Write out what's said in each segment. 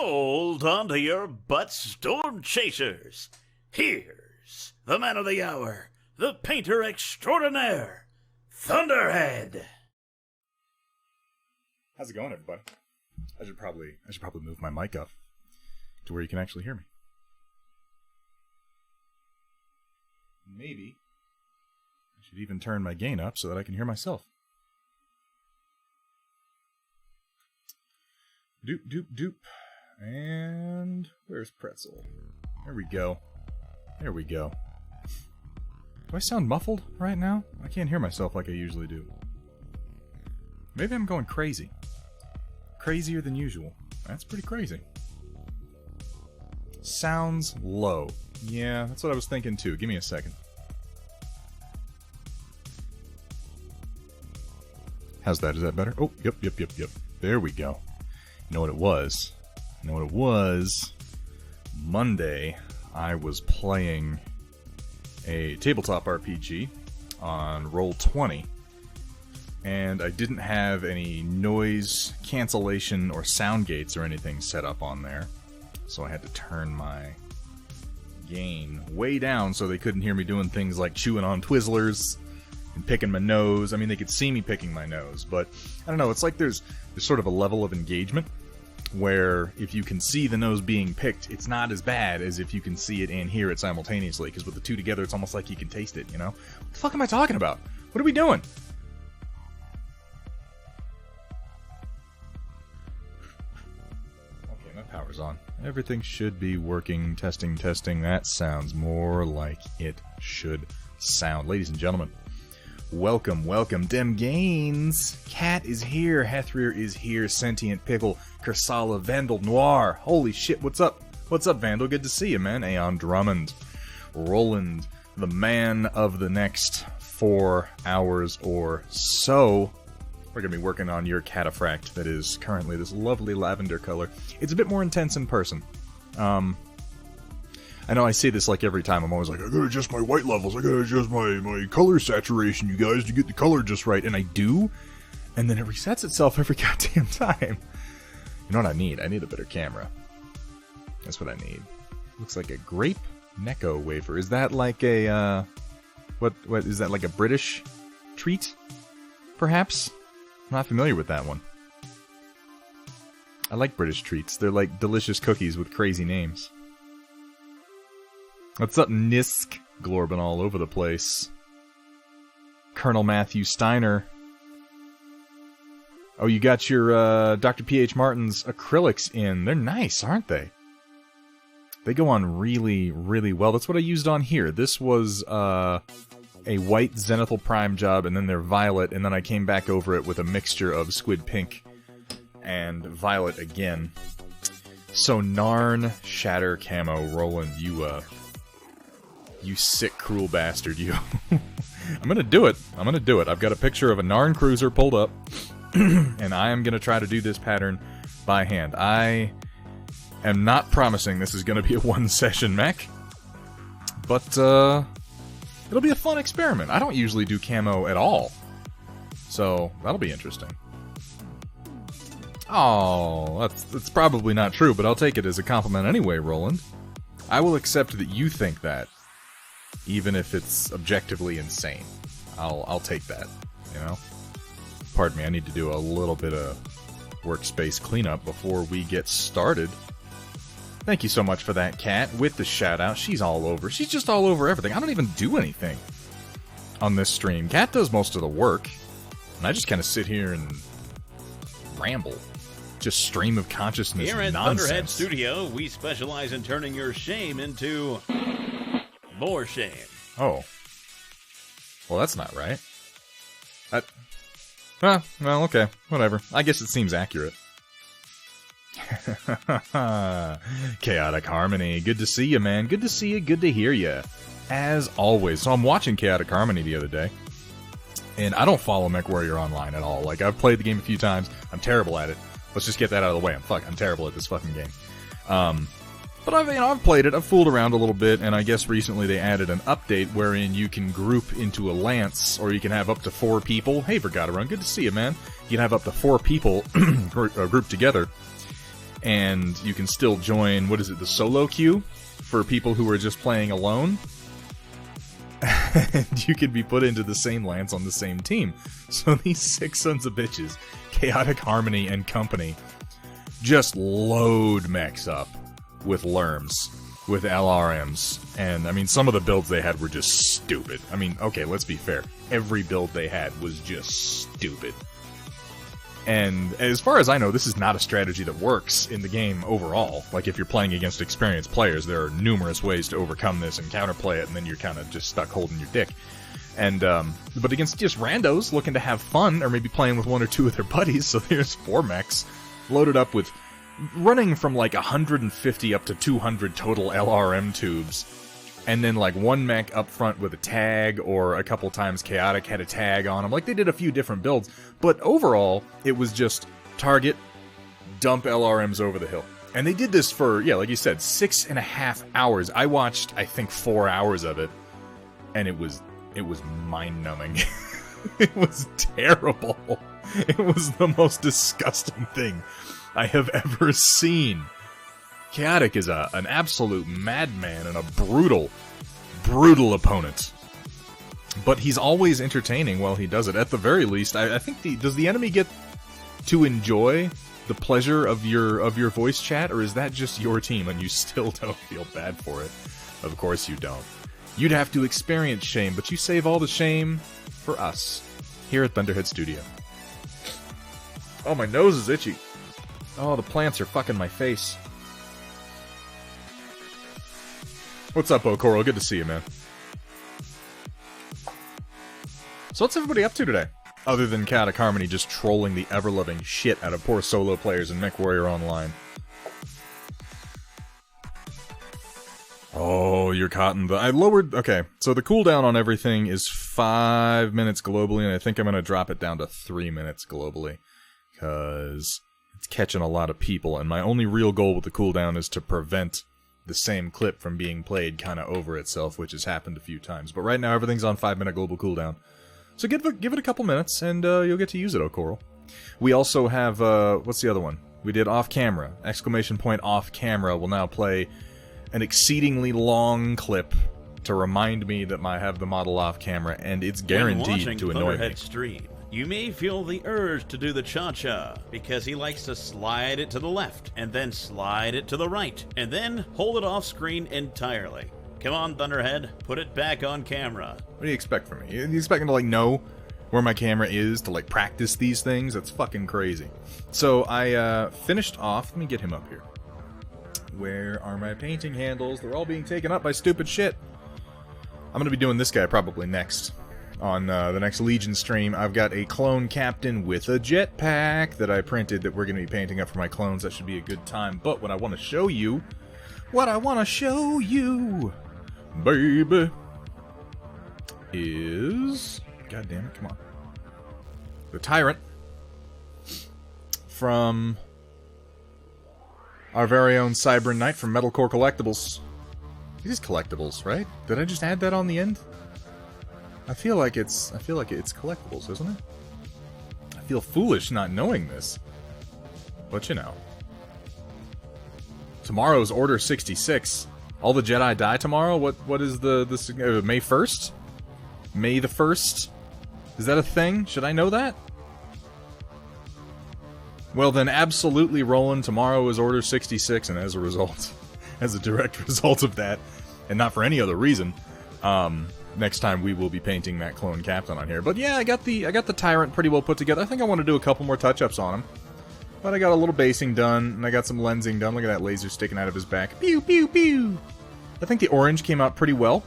Hold on to your butts, Stormchasers. Here's the man of the hour, the painter extraordinaire, Thunderhead. How's it going, everybody? I should probably move my mic up to where you can actually hear me. Maybe I should even turn my gain up so that I can hear myself. Doop, doop, doop. And where's Pretzel? There we go. There we go. Do I sound muffled right now? I can't hear myself like I usually do. Maybe I'm going crazy. Crazier than usual. That's pretty crazy. Sounds low. Yeah, that's what I was thinking too. Give me a second. How's that? Is that better? Oh, yep. There we go. You know what it was? Monday, I was playing a tabletop RPG on Roll20, and I didn't have any noise cancellation or sound gates or anything set up on there, so I had to turn my gain way down so they couldn't hear me doing things like chewing on Twizzlers and picking my nose. I mean, they could see me picking my nose, but I don't know, it's like there's sort of a level of engagement where if you can see the nose being picked, it's not as bad as if you can see it and hear it simultaneously, because with the two together, it's almost like you can taste it, you know? What the fuck am I talking about? What are we doing? Okay, my power's on. Everything should be working. Testing. That sounds more like it should sound. Ladies and gentlemen, welcome. Dem Gaines. Cat is here. Hethrir is here. Sentient Pickle. Kersala. Vandal Noir. Holy shit, what's up? What's up, Vandal? Good to see you, man. Aeon Drummond. Roland, the man of the next 4 hours or so. We're going to be working on your Cataphract that is currently this lovely lavender color. It's a bit more intense in person. I know I say this like every time. I'm always like, I gotta adjust my white levels. I gotta adjust my color saturation, you guys, to get the color just right. And I do. And then it resets itself every goddamn time. You know what I need? I need a better camera. That's what I need. Looks like a grape Necco wafer. Is that like a, what is that, like a British treat? Perhaps? I'm not familiar with that one. I like British treats. They're like delicious cookies with crazy names. What's up, Nisk? Glorbin all over the place. Colonel Matthew Steiner. Oh, you got your Dr. P.H. Martin's acrylics in. They're nice, aren't they? They go on really, really well. That's what I used on here. This was a white Zenithal Prime job, and then they're violet, and then I came back over it with a mixture of squid pink and violet again. So Narn, Shatter, Camo, Roland, you sick, cruel bastard, you. I'm gonna do it. I've got a picture of a Narn cruiser pulled up, and I am gonna try to do this pattern by hand. I am not promising this is gonna be a one-session mech, but, it'll be a fun experiment. I don't usually do camo at all, so that'll be interesting. Oh, that's probably not true, but I'll take it as a compliment anyway, Roland. I will accept that you think that, even if it's objectively insane. I'll take that, you know? Pardon me, I need to do a little bit of workspace cleanup before we get started. Thank you so much for that, Cat, with the shout-out. She's all over. She's just all over everything. I don't even do anything on this stream. Cat does most of the work, and I just kind of sit here and ramble. Just stream of consciousness Here at nonsense. Thunderhead Studio, we specialize in turning your shame into more shame. Oh. Well, that's not right. Well, okay. Whatever. I guess it seems accurate. Chaotic Harmony. Good to see you, man. Good to see you. Good to hear you. As always. So I'm watching Chaotic Harmony the other day, and I don't follow MechWarrior Online at all. Like, I've played the game a few times. I'm terrible at it. Let's just get that out of the way. I'm terrible at this fucking game. But I've played it. I've fooled around a little bit, and I guess recently they added an update wherein you can group into a lance, or you can have up to 4 people. Hey, Vergata Run, good to see you, man. You can have up to 4 people grouped together, and you can still join, what is it, the solo queue for people who are just playing alone. And you can be put into the same lance on the same team. So these 6 sons of bitches, Chaotic Harmony and company, just load mechs up with lerms, with LRMs, and I mean, some of the builds they had were just stupid. I mean, okay, let's be fair. Every build they had was just stupid. And as far as I know, this is not a strategy that works in the game overall. Like, if you're playing against experienced players, there are numerous ways to overcome this and counterplay it, and then you're kind of just stuck holding your dick. And, but against just randos looking to have fun, or maybe playing with 1 or 2 of their buddies, so there's 4 mechs loaded up with, running from like 150 up to 200 total LRM tubes, and then like 1 mech up front with a tag, or a couple times Chaotic had a tag on them. Like, they did a few different builds, but overall, it was just target, dump LRMs over the hill. And they did this for, yeah, like you said, 6.5 hours. I watched, I think, 4 hours of it, and it was mind-numbing. It was terrible. It was the most disgusting thing I have ever seen. Chaotic is an absolute madman and a brutal, brutal opponent. But he's always entertaining while he does it. At the very least, I think does the enemy get to enjoy the pleasure of your voice chat, or is that just your team and you still don't feel bad for it? Of course you don't. You'd have to experience shame, but you save all the shame for us here at Thunderhead Studio. Oh, my nose is itchy. Oh, the plants are fucking my face. What's up, O'Coral? Good to see you, man. So what's everybody up to today? Other than Chaotic Harmony just trolling the ever-loving shit out of poor solo players in MechWarrior Online. Oh, you're caught in the... I lowered... Okay, so the cooldown on everything is 5 minutes globally, and I think I'm going to drop it down to 3 minutes globally. Because it's catching a lot of people, and my only real goal with the cooldown is to prevent the same clip from being played kind of over itself, which has happened a few times. But right now, everything's on 5 minute global cooldown. So give it a couple minutes, and you'll get to use it, O'Coral. We also have, what's the other one? We did off-camera. Exclamation point off-camera will now play an exceedingly long clip to remind me that I have the model off-camera, and it's guaranteed to annoy me. Stream, you may feel the urge to do the cha-cha, because he likes to slide it to the left, and then slide it to the right, and then hold it off-screen entirely. Come on, Thunderhead, put it back on camera. What do you expect from me? You expect me to, like, know where my camera is to, like, practice these things? That's fucking crazy. So, I, finished off... Let me get him up here. Where are my painting handles? They're all being taken up by stupid shit. I'm gonna be doing this guy probably next. On, the next Legion stream, I've got a clone captain with a jetpack that I printed that we're gonna be painting up for my clones. That should be a good time. But what I want to show you... baby, is... God damn it, come on. The Tyrant from our very own Cybern Knight from Metalcore Collectibles. It is collectibles, right? Did I just add that on the end? I feel like it's collectibles, isn't it? I feel foolish not knowing this. But you know. Tomorrow's Order 66. All the Jedi die tomorrow? What is the May 1st? May the 1st? Is that a thing? Should I know that? Well then, absolutely, Roland, tomorrow is Order 66, and as a result, as a direct result of that, and not for any other reason, next time we will be painting that clone captain on here. But yeah, I got the Tyrant pretty well put together. I think I want to do a couple more touch-ups on him. But I got a little basing done, and I got some lensing done. Look at that laser sticking out of his back. Pew, pew, pew! I think the orange came out pretty well.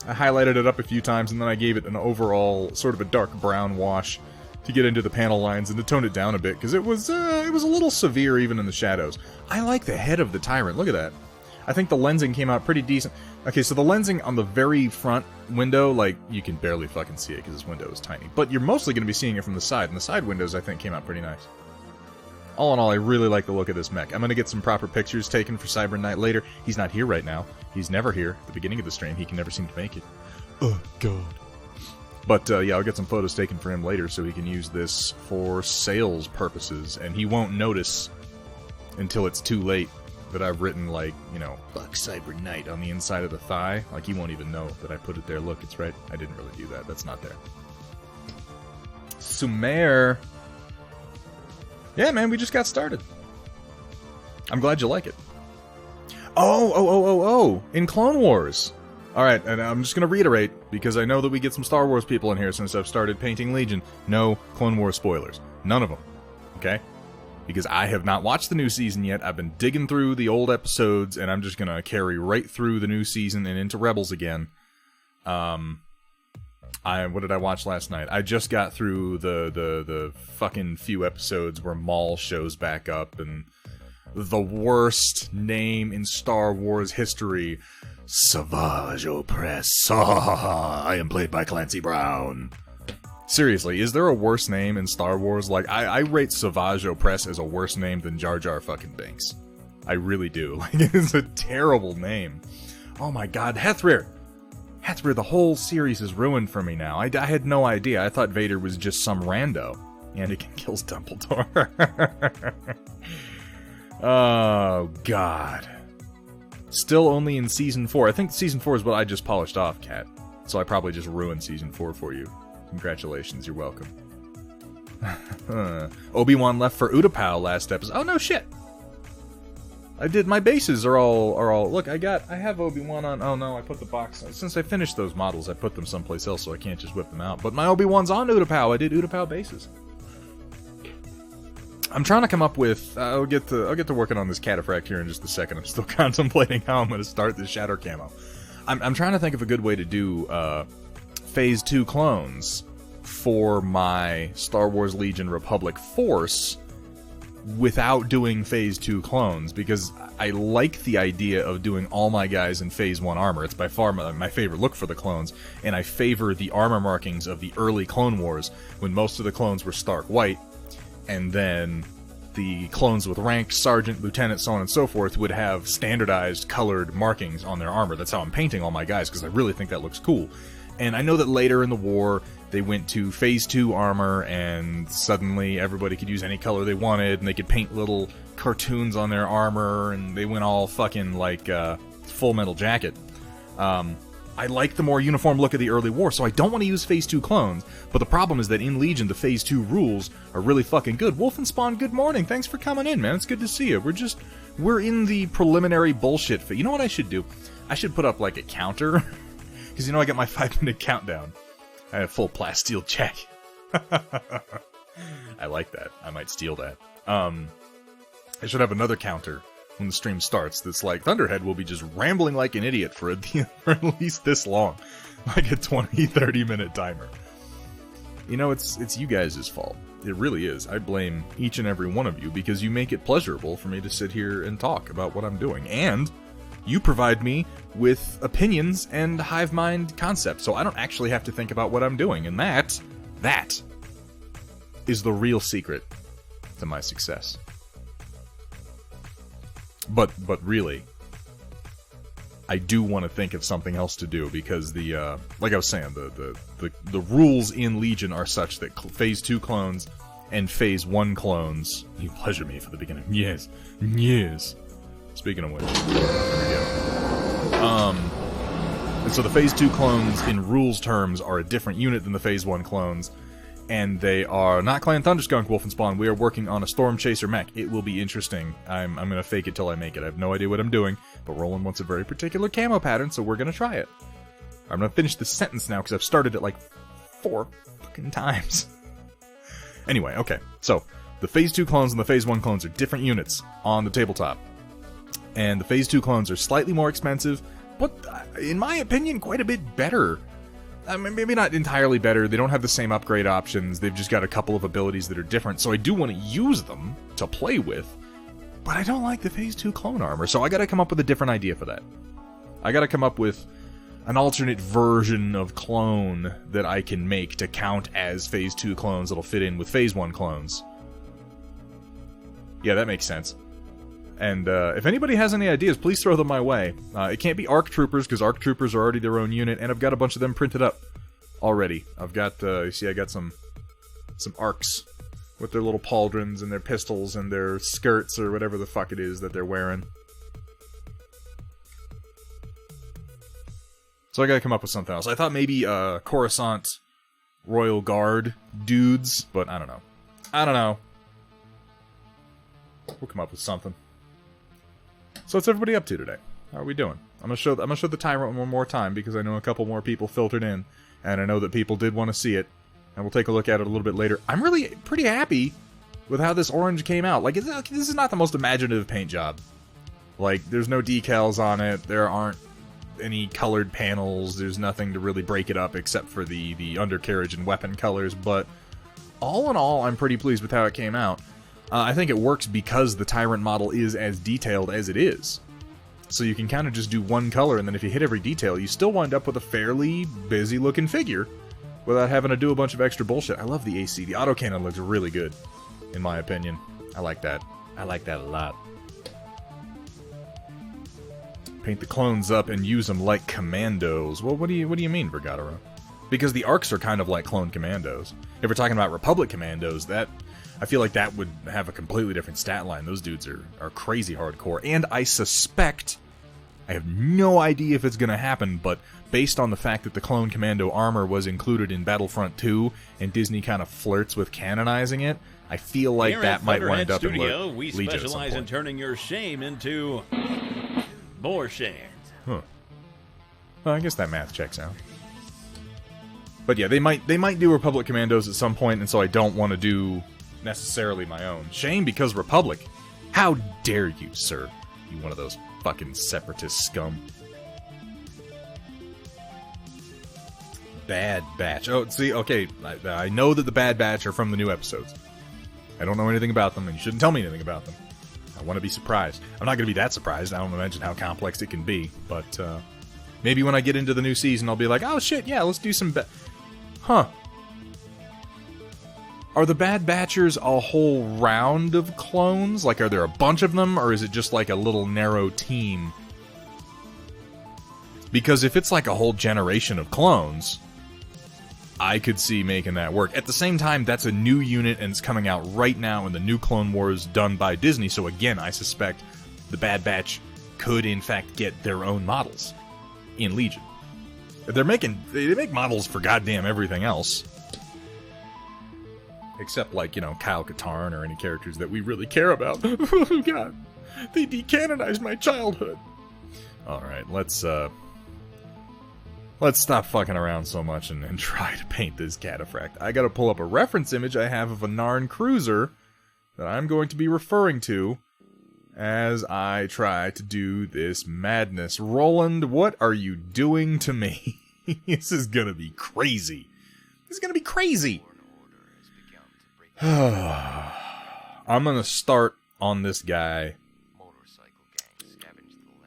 I highlighted it up a few times, and then I gave it an overall sort of a dark brown wash to get into the panel lines and to tone it down a bit, because it was a little severe even in the shadows. I like the head of the Tyrant. Look at that. I think the lensing came out pretty decent. Okay, so the lensing on the very front window, like, you can barely fucking see it because this window is tiny. But you're mostly going to be seeing it from the side, and the side windows, I think, came out pretty nice. All in all, I really like the look of this mech. I'm going to get some proper pictures taken for Cybern Knight later. He's not here right now. He's never here. At the beginning of the stream, he can never seem to make it. Oh, God. But, yeah, I'll get some photos taken for him later so he can use this for sales purposes, and he won't notice until it's too late that I've written, like, you know, fuck Cyber Knight on the inside of the thigh. Like, he won't even know that I put it there. Look, it's right. I didn't really do that. That's not there. Sumer. Yeah, man, we just got started. I'm glad you like it. Oh! In Clone Wars. Alright, and I'm just going to reiterate, because I know that we get some Star Wars people in here since I've started painting Legion. No Clone Wars spoilers. None of them. Okay? Because I have not watched the new season yet. I've been digging through the old episodes, and I'm just going to carry right through the new season and into Rebels again. What did I watch last night? I just got through the fucking few episodes where Maul shows back up, and the worst name in Star Wars history, Savage Opress. I am played by Clancy Brown. Seriously, is there a worse name in Star Wars? Like, I rate Savage Opress as a worse name than Jar Jar fucking Binks. I really do. Like, it's a terrible name. Oh my god, Hethrir! Hethrir, the whole series is ruined for me now. I had no idea. I thought Vader was just some rando. Anakin kills Dumbledore. Oh, God. Still only in Season 4. I think Season 4 is what I just polished off, Kat. So I probably just ruined Season 4 for you. Congratulations, you're welcome. Obi-Wan left for Utapau last episode. Oh, no shit! I did, my bases are all, look, I have Obi-Wan on, oh no, I put the box, since I finished those models, I put them someplace else so I can't just whip them out. But my Obi-Wan's on Utapau, I did Utapau bases. I'm trying to come up with, I'll get to working on this Cataphract here in just a second. I'm still contemplating how I'm going to start this Shadow Camo. I'm trying to think of a good way to do, Phase 2 clones for my Star Wars Legion Republic Force without doing Phase 2 clones, because I like the idea of doing all my guys in Phase 1 armor. It's by far my favorite look for the clones, and I favor the armor markings of the early Clone Wars, when most of the clones were stark white, and then the clones with rank, sergeant, lieutenant, so on and so forth, would have standardized colored markings on their armor. That's how I'm painting all my guys, because I really think that looks cool. And I know that later in the war, they went to Phase 2 armor, and suddenly everybody could use any color they wanted, and they could paint little cartoons on their armor, and they went all fucking like Full Metal Jacket. I like the more uniform look of the early war, so I don't want to use Phase 2 clones, but the problem is that in Legion, the Phase 2 rules are really fucking good. Wolfenspawn, good morning. Thanks for coming in, man. It's good to see you. We're in the preliminary bullshit. You know what I should do? I should put up, like, a counter, because, you know, I got my 5-minute countdown. I have full plasteel check. I like that. I might steal that. I should have another counter when the stream starts that's like, Thunderhead will be just rambling like an idiot for at least this long. Like a 20-30 minute timer. You know, it's you guys' fault. It really is. I blame each and every one of you because you make it pleasurable for me to sit here and talk about what I'm doing. And you provide me with opinions and hive mind concepts, so I don't actually have to think about what I'm doing. And that is the real secret to my success. But really, I do want to think of something else to do, because the like I was saying, the rules in Legion are such that Phase 2 clones and Phase 1 clones, you pleasure me for the beginning. Yes. Speaking of which, there we go. And so the Phase 2 clones in rules terms are a different unit than the Phase 1 clones. And they are not Clan Thunderskunk Wolfenspawn. We are working on a Stormchaser mech. It will be interesting. I'm going to fake it till I make it. I have no idea what I'm doing, but Roland wants a very particular camo pattern, so we're going to try it. I'm going to finish this sentence now, because I've started it like 4 fucking times. Anyway, okay. So, the Phase 2 clones and the Phase 1 clones are different units on the tabletop. And the Phase 2 clones are slightly more expensive, but in my opinion, quite a bit better. I mean, maybe not entirely better. They don't have the same upgrade options. They've just got a couple of abilities that are different. So I do want to use them to play with, but I don't like the Phase 2 clone armor. So I got to come up with a different idea for that. I got to come up with an alternate version of clone that I can make to count as Phase 2 clones that'll fit in with Phase 1 clones. Yeah, that makes sense. And if anybody has any ideas, please throw them my way. It can't be ARC Troopers, because ARC Troopers are already their own unit, and I've got a bunch of them printed up already. I've got, you see, I got some ARCs with their little pauldrons and their pistols and their skirts or whatever the fuck it is that they're wearing. So I gotta come up with something else. I thought maybe Coruscant Royal Guard dudes, but I don't know. I don't know. We'll come up with something. So what's everybody up to today? How are we doing? I'm gonna show the Tyrant one more time because I know a couple more people filtered in, and I know that people did want to see it, and we'll take a look at it a little bit later. I'm really pretty happy with how this orange came out. Like, this is not the most imaginative paint job. Like, there's no decals on it. There aren't any colored panels. There's nothing to really break it up except for the undercarriage and weapon colors. But all in all, I'm pretty pleased with how it came out. I think it works because the Tyrant model is as detailed as it is. So you can kind of just do one color, and then if you hit every detail, you still wind up with a fairly busy-looking figure without having to do a bunch of extra bullshit. I love the AC. The autocannon looks really good, in my opinion. I like that. I like that a lot. Paint the clones up and use them like commandos. Well, what do you mean, Vergadero? Because the arcs are kind of like clone commandos. If we're talking about Republic commandos, I feel like that would have a completely different stat line. Those dudes are crazy hardcore. And I suspect, I have no idea if it's going to happen, but based on the fact that the clone commando armor was included in Battlefront 2, and Disney kind of flirts with canonizing it, I feel like Here that might wind up Studio, in we Legion specialize in turning your shame into more shame. Huh. Well, I guess that math checks out. But yeah, they might do Republic Commandos at some point, and so I don't want to do necessarily my own. Shame because Republic. How dare you, sir? You one of those fucking separatist scum. Bad Batch. Oh, see, okay, I know that the Bad Batch are from the new episodes. I don't know anything about them, and you shouldn't tell me anything about them. I want to be surprised. I'm not going to be that surprised. I don't imagine how complex it can be, but maybe when I get into the new season, I'll be like, oh shit, yeah, let's do some Huh. Are the Bad Batchers a whole round of clones? Like, are there a bunch of them, or is it just like a little narrow team? Because if it's like a whole generation of clones, I could see making that work. At the same time, that's a new unit, and it's coming out right now in the new Clone Wars done by Disney, so again, I suspect the Bad Batch could, in fact, get their own models in Legion. They make models for goddamn everything else. Except, like, you know, Kyle Katarn or any characters that we really care about. Oh, God. They decanonized my childhood. Alright, let's stop fucking around so much and try to paint this Cataphract. I gotta pull up a reference image I have of a Narn cruiser that I'm going to be referring to as I try to do this madness. Roland, what are you doing to me? This is gonna be crazy. This is gonna be crazy. I'm gonna start on this guy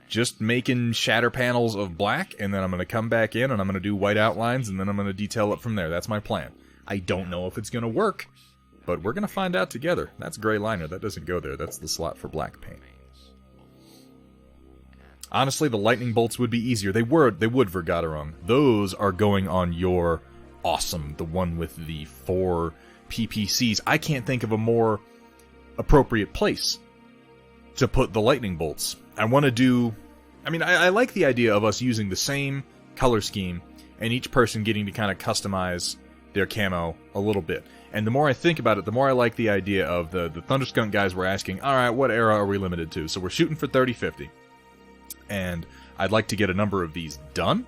just making shatter panels of black, and then I'm gonna come back in and I'm gonna do white outlines, and then I'm gonna detail it from there. That's my plan. I don't know if it's gonna work, but we're gonna find out together. That's gray liner. That doesn't go there. That's the slot for black paint. Honestly, the lightning bolts would be easier. They would, Vergaderung. Those are going on your awesome, the one with the 4 PPCs. I can't think of a more appropriate place to put the lightning bolts. I want to do... I mean, I like the idea of us using the same color scheme and each person getting to kind of customize their camo a little bit. And the more I think about it, the more I like the idea of the Thunderskunk guys were asking, alright, what era are we limited to? So we're shooting for 30-50. And I'd like to get a number of these done.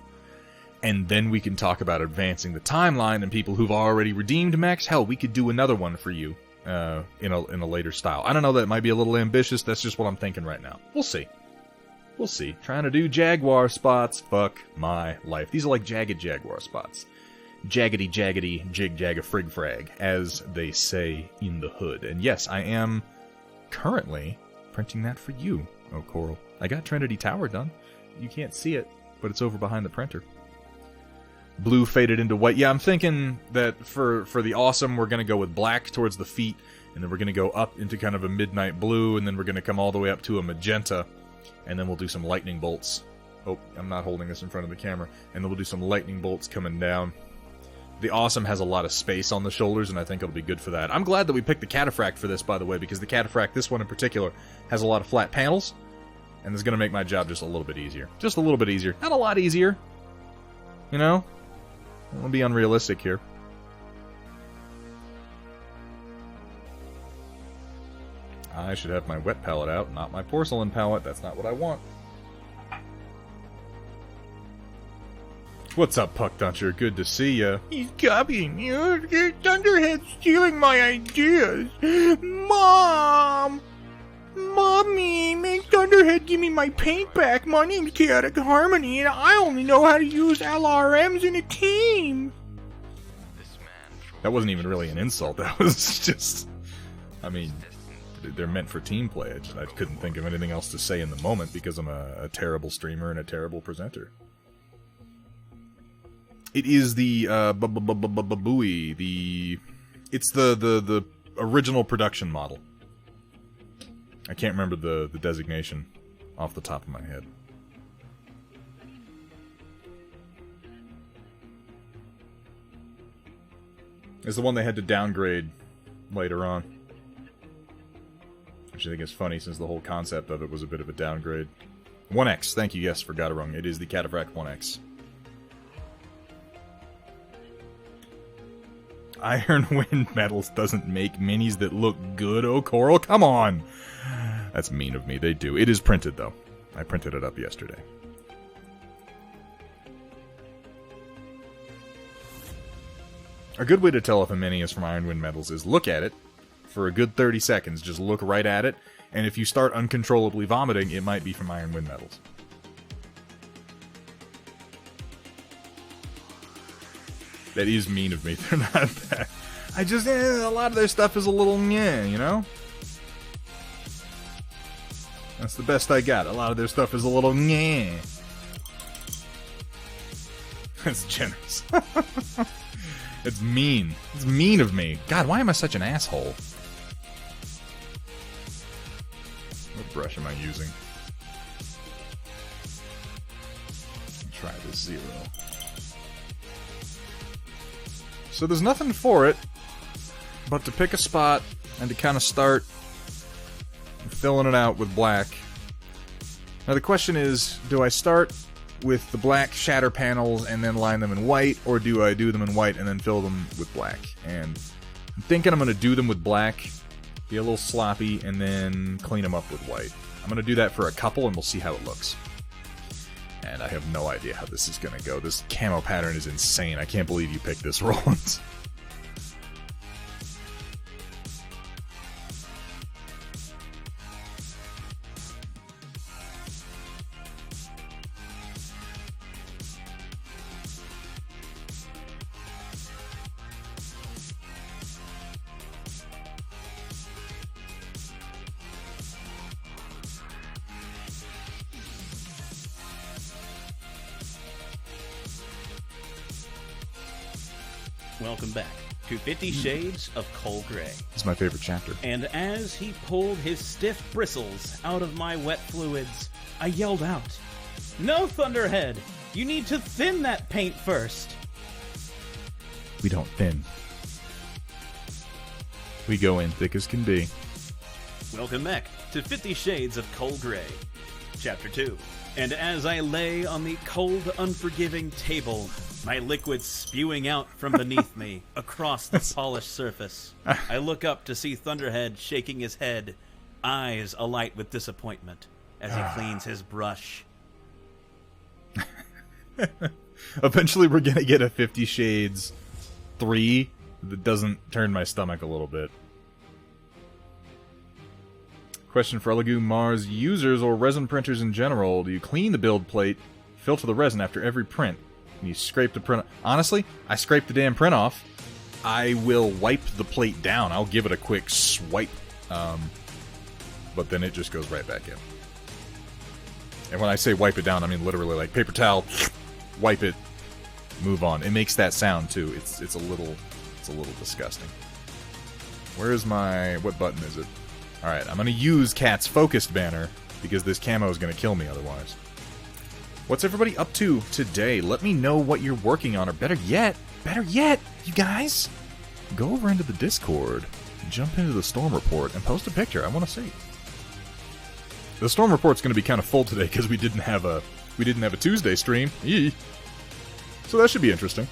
And then we can talk about advancing the timeline and people who've already redeemed mechs. Hell, we could do another one for you in a later style. I don't know, that might be a little ambitious. That's just what I'm thinking right now. We'll see. We'll see. Trying to do Jaguar spots. Fuck my life. These are like jagged Jaguar spots. Jaggedy, jaggedy, jig-jag a frig-frag, as they say in the hood. And yes, I am currently printing that for you, oh Coral. I got Trinity Tower done. You can't see it, but it's over behind the printer. Blue faded into white. Yeah, I'm thinking that for the awesome, we're going to go with black towards the feet, and then we're going to go up into kind of a midnight blue, and then we're going to come all the way up to a magenta, and then we'll do some lightning bolts. Oh, I'm not holding this in front of the camera. And then we'll do some lightning bolts coming down The Awesome has a lot of space on the shoulders, and I think it'll be good for that. I'm glad that we picked the Cataphract for this, by the way, because the Cataphract, this one in particular, has a lot of flat panels, and it's going to make my job just a little bit easier. Just a little bit easier. Not a lot easier. You know? I don't want to be unrealistic here. I should have my wet palette out, not my porcelain palette. That's not what I want. What's up, Puck Duncher? Good to see ya. He's copying you. Thunderhead's stealing my ideas. Mom! Mommy, make Thunderhead give me my paint back. My name's Chaotic Harmony, and I only know how to use LRMs in a team. That wasn't even really an insult. That was just... I mean, they're meant for team play. I couldn't think of anything else to say in the moment because I'm a terrible streamer and a terrible presenter. It is the buoy. It's the original production model. I can't remember the designation off the top of my head. It's the one they had to downgrade later on. Which I think is funny since the whole concept of it was a bit of a downgrade. 1X, thank you, yes, forgot it wrong. It is the Cataphract 1X. Iron Wind Metals doesn't make minis that look good, oh Coral, come on! That's mean of me, they do. It is printed, though. I printed it up yesterday. A good way to tell if a mini is from Iron Wind Metals is look at it for a good 30 seconds. Just look right at it, and if you start uncontrollably vomiting, it might be from Iron Wind Metals. That is mean of me. They're not that. I just, a lot of their stuff is a little meh, you know? That's the best I got. A lot of their stuff is a little meh. That's generous. It's mean. It's mean of me. God, why am I such an asshole? What brush am I using? Try the 0. So there's nothing for it but to pick a spot and to kind of start filling it out with black. Now the question is, do I start with the black shatter panels and then line them in white, or do I do them in white and then fill them with black? And I'm thinking I'm going to do them with black, be a little sloppy, and then clean them up with white. I'm going to do that for a couple and we'll see how it looks. And I have no idea how this is going to go. This camo pattern is insane. I can't believe you picked this, Rollins. Welcome back to 50 Shades of Cold Gray. It's my favorite chapter. And as he pulled his stiff bristles out of my wet fluids, I yelled out, "No, Thunderhead! You need to thin that paint first!" We don't thin. We go in thick as can be. Welcome back to 50 Shades of Cold Gray, Chapter 2. And as I lay on the cold, unforgiving table, my liquid spewing out from beneath me across the polished surface, I look up to see Thunderhead shaking his head, eyes alight with disappointment, as he cleans his brush. Eventually we're gonna get a 50 Shades 3 that doesn't turn my stomach a little bit. Question for Elegoo Mars users or resin printers in general. Do you clean the build plate, filter the resin after every print, and you scrape the print? Honestly, I scrape the damn print off. I will wipe the plate down. I'll give it a quick swipe. But then it just goes right back in. And when I say wipe it down, I mean literally like paper towel, wipe it, move on. It makes that sound too. It's a little disgusting. Where is my, what button is it? Alright, I'm going to use Cat's focused banner, because this camo is going to kill me otherwise. What's everybody up to today? Let me know what you're working on, or better yet, better yet, you guys, go over into the Discord, jump into the Storm Report, and post a picture. I want to see. The Storm Report's going to be kind of full today because we didn't have a Tuesday stream. Yee. So that should be interesting.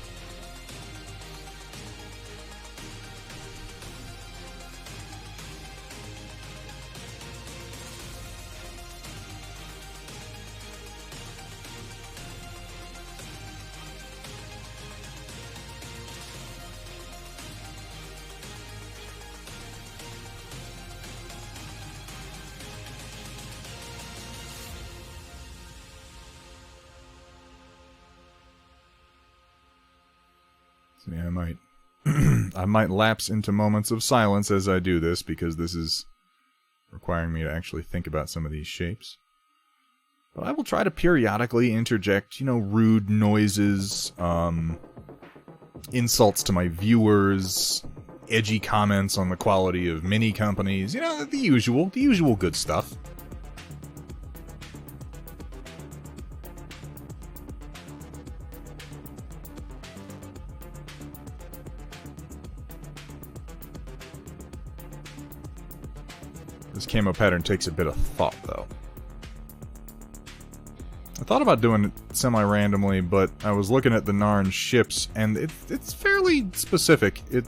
Yeah, I might lapse into moments of silence as I do this, because this is requiring me to actually think about some of these shapes. But I will try to periodically interject, rude noises, insults to my viewers, edgy comments on the quality of mini companies, the usual good stuff. This camo pattern takes a bit of thought, though. I thought about doing it semi-randomly, but I was looking at the Narn ships, and it's fairly specific. If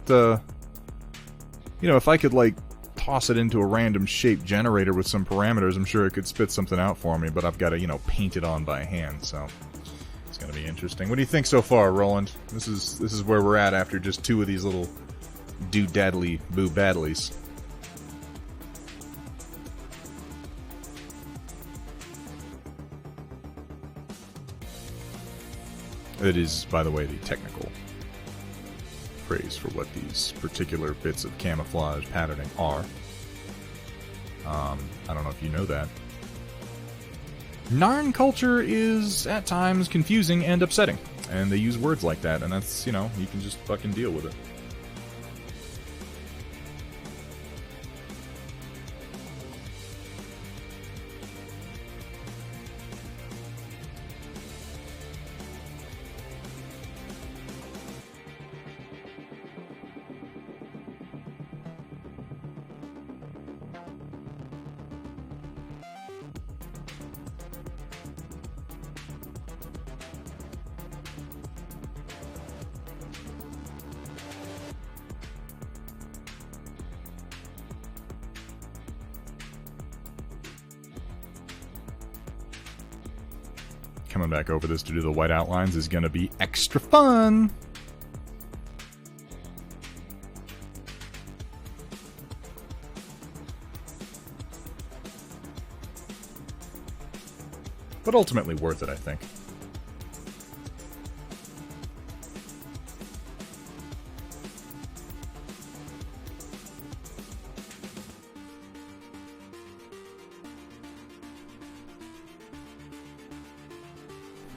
I could, toss it into a random shape generator with some parameters, I'm sure it could spit something out for me, but I've got to, paint it on by hand, so it's going to be interesting. What do you think so far, Roland? This is where we're at after just two of these little do-daddly boo-baddlies. It is, by the way, the technical phrase for what these particular bits of camouflage patterning are. I don't know if you know that. Narn culture is, at times, confusing and upsetting. And they use words like that, and that's, you can just fucking deal with it. Coming back over this to do the white outlines is going to be extra fun. But ultimately worth it, I think.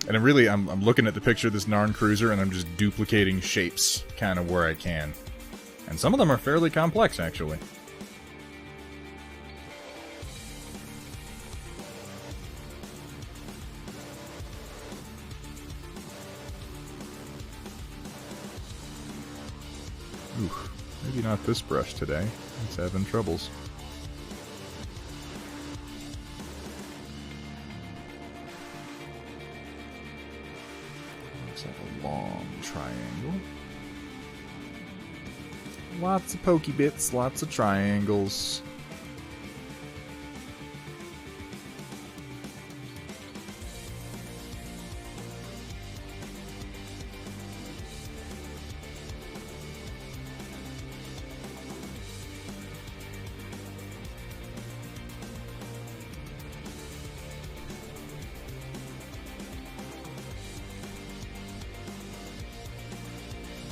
And really, I'm looking at the picture of this Narn cruiser, and I'm just duplicating shapes kind of where I can. And some of them are fairly complex, actually. Oof, maybe not this brush today. It's having troubles. Triangle. Lots of pokey bits, lots of triangles.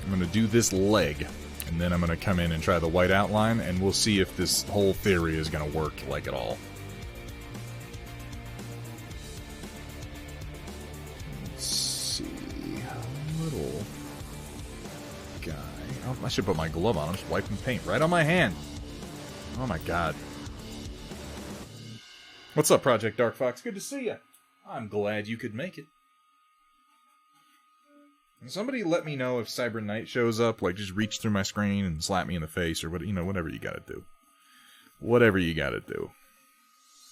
I'm going to do this leg, and then I'm going to come in and try the white outline, and we'll see if this whole theory is going to work like at all. Let's see. A little guy. Oh, I should put my glove on. I'm just wiping paint right on my hand. Oh my god. What's up, Project Dark Fox? Good to see you. I'm glad you could make it. Somebody let me know if Cyber Knight shows up, like just reach through my screen and slap me in the face, or what, whatever you gotta do. Whatever you gotta do.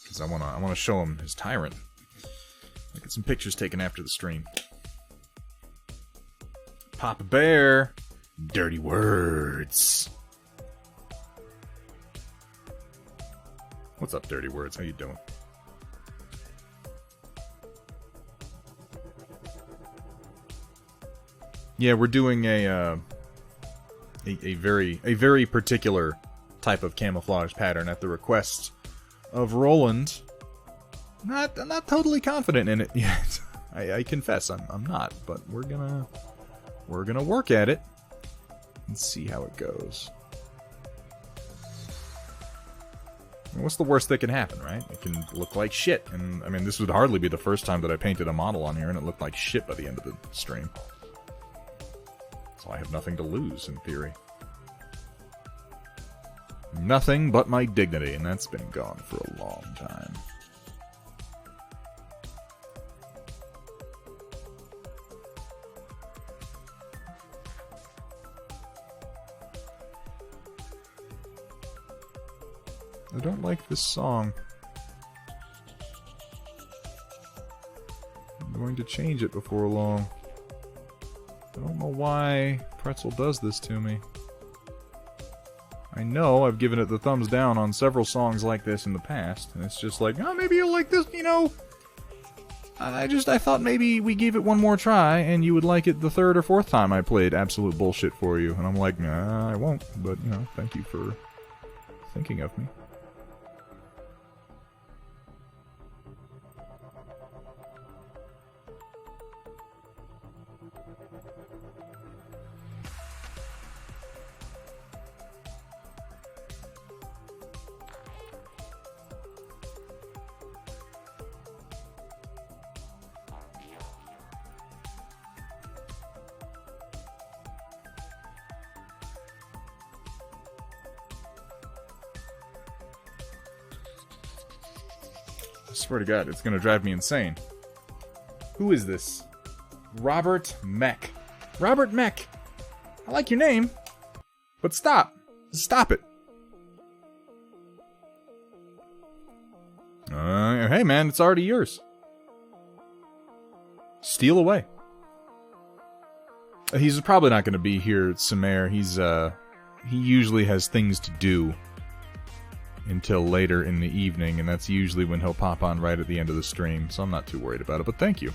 Because I wanna show him his tyrant. I'll get some pictures taken after the stream. Papa Bear! Dirty words! What's up, Dirty Words? How you doing? Yeah, we're doing a very particular type of camouflage pattern at the request of Roland. I'm not totally confident in it yet. I confess I'm not, but we're gonna work at it and see how it goes. What's the worst that can happen, right? It can look like shit, and I mean, this would hardly be the first time that I painted a model on here and it looked like shit by the end of the stream. So I have nothing to lose, in theory. Nothing but my dignity, and that's been gone for a long time. I don't like this song. I'm going to change it before long. I don't know why Pretzel does this to me. I know I've given it the thumbs down on several songs like this in the past, and it's just like, oh, maybe you'll like this, I thought maybe we gave it one more try, and you would like it the third or fourth time I played absolute bullshit for you. And I'm like, nah, I won't, but, thank you for thinking of me. I swear to God, it's gonna drive me insane. Who is this? Robert Mech. Robert Mech! I like your name, but stop. Stop it. Hey man, it's already yours. Steal away. He's probably not gonna be here at Sumer. He usually has things to do until later in the evening, and that's usually when he'll pop on right at the end of the stream, so I'm not too worried about it, but thank you.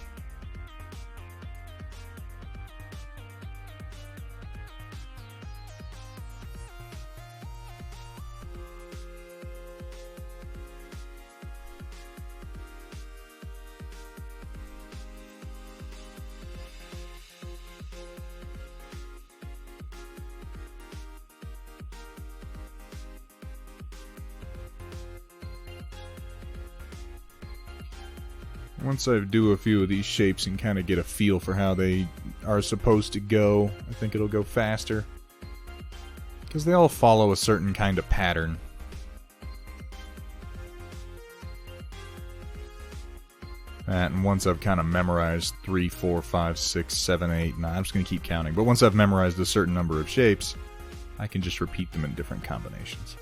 Once I do a few of these shapes and kind of get a feel for how they are supposed to go, I think it'll go faster. Because they all follow a certain kind of pattern. And once I've kind of memorized 3, 4, 5, 6, 7, 8, 9, I'm just going to keep counting. But once I've memorized a certain number of shapes, I can just repeat them in different combinations.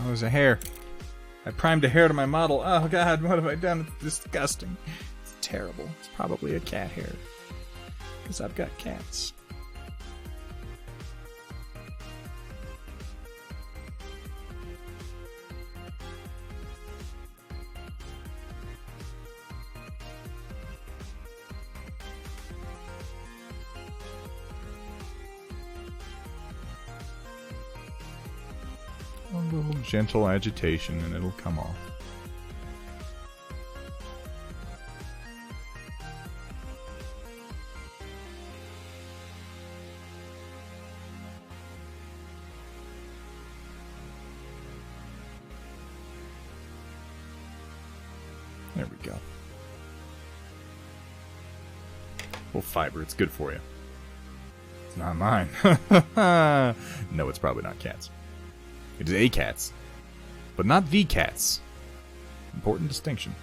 Oh, there's a hair. I primed a hair to my model. Oh god, what have I done? It's disgusting. It's terrible. It's probably a cat hair. Because I've got cats. A little gentle agitation and it'll come off. There we go. Well, fiber, it's good for you. It's not mine. No, it's probably not cats. It is a cats, but not the cats. Important distinction.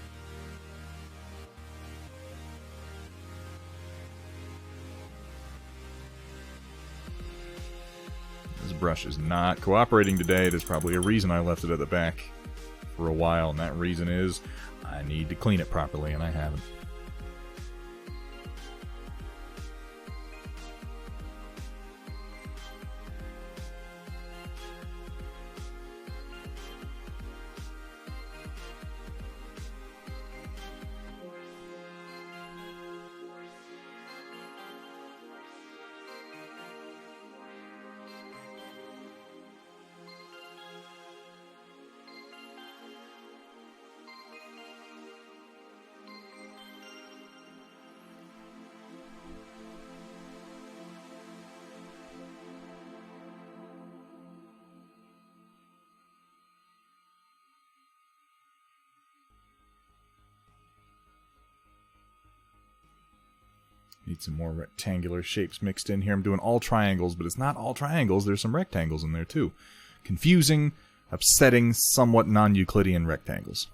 This brush is not cooperating today. There's probably a reason I left it at the back for a while, and that reason is I need to clean it properly, and I haven't. Need some more rectangular shapes mixed in here. I'm doing all triangles, but it's not all triangles. There's some rectangles in there, too. Confusing, upsetting, somewhat non-Euclidean rectangles.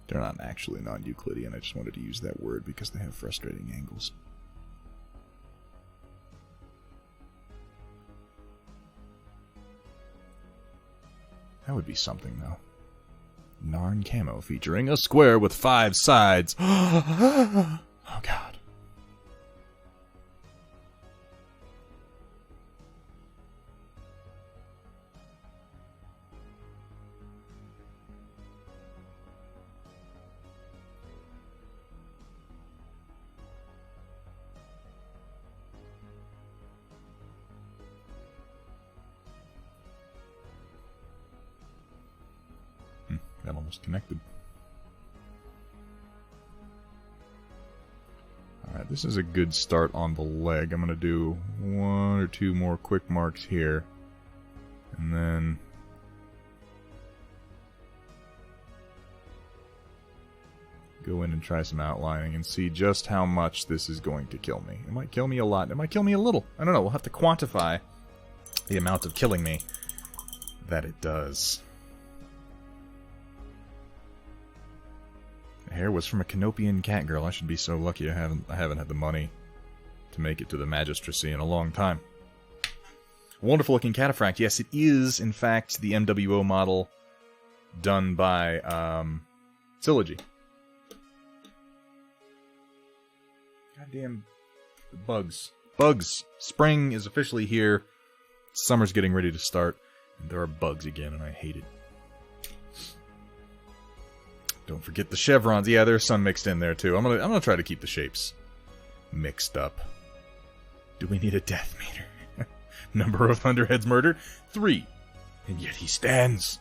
They're not actually non-Euclidean. I just wanted to use that word because they have frustrating angles. That would be something, though. Narn camo featuring a square with 5 sides. Oh, God. That almost connected. Alright, this is a good start on the leg. I'm going to do 1 or 2 more quick marks here. And then go in and try some outlining and see just how much this is going to kill me. It might kill me a lot. It might kill me a little. I don't know. We'll have to quantify the amount of killing me that it does. The hair was from a Canopian cat girl. I should be so lucky I haven't had the money to make it to the magistracy in a long time. Wonderful looking Cataphract. Yes, it is, in fact, the MWO model done by Sylogy. Goddamn bugs. Bugs! Spring is officially here. Summer's getting ready to start. And there are bugs again, and I hate it. Don't forget the chevrons. Yeah, there's some mixed in there too. I'm gonna try to keep the shapes mixed up. Do we need a death meter? Number of Thunderheads murdered? 3. And yet he stands.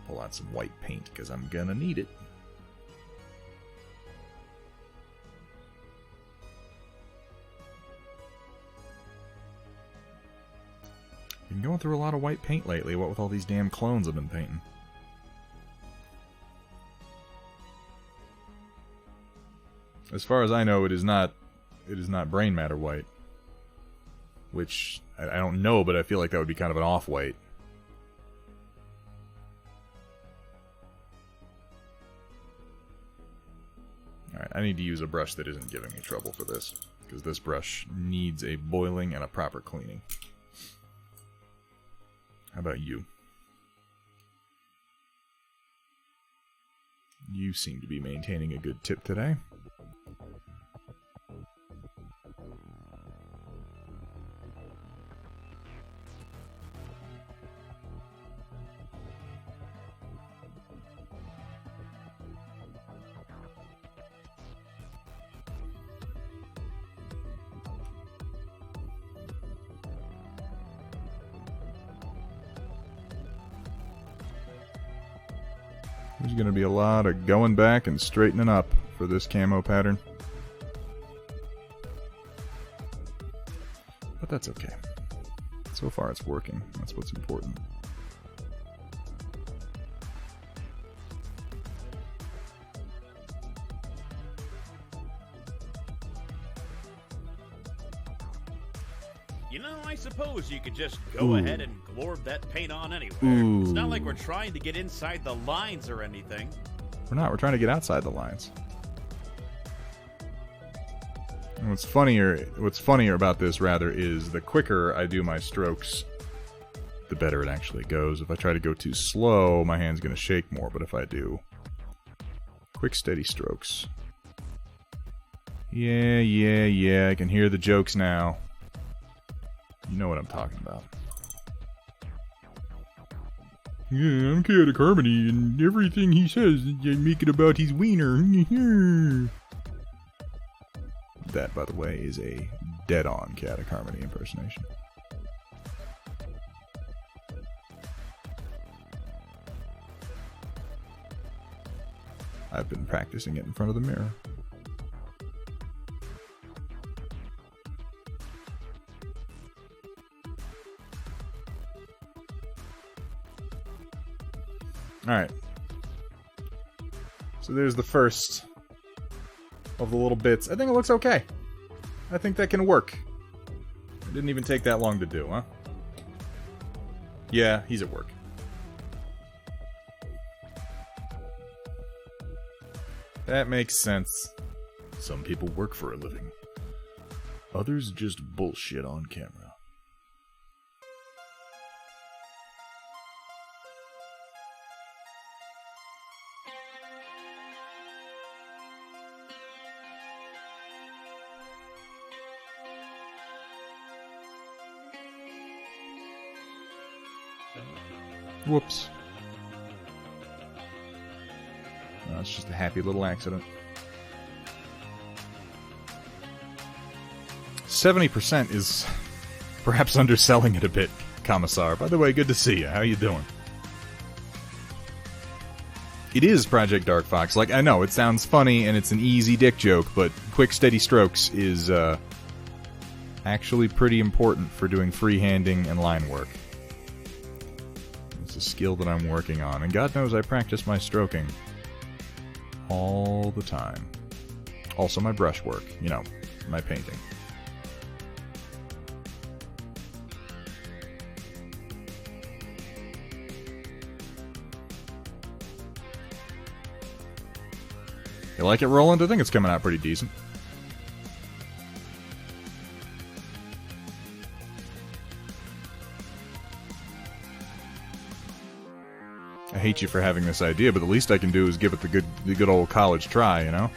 Pull out some white paint because I'm gonna need it. Been going through a lot of white paint lately, what with all these damn clones I've been painting. As far as I know, it is not brain matter white. Which, I don't know, but I feel like that would be kind of an off-white. Alright, I need to use a brush that isn't giving me trouble for this. Because this brush needs a boiling and a proper cleaning. How about you? You seem to be maintaining a good tip today. There's going to be a lot of going back and straightening up for this camo pattern. But that's okay. So far it's working. That's what's important. You know, I suppose you could just go ahead and glorb that paint on anywhere. It's not like we're trying to get inside the lines or anything. We're not. We're trying to get outside the lines. And what's funnier about this, rather, is the quicker I do my strokes, the better it actually goes. If I try to go too slow, my hand's going to shake more. But if I do quick, steady strokes. Yeah, I can hear the jokes now. You know what I'm talking about. Yeah, I'm Cataphract, and everything he says, I make it about his wiener. That, by the way, is a dead-on Cataphract impersonation. I've been practicing it in front of the mirror. Alright. So there's the first of the little bits. I think it looks okay. I think that can work. It didn't even take that long to do, huh? Yeah, he's at work. That makes sense. Some people work for a living. Others just bullshit on camera. Whoops. No, it's just a happy little accident. 70% is perhaps underselling it a bit, Commissar. By the way, good to see you. How you doing? It is Project Dark Fox. Like, I know, it sounds funny and it's an easy dick joke, but quick, steady strokes is actually pretty important for doing freehanding and line work. It's a skill that I'm working on, and God knows I practice my stroking all the time. Also my brush work, you know, my painting. You like it, Roland? I think it's coming out pretty decent. I hate you for having this idea, but the least I can do is give it the good old college try, you know?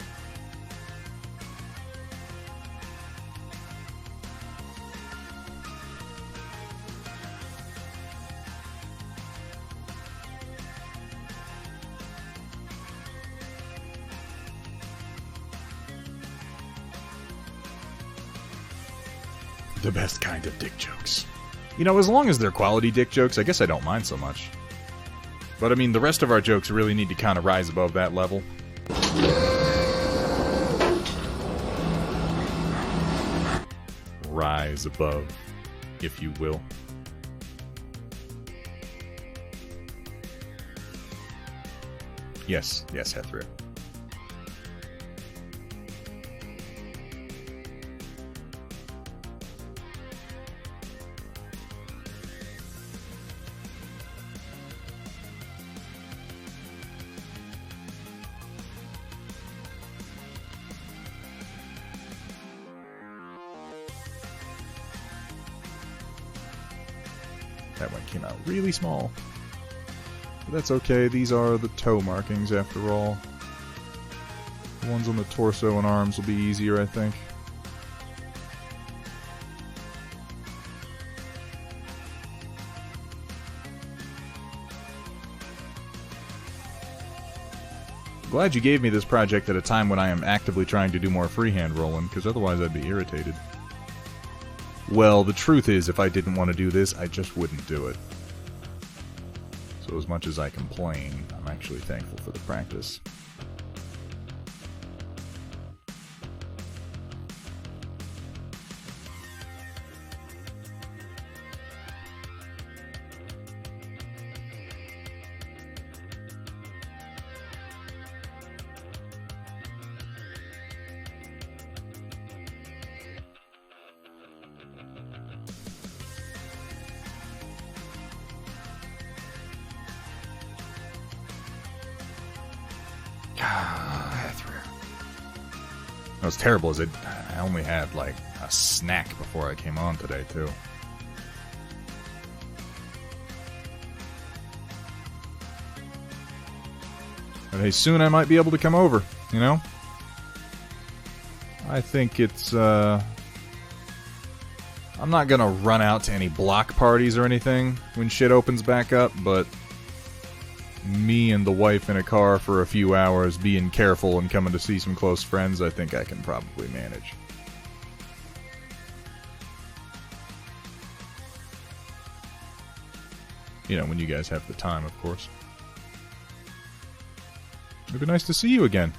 The best kind of dick jokes. You know, as long as they're quality dick jokes, I guess I don't mind so much. But I mean, the rest of our jokes really need to kind of rise above that level. Rise above, if you will. Yes, Hethra. That one came out really small. But that's okay, these are the toe markings after all. The ones on the torso and arms will be easier, I think. Glad you gave me this project at a time when I am actively trying to do more freehand rolling, because otherwise I'd be irritated. Well, the truth is, if I didn't want to do this, I just wouldn't do it. So as much as I complain, I'm actually thankful for the practice. What's terrible is I only had like a snack before I came on today too. But hey, soon I might be able to come over, you know? I think it's I'm not gonna run out to any block parties or anything when shit opens back up, but me and the wife in a car for a few hours, being careful and coming to see some close friends, I think I can probably manage. You know, when you guys have the time, of course. It'd be nice to see you again.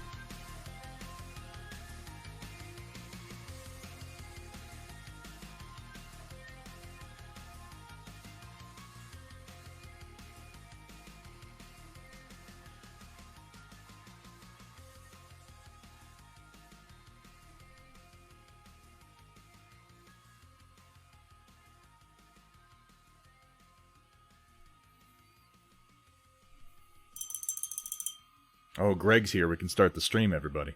Oh, Greg's here. We can start the stream, everybody.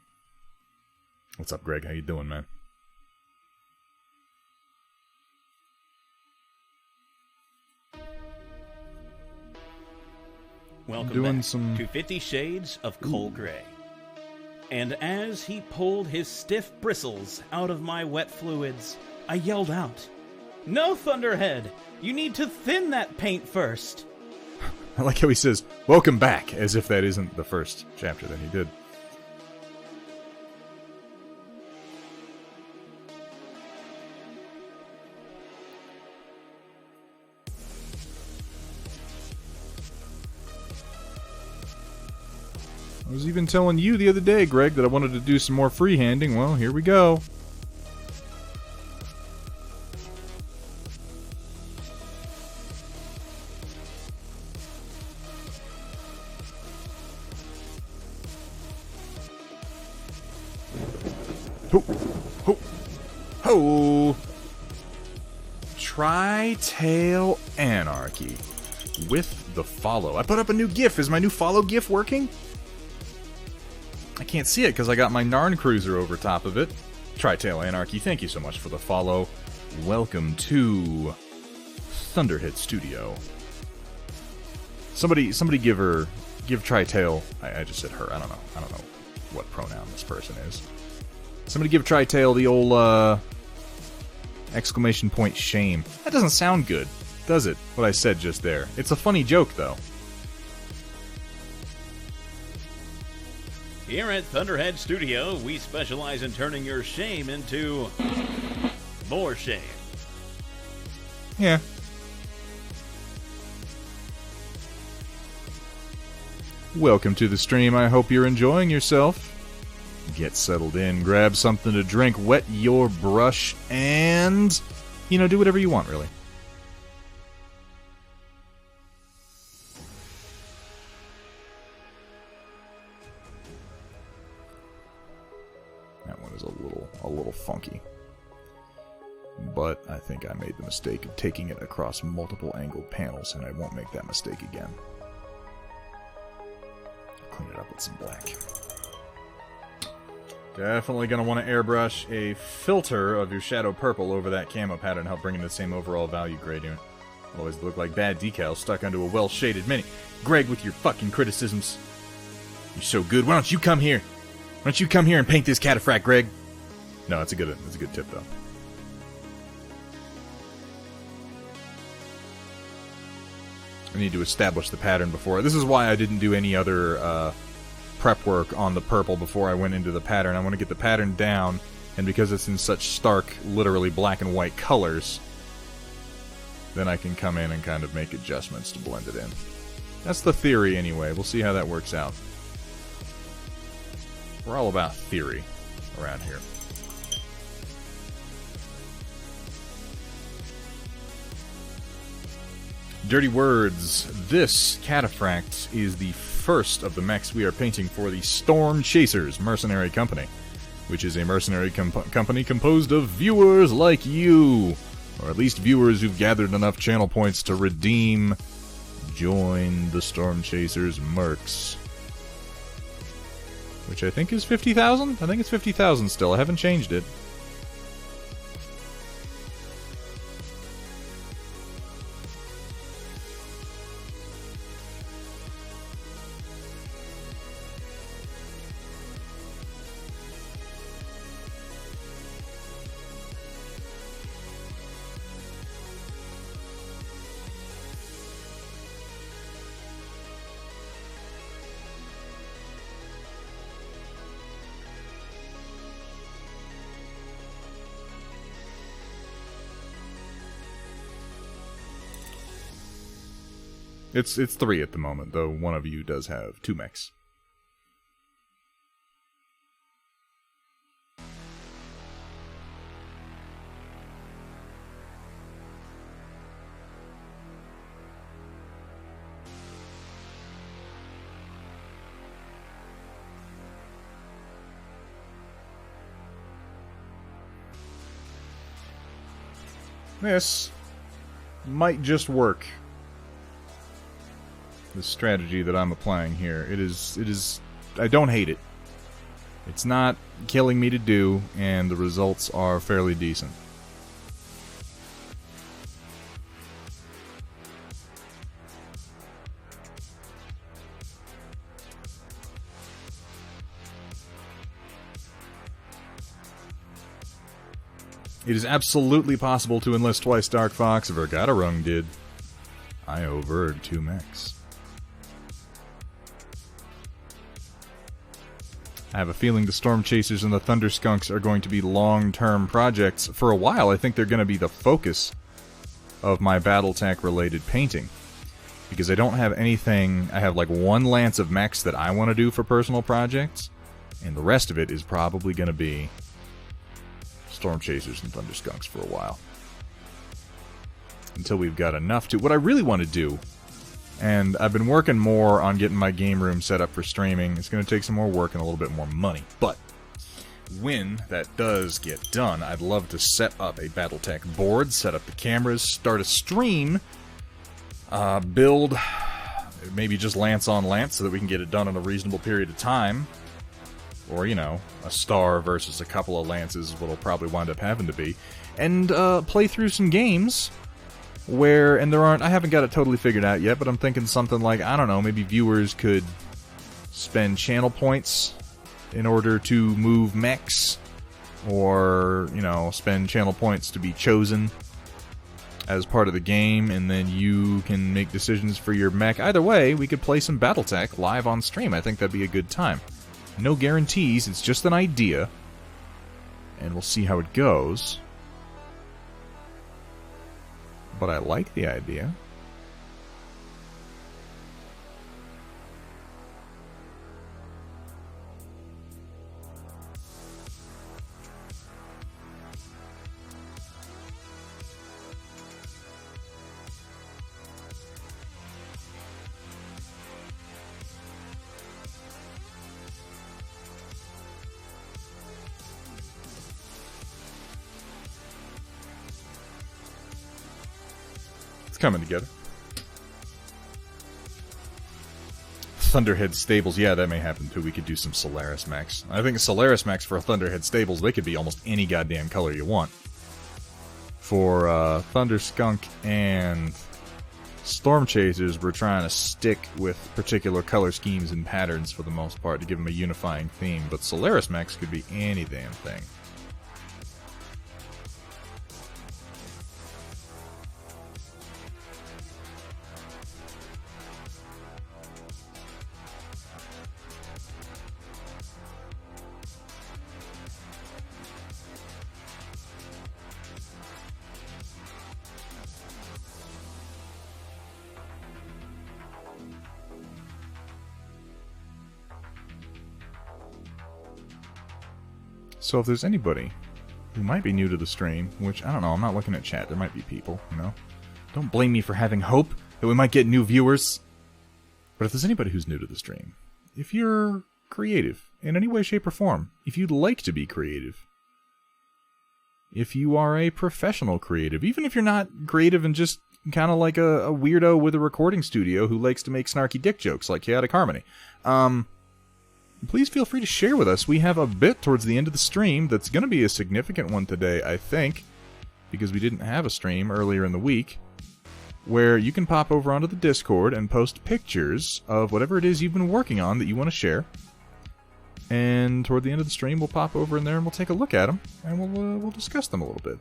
What's up, Greg? How you doing, man? Welcome back to 50 Shades of Coal Gray. And as he pulled his stiff bristles out of my wet fluids, I yelled out, "No, Thunderhead! You need to thin that paint first!" I like how he says, "Welcome back," as if that isn't the first chapter that he did. I was even telling you the other day, Greg, that I wanted to do some more freehanding. Well, here we go. Ho! Ho! Ho! Tri-Tail Anarchy. With the follow. I put up a new GIF. Is my new follow GIF working? I can't see it because I got my Narn cruiser over top of it. Tri-Tail Anarchy, thank you so much for the follow. Welcome to Thunderhead Studio. Somebody give Tri-Tail. I just said her. I don't know what pronoun this person is. Somebody give Tri-Tail the old exclamation point shame. That doesn't sound good, does it? What I said just there. It's a funny joke though. Here at Thunderhead Studio, we specialize in turning your shame into more shame. Yeah. Welcome to the stream. I hope you're enjoying yourself. Get settled in, grab something to drink, wet your brush, and, you know, do whatever you want, really. That one is a little funky. But I think I made the mistake of taking it across multiple angled panels, and I won't make that mistake again. Clean it up with some black. Definitely going to want to airbrush a filter of your shadow purple over that camo pattern, help bring in the same overall value gradient. Otherwise they look like bad decals stuck onto a well-shaded mini. Greg, with your fucking criticisms. You're so good. Why don't you come here? Why don't you come here and paint this Cataphract, Greg? No, that's a good tip, though. I need to establish the pattern before. This is why I didn't do any other prep work on the purple before I went into the pattern. I want to get the pattern down, and because it's in such stark, literally black and white colors, then I can come in and kind of make adjustments to blend it in. That's the theory anyway. We'll see how that works out. We're all about theory around here. Dirty words. This Cataphract is the first of the mechs we are painting for the Stormchasers mercenary company, which is a mercenary company composed of viewers like you, or at least viewers who've gathered enough channel points to redeem join the Stormchasers mercs. Which I think is 50,000? I think it's 50,000 still. I haven't changed it. It's 3 at the moment, though one of you does have 2 mechs. This might just work. The strategy that I'm applying here. It is I don't hate it. It's not killing me to do, and the results are fairly decent. It is absolutely possible to enlist twice Dark Fox. Vergatarung did. I overred 2 mechs. I have a feeling the Stormchasers and the Thunderskunks are going to be long-term projects. For a while, I think they're going to be the focus of my Battletech-related painting. Because I don't have anything... I have like 1 lance of mechs that I want to do for personal projects, and the rest of it is probably going to be Stormchasers and Thunderskunks for a while. Until we've got enough to... What I really want to do... And I've been working more on getting my game room set up for streaming. It's going to take some more work and a little bit more money. But when that does get done, I'd love to set up a Battletech board, set up the cameras, start a stream, build maybe just lance on lance so that we can get it done in a reasonable period of time. Or, you know, a star versus a couple of lances is what it'll probably wind up having to be. And play through some games where, and there aren't, I haven't got it totally figured out yet, but I'm thinking something like, I don't know, maybe viewers could spend channel points in order to move mechs, or, you know, spend channel points to be chosen as part of the game, and then you can make decisions for your mech. Either way, we could play some Battletech live on stream. I think that'd be a good time. No guarantees, it's just an idea, and we'll see how it goes. But I like the idea. Coming together. Thunderhead Stables, yeah, that may happen too. We could do some Solaris Max. I think Solaris Max for a Thunderhead Stables, they could be almost any goddamn color you want. For Thunderskunk and Stormchasers, we're trying to stick with particular color schemes and patterns for the most part to give them a unifying theme, but Solaris Max could be any damn thing. So if there's anybody who might be new to the stream, which, I don't know, I'm not looking at chat, there might be people, you know? Don't blame me for having hope that we might get new viewers. But if there's anybody who's new to the stream, if you're creative in any way, shape, or form, if you'd like to be creative, if you are a professional creative, even if you're not creative and just kind of like a weirdo with a recording studio who likes to make snarky dick jokes like Chaotic Harmony, please feel free to share with us. We have a bit towards the end of the stream that's going to be a significant one today, I think, because we didn't have a stream earlier in the week, where you can pop over onto the Discord and post pictures of whatever it is you've been working on that you want to share. And toward the end of the stream, we'll pop over in there and we'll take a look at them, and we'll discuss them a little bit.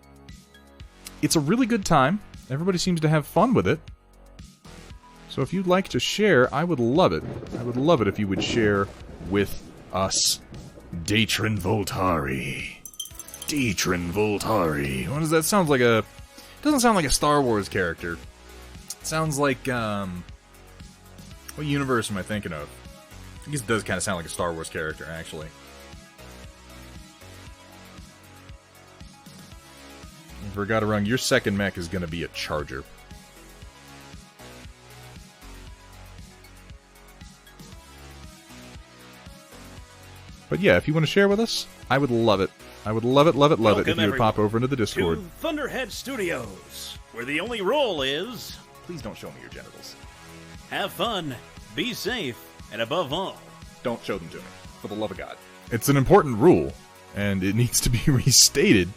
It's a really good time. Everybody seems to have fun with it. So if you'd like to share, I would love it. I would love it if you would share with us. Datron Voltari. Datron Voltari. What does that sound like? It doesn't sound like a Star Wars character. It sounds like, what universe am I thinking of? I guess it does kind of sound like a Star Wars character, actually. Vergatarung, your second mech is going to be a Charger. But yeah, if you want to share with us, I would love it. I would love it, love it, love it if you would pop over into the Discord. To Thunderhead Studios, where the only rule is... Please don't show me your genitals. Have fun, be safe, and above all... Don't show them to me, for the love of God. It's an important rule, and it needs to be restated,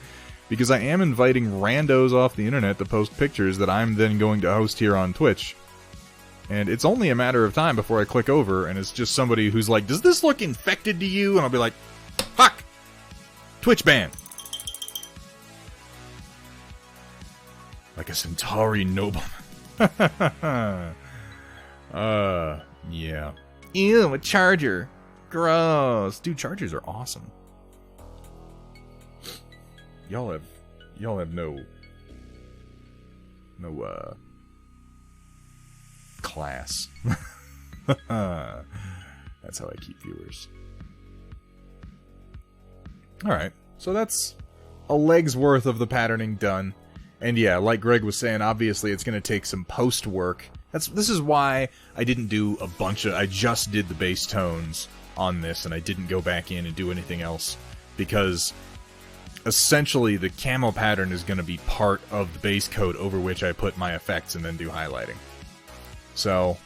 because I am inviting randos off the internet to post pictures that I'm then going to host here on Twitch. And it's only a matter of time before I click over, and it's just somebody who's like, does this look infected to you? And I'll be like, fuck! Twitch ban! Like a Centauri nobleman. Yeah. Ew, a Charger. Gross. Dude, Chargers are awesome. Y'all have no class. That's how I keep viewers. Alright, so that's a leg's worth of the patterning done. And yeah, like Greg was saying, obviously it's going to take some post work. This is why I didn't do a bunch of... I just did the bass tones on this, and I didn't go back in and do anything else. Because essentially the camo pattern is going to be part of the base coat over which I put my effects and then do highlighting. So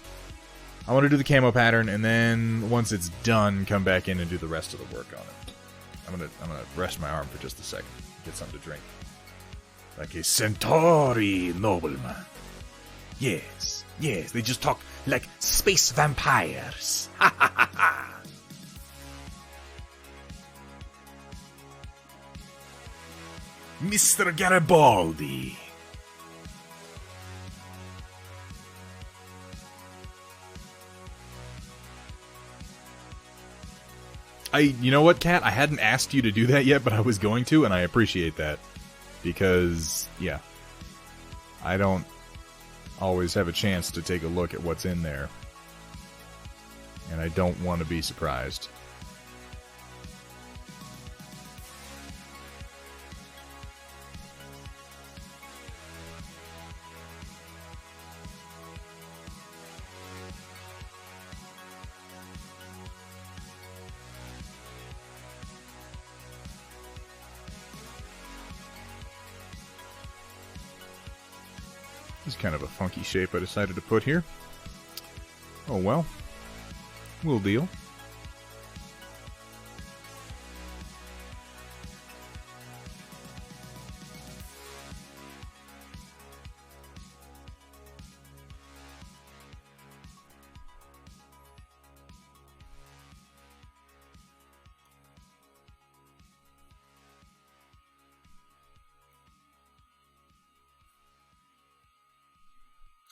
I want to do the camo pattern, and then once it's done, come back in and do the rest of the work on it. I'm gonna rest my arm for just a second. Get something to drink. Like a Centauri nobleman. Yes, yes, they just talk like space vampires. Ha ha ha ha! Mr. Garibaldi. You know what, Kat? I hadn't asked you to do that yet, but I was going to, and I appreciate that. Because, yeah, I don't always have a chance to take a look at what's in there. And I don't want to be surprised. This is kind of a funky shape I decided to put here. Oh well. We'll deal.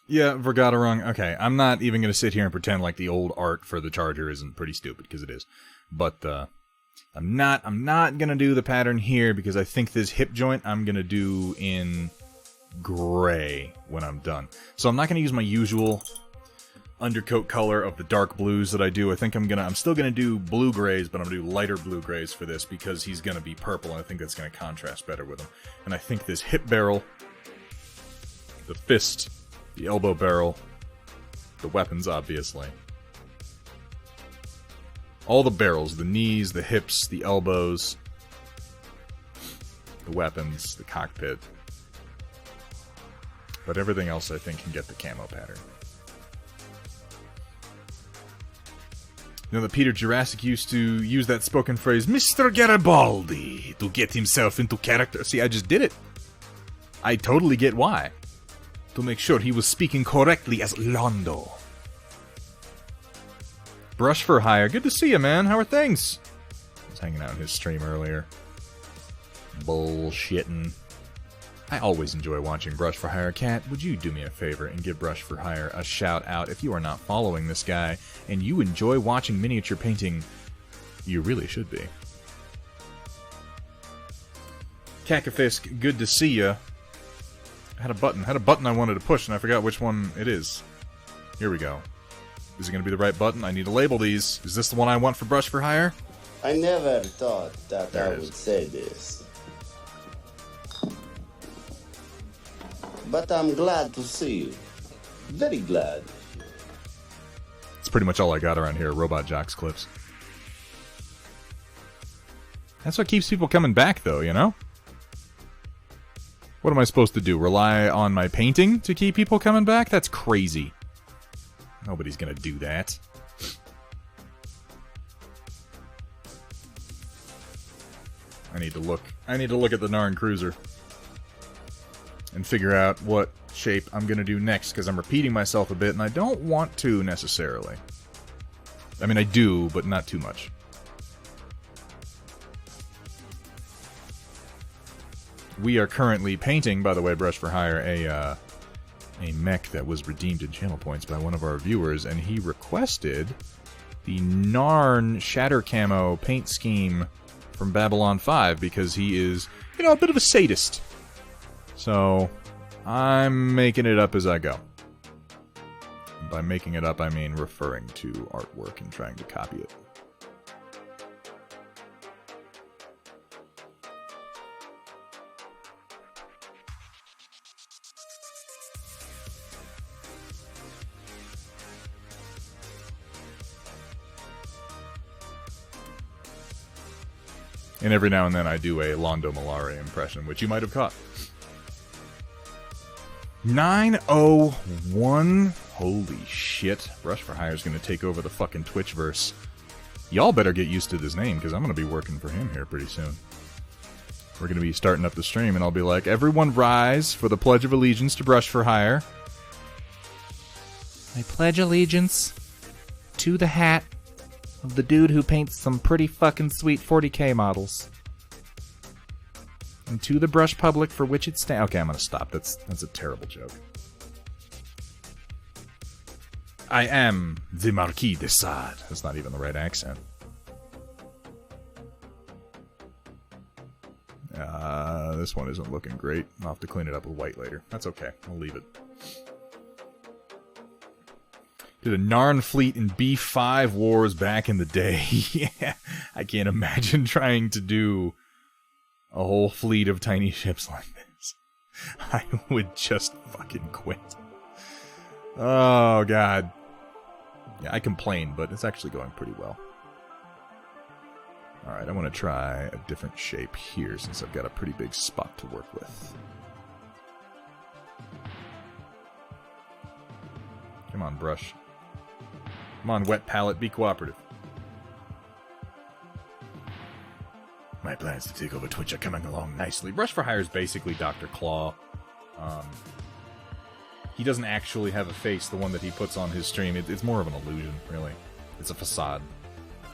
Yeah, Vergatarung. Okay, I'm not even going to sit here and pretend like the old art for the Charger isn't pretty stupid, because it is. But I'm not going to do the pattern here, because I think this hip joint I'm going to do in gray when I'm done. So I'm not going to use my usual undercoat color of the dark blues that I do. I think I'm still gonna do blue grays, but I'm gonna do lighter blue grays for this because he's gonna be purple, and I think that's gonna contrast better with him. And I think this hip barrel, the fist, the elbow barrel, the weapons, obviously. All the barrels, the knees, the hips, the elbows, the weapons, the cockpit. But everything else, I think, can get the camo pattern. You know that Peter Jurassic used to use that spoken phrase, Mr. Garibaldi, to get himself into character. See, I just did it. I totally get why. To make sure he was speaking correctly as Londo. Brush for Hire, good to see you, man. How are things? I was hanging out in his stream earlier. Bullshitting. I always enjoy watching Brush for Hire. Cat, would you do me a favor and give Brush for Hire a shout out if you are not following this guy and you enjoy watching miniature painting? You really should be. Cataphract, good to see ya. I had a button I wanted to push and I forgot which one it is. Here we go. Is it going to be the right button? I need to label these. Is this the one I want for Brush for Hire? I never thought that I would say this. But I'm glad to see you. Very glad. It's pretty much all I got around here, Robot Jocks clips. That's what keeps people coming back, though, you know? What am I supposed to do? Rely on my painting to keep people coming back? That's crazy. Nobody's gonna do that. I need to look at the Narn cruiser and figure out what shape I'm gonna do next, because I'm repeating myself a bit and I don't want to necessarily. I mean, I do, but not too much. We are currently painting, by the way, Brush for Hire, a mech that was redeemed in channel points by one of our viewers, and he requested the Narn Shatter Camo paint scheme from Babylon 5 because he is, you know, a bit of a sadist. So, I'm making it up as I go. By making it up, I mean referring to artwork and trying to copy it. And every now and then I do a Londo Malare impression, which you might have caught. 901. Holy shit. Brush for Hire is going to take over the fucking Twitchverse. Y'all better get used to this name, because I'm going to be working for him here pretty soon. We're going to be starting up the stream, and I'll be like, everyone rise for the Pledge of Allegiance to Brush for Hire. I pledge allegiance to the hat of the dude who paints some pretty fucking sweet 40k models. And to the brush public for which it stands. Okay, I'm gonna stop. That's a terrible joke. I am the Marquis de Sade. That's not even the right accent. This one isn't looking great. I'll have to clean it up with white later. That's okay. I'll leave it. Did a Narn fleet in B5 wars back in the day. Yeah, I can't imagine trying to do a whole fleet of tiny ships like this. I would just fucking quit. Oh, God. Yeah, I complain, but it's actually going pretty well. Alright, I want to try a different shape here, since I've got a pretty big spot to work with. Come on, brush. Come on, wet palette, be cooperative. My plans to take over Twitch are coming along nicely. Brush for Hire is basically Dr. Claw. He doesn't actually have a face, the one that he puts on his stream. It's more of an illusion, really. It's a facade,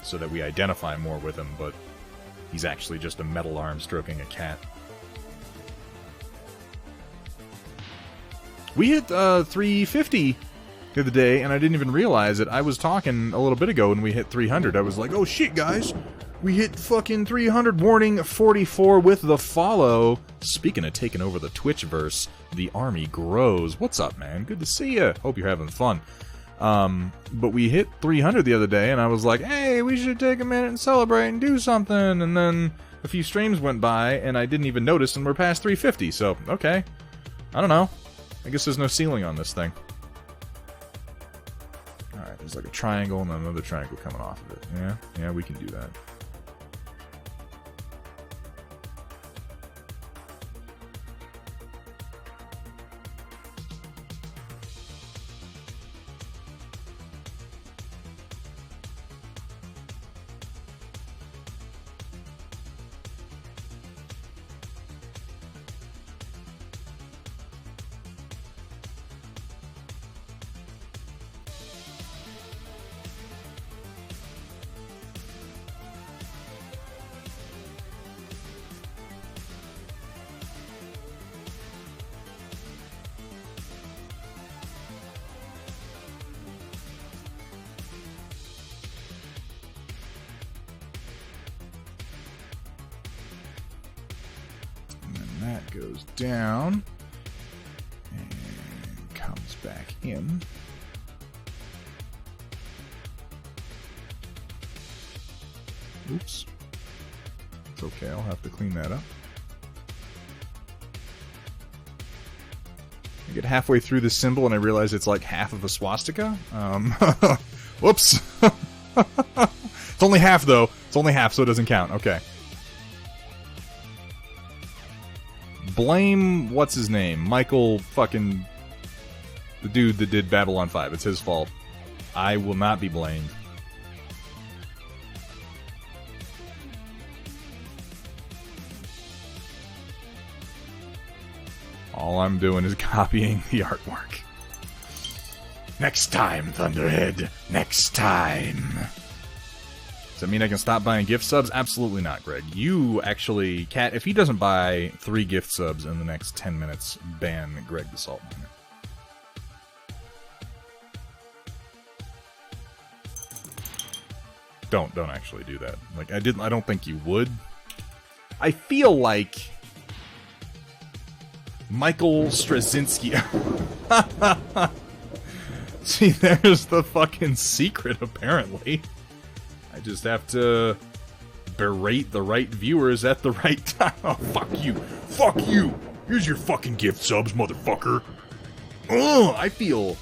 so that we identify more with him, but he's actually just a metal arm stroking a cat. We hit 350 the other day, and I didn't even realize it. I was talking a little bit ago when we hit 300. I was like, oh shit, guys. We hit fucking 300. Warning, 44 with the follow. Speaking of taking over the Twitchverse, the army grows. What's up, man? Good to see ya. Hope you're having fun. But we hit 300 the other day, and I was like, hey, we should take a minute and celebrate and do something. And then a few streams went by, and I didn't even notice, and we're past 350. So, okay. I don't know. I guess there's no ceiling on this thing. Alright, there's like a triangle and then another triangle coming off of it. Yeah, we can do that. That goes down and comes back in. Oops. It's okay, I'll have to clean that up. I get halfway through the symbol and I realize it's like half of a swastika. Whoops. It's only half though. It's only half, so it doesn't count. Okay. Blame, what's his name? Michael fucking... the dude that did Babylon 5. It's his fault. I will not be blamed. All I'm doing is copying the artwork. Next time, Thunderhead. Next time. Does that mean I can stop buying gift subs? Absolutely not, Greg. You actually... Cat, if he doesn't buy 3 gift subs in the next 10 minutes, ban Greg the Salt Miner. Don't actually do that. Like, I don't think you would. I feel like... Michael Straczynski... See, there's the fucking secret, apparently. I just have to berate the right viewers at the right time. Oh, fuck you. Fuck you. Here's your fucking gift subs, motherfucker. Oh, I feel...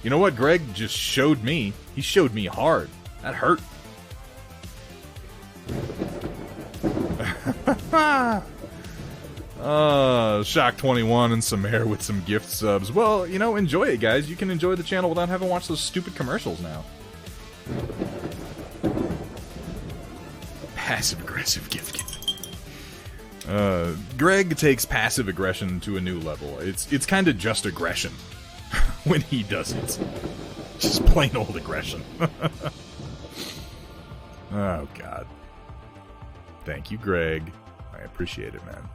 You know what Greg just showed me? He showed me hard. That hurt. Shock 21 and some air with some gift subs. Well, you know, enjoy it, guys. You can enjoy the channel without having to watch those stupid commercials now. Passive-aggressive gift giving. Greg takes passive aggression to a new level. It's kind of just aggression when he does it. Just plain old aggression. Oh, God. Thank you, Greg. I appreciate it, man.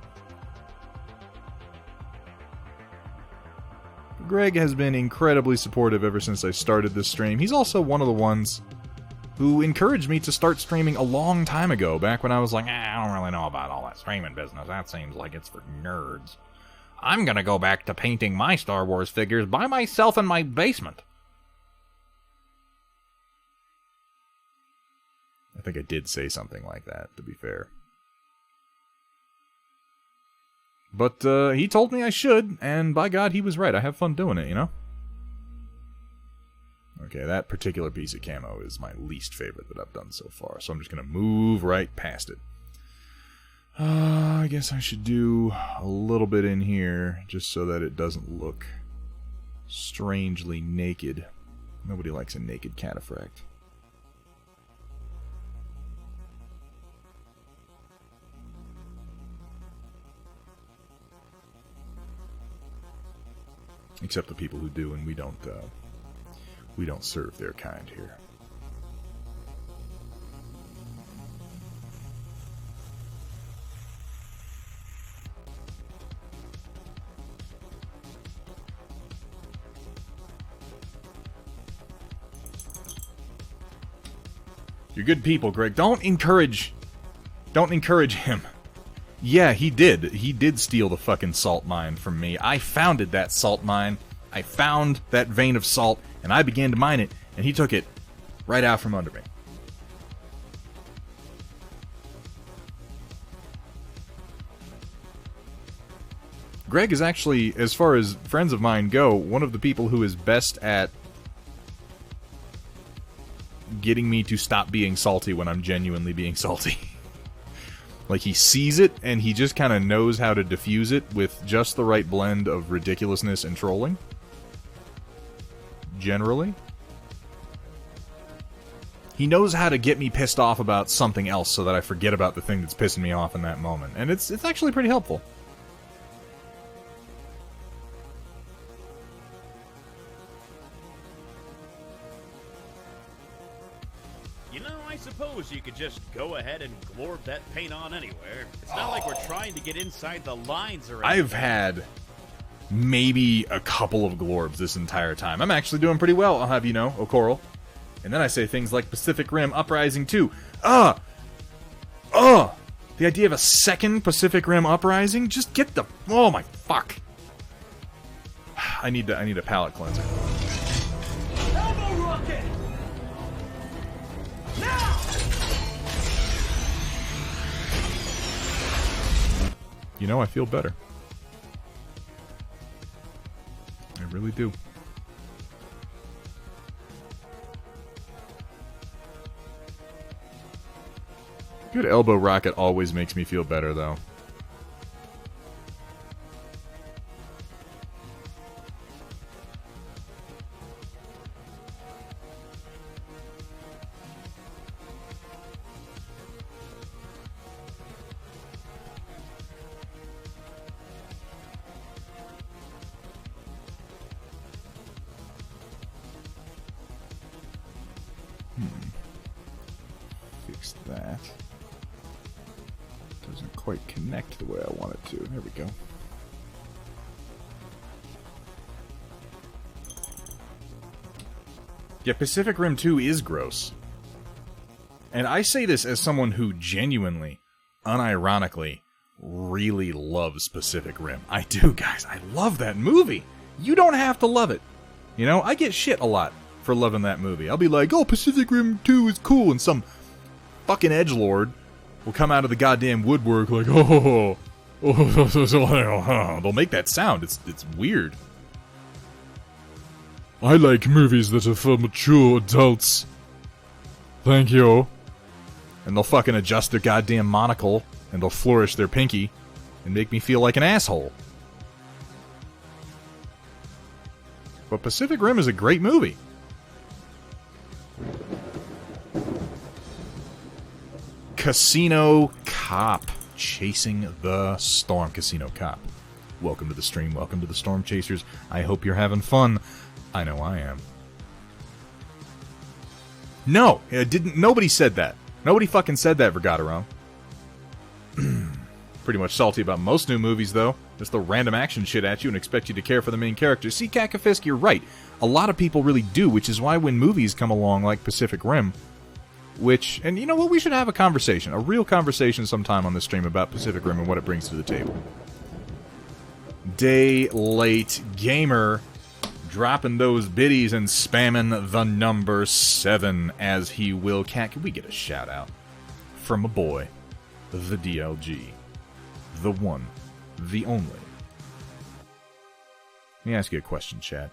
Greg has been incredibly supportive ever since I started this stream. He's also one of the ones who encouraged me to start streaming a long time ago, back when I was like, I don't really know about all that streaming business. That seems like it's for nerds. I'm gonna go back to painting my Star Wars figures by myself in my basement. I think I did say something like that, to be fair. But he told me I should, and by God, he was right. I have fun doing it, you know? Okay, that particular piece of camo is my least favorite that I've done so far, so I'm just going to move right past it. I guess I should do a little bit in here, just so that it doesn't look strangely naked. Nobody likes a naked Cataphract. Except the people who do, and we don't serve their kind here. You're good people, Greg. Don't encourage him. Yeah, he did. He did steal the fucking salt mine from me. I founded that salt mine. I found that vein of salt, And I began to mine it, and he took it right out from under me. Greg is actually, as far as friends of mine go, one of the people who is best at getting me to stop being salty when I'm genuinely being salty. Like, he sees it, and he just kind of knows how to diffuse it with just the right blend of ridiculousness and trolling. Generally. He knows how to get me pissed off about something else so that I forget about the thing that's pissing me off in that moment. And it's actually pretty helpful. I suppose you could just go ahead and glorb that paint on anywhere. It's not like we're trying to get inside the lines or anything. I've had maybe a couple of glorbs this entire time. I'm actually doing pretty well, I'll have you know, O'Coral. And then I say things like Pacific Rim Uprising 2. The idea of a second Pacific Rim Uprising? Just get the... Oh my fuck. I need a palate cleanser. Elbow rocket! Now! You know, I feel better. I really do. Good elbow rocket always makes me feel better, though. Fix that. Doesn't quite connect the way I want it to. There we go. Yeah, Pacific Rim 2 is gross. And I say this as someone who genuinely, unironically, really loves Pacific Rim. I do, guys. I love that movie. You don't have to love it. You know, I get shit a lot for loving that movie. I'll be like, oh, Pacific Rim 2 is cool, and some fucking edgelord will come out of the goddamn woodwork like, they'll make that sound. It's weird. I like movies that are for mature adults. Thank you. And they'll fucking adjust their goddamn monocle, and they'll flourish their pinky, and make me feel like an asshole. But Pacific Rim is a great movie. Casino Cop. Chasing the Storm. Casino Cop. Welcome to the stream. Welcome to the Stormchasers. I hope you're having fun. I know I am. No, it didn't. Nobody said that. Nobody fucking said that, Vergaderone. Pretty much salty about most new movies, though. Just throw random action shit at you and expect you to care for the main character. See, Cataphract, you're right. A lot of people really do, which is why when movies come along like Pacific Rim, which, and you know what, we should have a conversation, a real conversation sometime on this stream about Pacific Rim and what it brings to the table. Day Late Gamer dropping those biddies and spamming the number 7 as he will. Cat, can we get a shout out from a boy, the DLG, the one, the only. Let me ask you a question, Chad.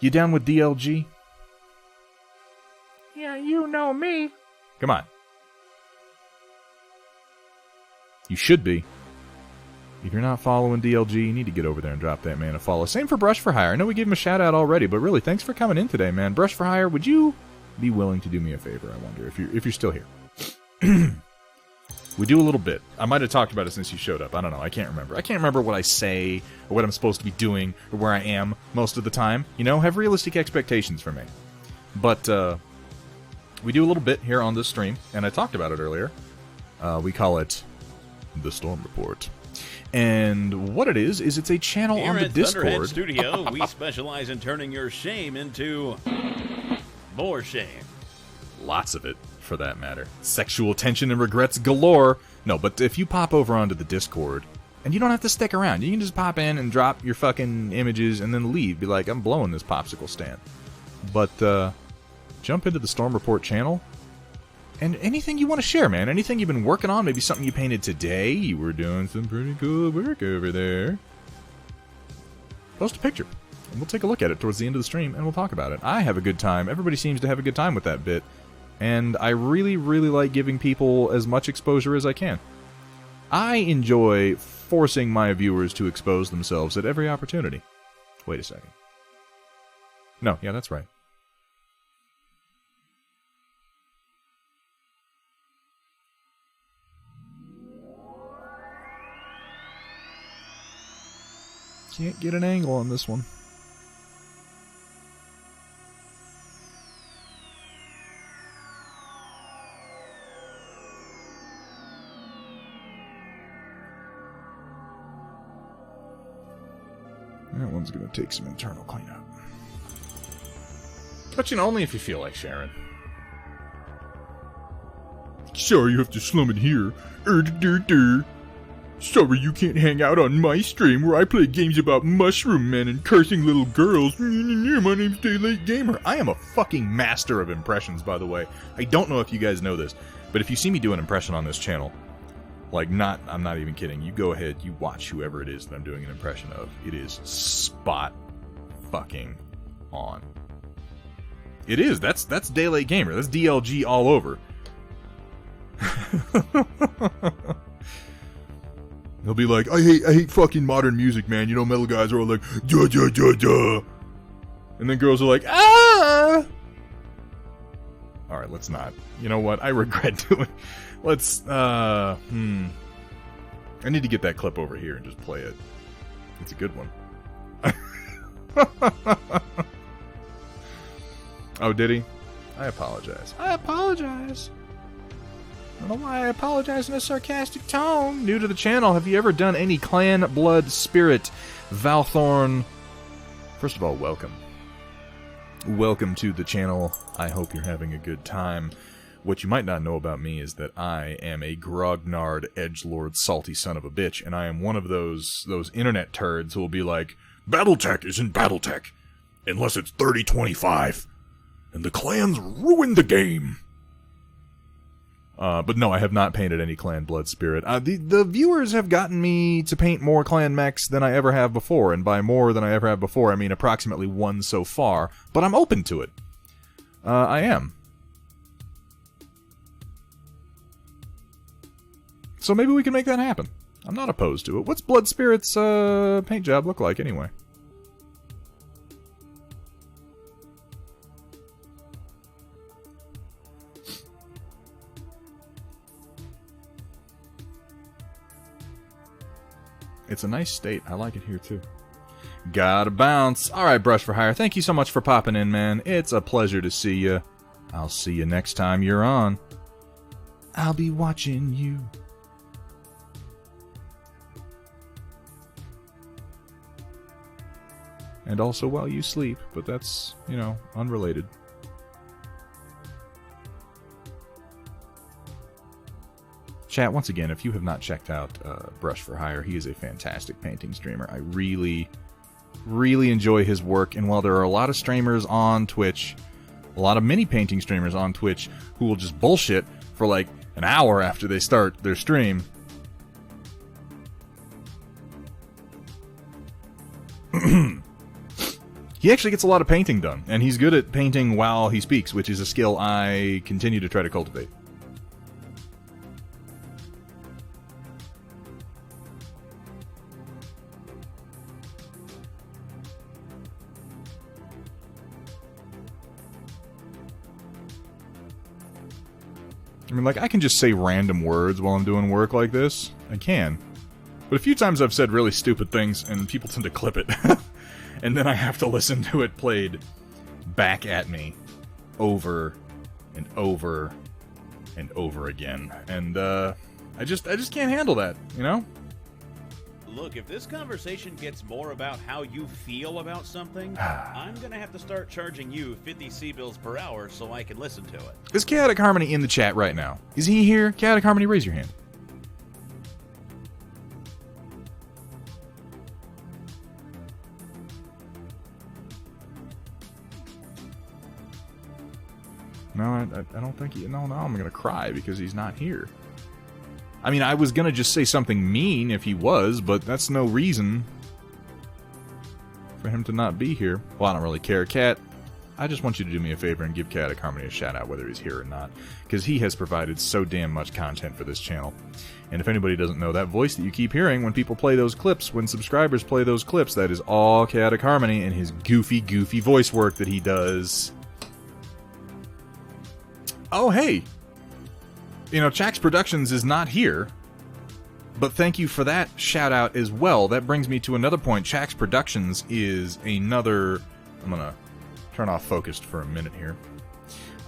You down with DLG? Yeah, you know me. Come on. You should be. If you're not following DLG, you need to get over there and drop that man a follow. Same for Brush for Hire. I know we gave him a shout out already, but really, thanks for coming in today, man. Brush for Hire, would you be willing to do me a favor, I wonder, if you're still here? We do a little bit. I might have talked about it since you showed up. I don't know. I can't remember. I can't remember what I say or what I'm supposed to be doing or where I am most of the time. You know, have realistic expectations for me. But, we do a little bit here on this stream, and I talked about it earlier. We call it the Storm Report. And what it is it's a channel Here on the at Discord. Thunderhead Studio, we specialize in turning your shame into more shame. Lots of it, for that matter. Sexual tension and regrets galore. No, but if you pop over onto the Discord, And you don't have to stick around. You can just pop in and drop your fucking images and then leave. Be like, I'm blowing this popsicle stand. But, jump into the Storm Report channel. And anything you want to share, man. Anything you've been working on. Maybe something you painted today. You were doing some pretty cool work over there. Post a picture. And we'll take a look at it towards the end of the stream, and we'll talk about it. I have a good time. Everybody seems to have a good time with that bit. And I really, really like giving people as much exposure as I can. I enjoy forcing my viewers to expose themselves at every opportunity. Wait a second. No, yeah, that's right. Can't get an angle on this one. That one's gonna take some internal cleanup. But you know, only if you feel like sharing. Sorry you have to slum it here. Sorry you can't hang out on my stream where I play games about mushroom men and cursing little girls. My name's Daylight Gamer. I am a fucking master of impressions, by the way. I don't know if you guys know this, but if you see me do an impression on this channel, like, I'm not even kidding. You go ahead, you watch whoever it is that I'm doing an impression of. It is spot fucking on. It is. That's Daylight Gamer. That's DLG all over. They'll be like, I hate fucking modern music, man. You know, metal guys are all like, duh, duh, duh, duh. And then girls are like, ah! Alright, let's not. You know what? I regret doing... Let's, I need to get that clip over here and just play it. It's a good one. Oh, did he? I apologize. I apologize. I don't know why I apologize in a sarcastic tone. New to the channel, have you ever done any Clan Blood Spirit? Valthorn. First of all, welcome. Welcome to the channel. I hope you're having a good time. What you might not know about me is that I am a grognard, edgelord, salty son of a bitch, and I am one of those internet turds who will be like, Battletech isn't Battletech, unless it's 3025, and the clans ruined the game. But no, I have not painted any Clan Blood Spirit. The viewers have gotten me to paint more Clan mechs than I ever have before, and by more than I ever have before, I mean approximately one so far, but I'm open to it. I am. So maybe we can make that happen. I'm not opposed to it. What's Blood Spirit's paint job look like anyway? It's a nice state. I like it here too. Gotta bounce. Alright, Brush for Hire. Thank you so much for popping in, man. It's a pleasure to see you. I'll see you next time you're on. I'll be watching you. And also while you sleep, but that's, you know, unrelated. Chat, once again, if you have not checked out Brush for Hire, he is a fantastic painting streamer. I really, really enjoy his work, and while there are a lot of streamers on Twitch, a lot of mini painting streamers on Twitch who will just bullshit for like an hour after they start their stream. He actually gets a lot of painting done, and he's good at painting while he speaks, which is a skill I continue to try to cultivate. I mean, like, I can just say random words while I'm doing work like this. I can. But a few times I've said really stupid things, and people tend to clip it. And then I have to listen to it played back at me over and over and over again. And, I just can't handle that, you know? Look, if this conversation gets more about how you feel about something, I'm gonna have to start charging you 50 C-bills per hour so I can listen to it. Is Chaotic Harmony in the chat right now? Is he here? Chaotic Harmony, raise your hand. No, I don't think he... No, I'm going to cry because he's not here. I mean, I was going to just say something mean if he was, but that's no reason for him to not be here. Well, I don't really care. Cat, I just want you to do me a favor and give Cataphract Harmony a shout-out whether he's here or not, because he has provided so damn much content for this channel. And if anybody doesn't know, that voice that you keep hearing when people play those clips, when subscribers play those clips, that is all Cataphract Harmony and his goofy voice work that he does. Oh, hey! You know, Chax Productions is not here, but thank you for that shout-out as well. That brings me to another point. Chax Productions is another... I'm gonna turn off focused for a minute here.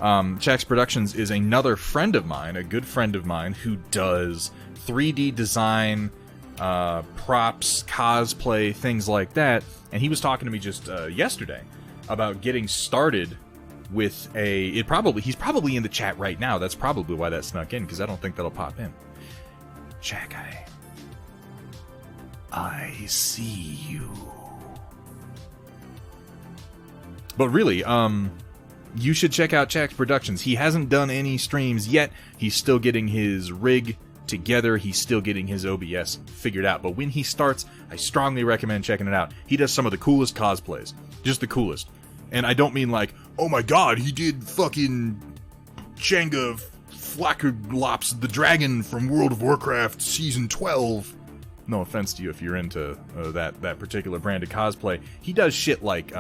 Chax Productions is another friend of mine, a good friend of mine, who does 3D design, props, cosplay, things like that. And he was talking to me just yesterday about getting started with a... He's probably in the chat right now. That's probably why that snuck in, because I don't think that'll pop in. Jack, I see you. But really, you should check out Chax Productions. He hasn't done any streams yet. He's still getting his rig together. He's still getting his OBS figured out. But when he starts, I strongly recommend checking it out. He does some of the coolest cosplays. Just the coolest. And I don't mean like, oh my god, he did fucking Jenga Flackerlops the Dragon from World of Warcraft Season 12. No offense to you if you're into that particular brand of cosplay. He does shit like,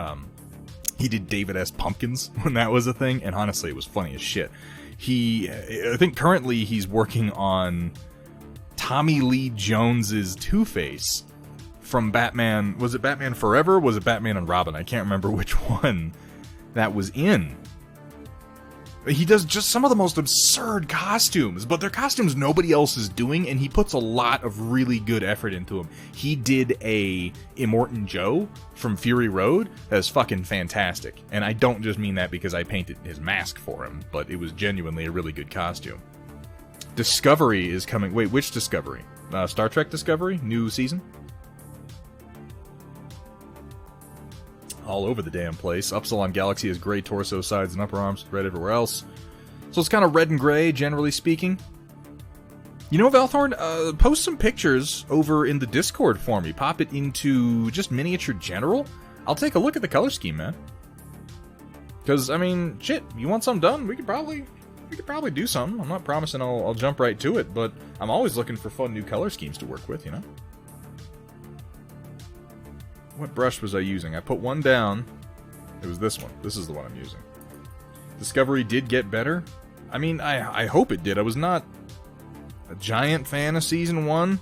he did David S. Pumpkins when that was a thing, and honestly, it was funny as shit. I think currently he's working on Tommy Lee Jones's Two-Face from Batman. Was it Batman Forever? Was it Batman and Robin? I can't remember which one that was in. He does just some of the most absurd costumes, but they're costumes nobody else is doing, and he puts a lot of really good effort into them. He did a Immortan Joe from Fury Road that's fucking fantastic, and I don't just mean that because I painted his mask for him, but it was genuinely a really good costume. Discovery is coming... Wait, which Discovery? Star Trek Discovery? New season? All over the damn place. Upsilon Galaxy has gray torso, sides, and upper arms. Red everywhere else. So it's kind of red and gray, generally speaking. You know, Valthorn, post some pictures over in the Discord for me. Pop it into just miniature general. I'll take a look at the color scheme, man. Because, I mean, shit, you want something done? We could probably do something. I'm not promising I'll jump right to it, but I'm always looking for fun new color schemes to work with, you know? What brush was I using? I put one down. It was this one. This is the one I'm using. Discovery did get better. I mean, I hope it did. I was not a giant fan of Season 1.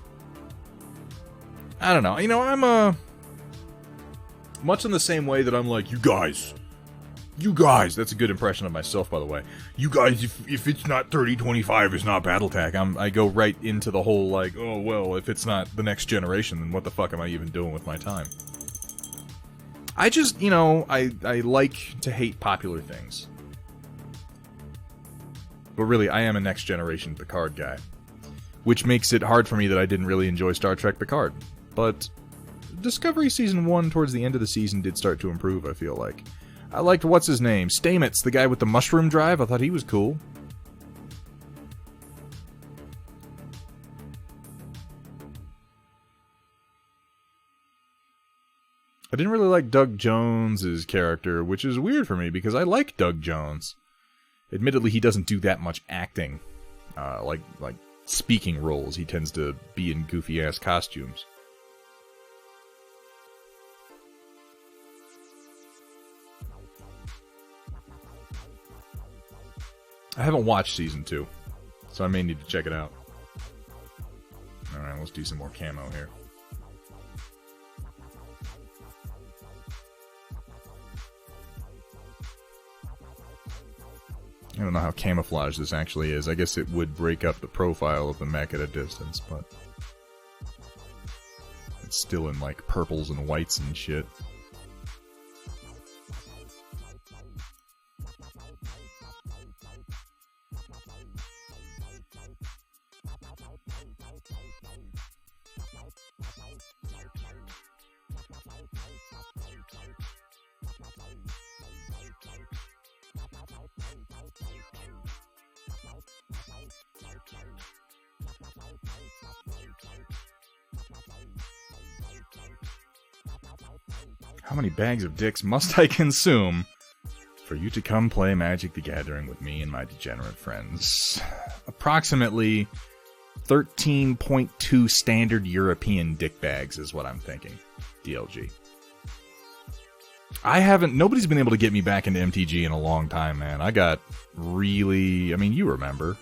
I don't know. You know, I'm much in the same way that I'm like, you guys, that's a good impression of myself, by the way. You guys, if it's not 3025, it's not Battletech. I go right into the whole, like, oh, well, if it's not the next generation, then what the fuck am I even doing with my time? I just, you know, I like to hate popular things. But really, I am a next generation Picard guy. Which makes it hard for me that I didn't really enjoy Star Trek Picard. But Discovery Season 1 towards the end of the season did start to improve, I feel like. I liked, what's his name? Stamets, the guy with the mushroom drive. I thought he was cool. I didn't really like Doug Jones's character, which is weird for me because I like Doug Jones. Admittedly, he doesn't do that much acting, like speaking roles. He tends to be in goofy-ass costumes. I haven't watched Season 2, so I may need to check it out. Alright, let's do some more camo here. I don't know how camouflage this actually is. I guess it would break up the profile of the mech at a distance, but it's still in like purples and whites and shit. How many bags of dicks must I consume for you to come play Magic the Gathering with me and my degenerate friends? Approximately 13.2 standard European dick bags is what I'm thinking. DLG. Nobody's been able to get me back into MTG in a long time, man. I got really, I mean, you remember.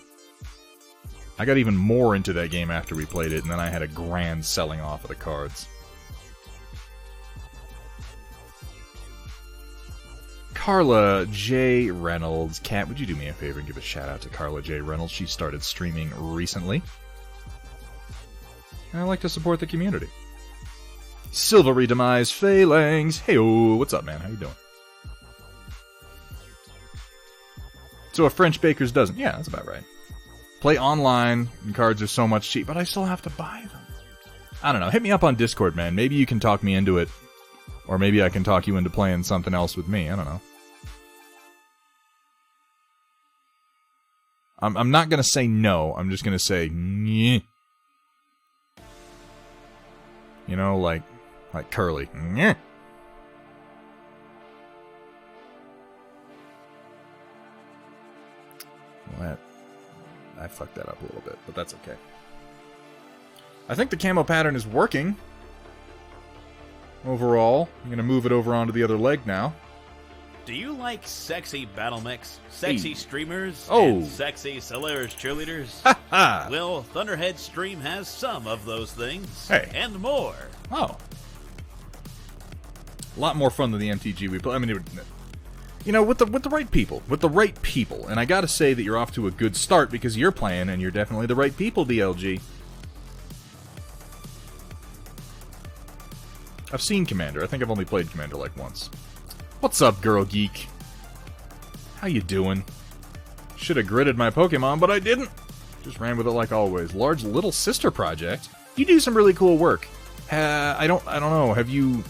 I got even more into that game after we played it, and then I had a grand selling off of the cards. Carla J. Reynolds. Kat, would you do me a favor and give a shout out to Carla J. Reynolds? She started streaming recently. And I like to support the community. Silvery Demise Phalanx. Hey-oh, what's up, man? How you doing? So a French baker's dozen. Yeah, that's about right. Play online, and cards are so much cheap, but I still have to buy them. I don't know. Hit me up on Discord, man. Maybe you can talk me into it. Or maybe I can talk you into playing something else with me. I don't know. I'm not going to say no. I'm just going to say, nyeh. You know, like Curly. Nyeh. Well, I fucked that up a little bit, but that's okay. I think the camo pattern is working. Overall, I'm going to move it over onto the other leg now. Do you like sexy battle mechs, sexy streamers, Oh. and sexy Solaris cheerleaders? Ha! Well, Thunderhead's stream has some of those things. Hey. And more. Oh. A lot more fun than the MTG we play. I mean, you know, with the right people. With the right people. And I gotta say that you're off to a good start because you're playing and you're definitely the right people, DLG. I've seen Commander. I think I've only played Commander like once. What's up, Girl Geek? How you doing? Should have gridded my Pokemon, but I didn't. Just ran with it like always. Large Little Sister Project. You do some really cool work. I don't know. Have you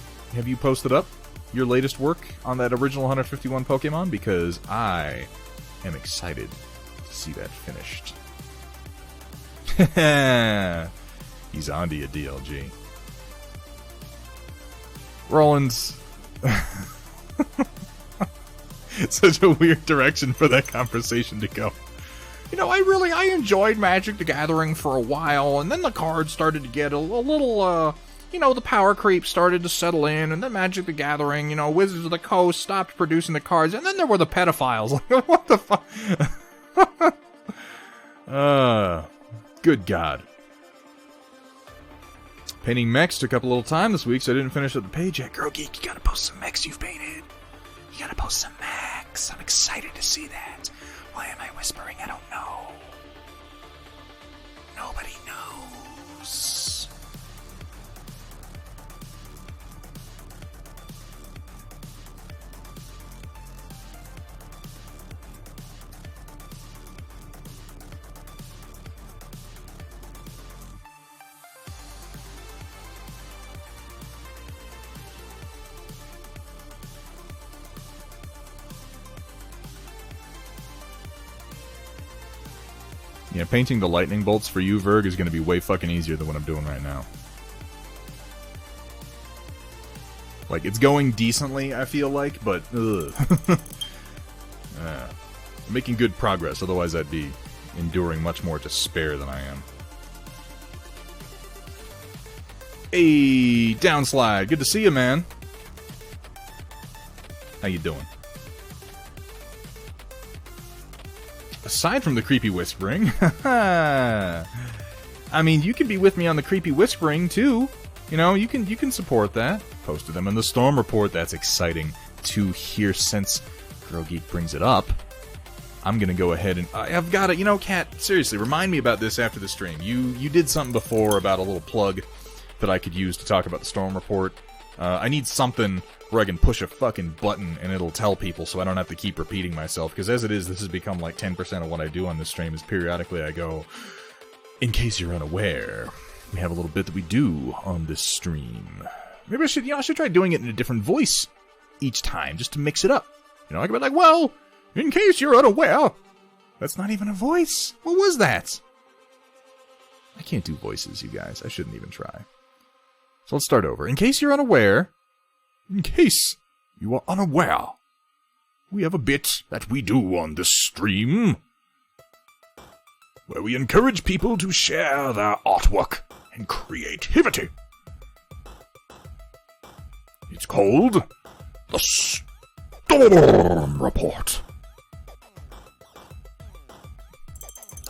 posted up your latest work on that original 151 Pokemon? Because I am excited to see that finished. He's onto you, DLG. Rollins. Such a weird direction for that conversation to go. You know, I enjoyed Magic the Gathering for a while, and then the cards started to get a little, the power creep started to settle in, and then Magic the Gathering, Wizards of the Coast stopped producing the cards, and then there were the pedophiles. Like, what the fuck? Good God. Painting mechs took up a little time this week, so I didn't finish up the page yet. Girl Geek, you gotta post some mechs you've painted. You gotta post some mechs. I'm excited to see that. Why am I whispering? I don't know. Nobody knows. Yeah, painting the lightning bolts for you, Verg, is going to be way fucking easier than what I'm doing right now. Like, it's going decently, I feel like, but ugh. I'm making good progress, otherwise I'd be enduring much more despair than I am. Hey, Downslide, good to see you, man. How you doing? Aside from the creepy whispering, I mean, you can be with me on the creepy whispering too. You know, you can support that. Posted them in the Storm Report. That's exciting to hear. Since Girl Geek brings it up, I'm gonna go ahead and I've got it. You know, Kat, seriously, remind me about this after the stream. You did something before about a little plug that I could use to talk about the Storm Report. I need something where I can push a fucking button and it'll tell people so I don't have to keep repeating myself. Because as it is, this has become like 10% of what I do on this stream is periodically I go, in case you're unaware, we have a little bit that we do on this stream. Maybe I should try doing it in a different voice each time just to mix it up. You know, I could be like, well, in case you're unaware. That's not even a voice. What was that? I can't do voices, you guys. I shouldn't even try. So let's start over. In case you're unaware, In case you are unaware, we have a bit that we do on this stream where we encourage people to share their artwork and creativity. It's called the Storm Report.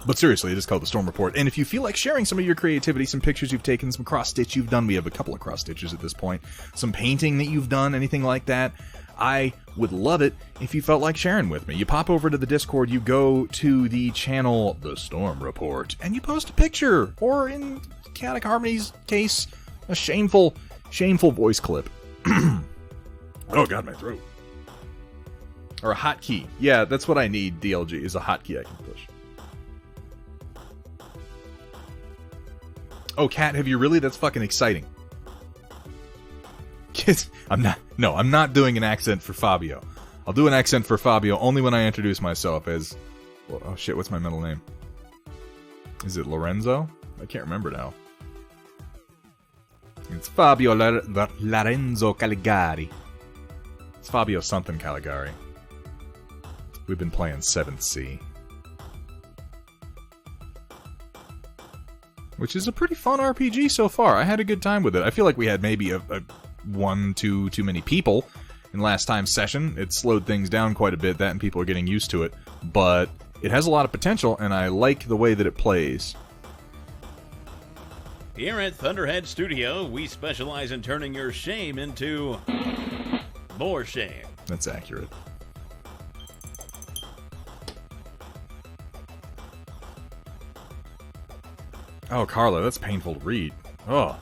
But seriously, it is called the Storm Report. And if you feel like sharing some of your creativity, some pictures you've taken, some cross-stitch you've done, we have a couple of cross-stitches at this point, some painting that you've done, anything like that, I would love it if you felt like sharing with me. You pop over to the Discord, you go to the channel The Storm Report, and you post a picture, or in Chaotic Harmony's case, a shameful voice clip. Oh god, my throat. Or a hotkey. Yeah, that's what I need, DLG, is a hotkey I can push. Oh, Kat, have you really? That's fucking exciting. I'm not doing an accent for Fabio. I'll do an accent for Fabio only when I introduce myself as... Well, oh shit, what's my middle name? Is it Lorenzo? I can't remember now. It's Fabio Lorenzo Caligari. It's Fabio something Caligari. We've been playing 7th Sea. Which is a pretty fun RPG so far. I had a good time with it. I feel like we had maybe a one, too many people in last time's session. It slowed things down quite a bit, that and people are getting used to it. But it has a lot of potential, and I like the way that it plays. Here at Thunderhead Studio, we specialize in turning your shame into more shame. That's accurate. Oh, Carla, that's painful to read. Oh.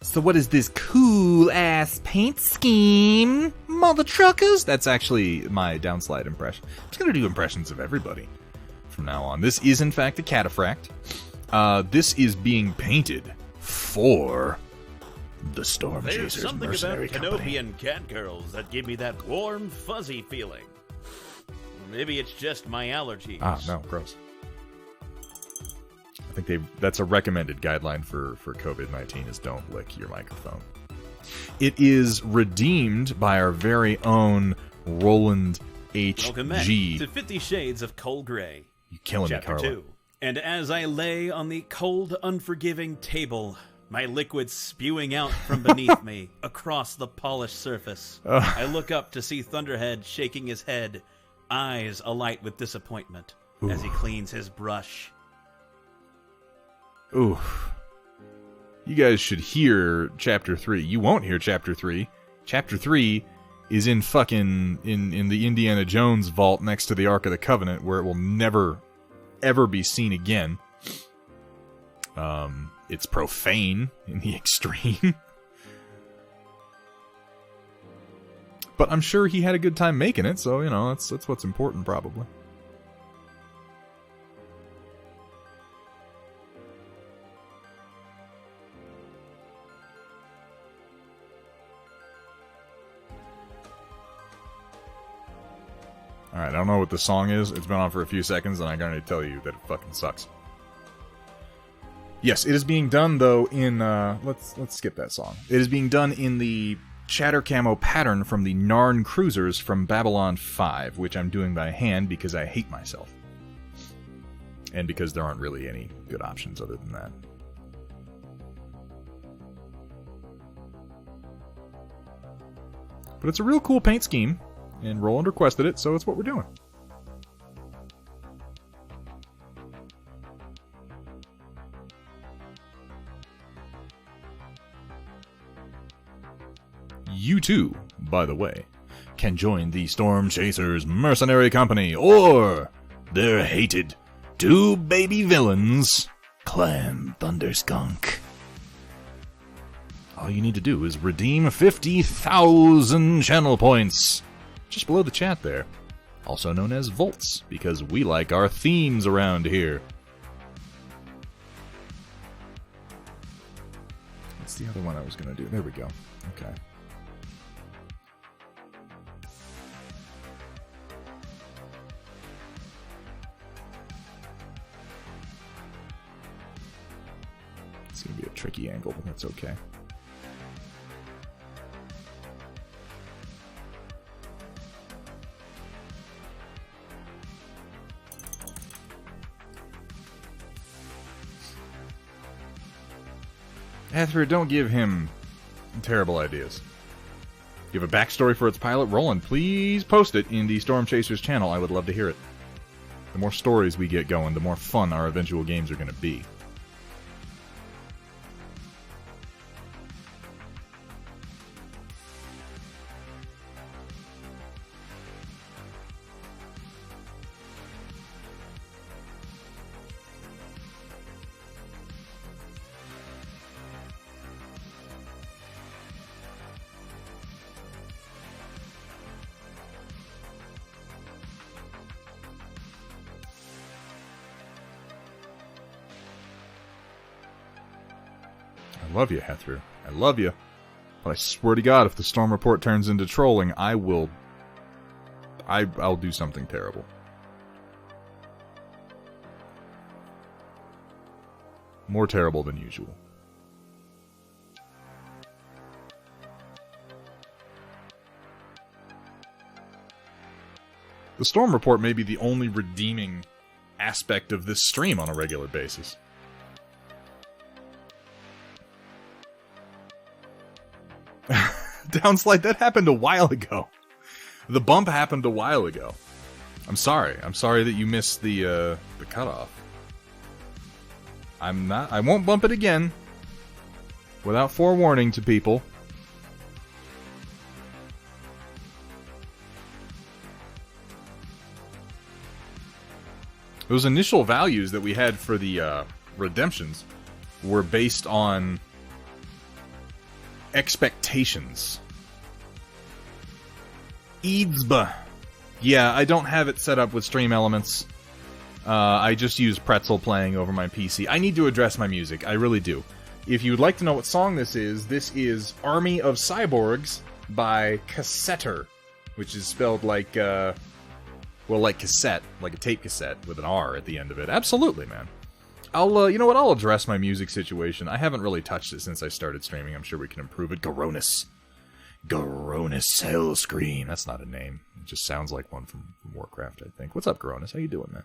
So what is this cool-ass paint scheme, mother truckers? That's actually my downslide impression. I'm just going to do impressions of everybody from now on. This is, in fact, a Cataphract. This is being painted for the Stormchaser Mercenary Company. There's something about Canopian catgirls that give me that warm, fuzzy feeling. Or maybe it's just my allergies. Ah, no, gross. I think that's a recommended guideline for COVID-19 is don't lick your microphone. It is redeemed by our very own Roland H.G. Welcome back to 50 Shades of Cold Grey. You killing me, Carla. 2. And as I lay on the cold, unforgiving table, my liquid spewing out from beneath me across the polished surface, I look up to see Thunderhead shaking his head, eyes alight with disappointment as he cleans his brush. Ooh. You guys should hear Chapter 3. You won't hear Chapter 3. Chapter 3 is in fucking... in the Indiana Jones vault next to the Ark of the Covenant, where it will never, ever be seen again. It's profane in the extreme. But I'm sure he had a good time making it, so, you know, that's what's important, probably. Alright, I don't know what the song is. It's been on for a few seconds, and I'm going to tell you that it fucking sucks. Yes, it is being done, though, in... Let's skip that song. It is being done in the chatter camo pattern from the Narn cruisers from Babylon 5, which I'm doing by hand because I hate myself. And because there aren't really any good options other than that. But it's a real cool paint scheme. And Roland requested it, so it's what we're doing. You too, by the way, can join the Stormchasers Mercenary Company, or their hated two baby villains, Clan Thunderskunk. All you need to do is redeem 50,000 channel points. Just below the chat there. Also known as volts, because we like our themes around here. What's the other one I was going to do? There we go. Okay. It's going to be a tricky angle, but that's okay. Hathor, don't give him terrible ideas. You have a backstory for its pilot? Roland, please post it in the Stormchaser's channel. I would love to hear it. The more stories we get going, the more fun our eventual games are going to be. I love you, Hathor. I love you. But I swear to God, if the storm report turns into trolling, I'll do something terrible. More terrible than usual. The storm report may be the only redeeming aspect of this stream on a regular basis. Downslide, that happened a while ago. The bump happened a while ago. I'm sorry. I'm sorry that you missed the cutoff. I won't bump it again. Without forewarning to people. Those initial values that we had for the redemptions were based on expectations. Eadsba. Yeah, I don't have it set up with Stream Elements. I just use Pretzel playing over my PC. I need to address my music. I really do. If you would like to know what song this is Army of Cyborgs by Cassetter, which is spelled like, well, like cassette, like a tape cassette with an R at the end of it. Absolutely, man. I'll, you know what, I'll address my music situation. I haven't really touched it since I started streaming. I'm sure we can improve it. Garonus. Garonus Hellscream. That's not a name. It just sounds like one from Warcraft, I think. What's up, Garonus? How you doing, man?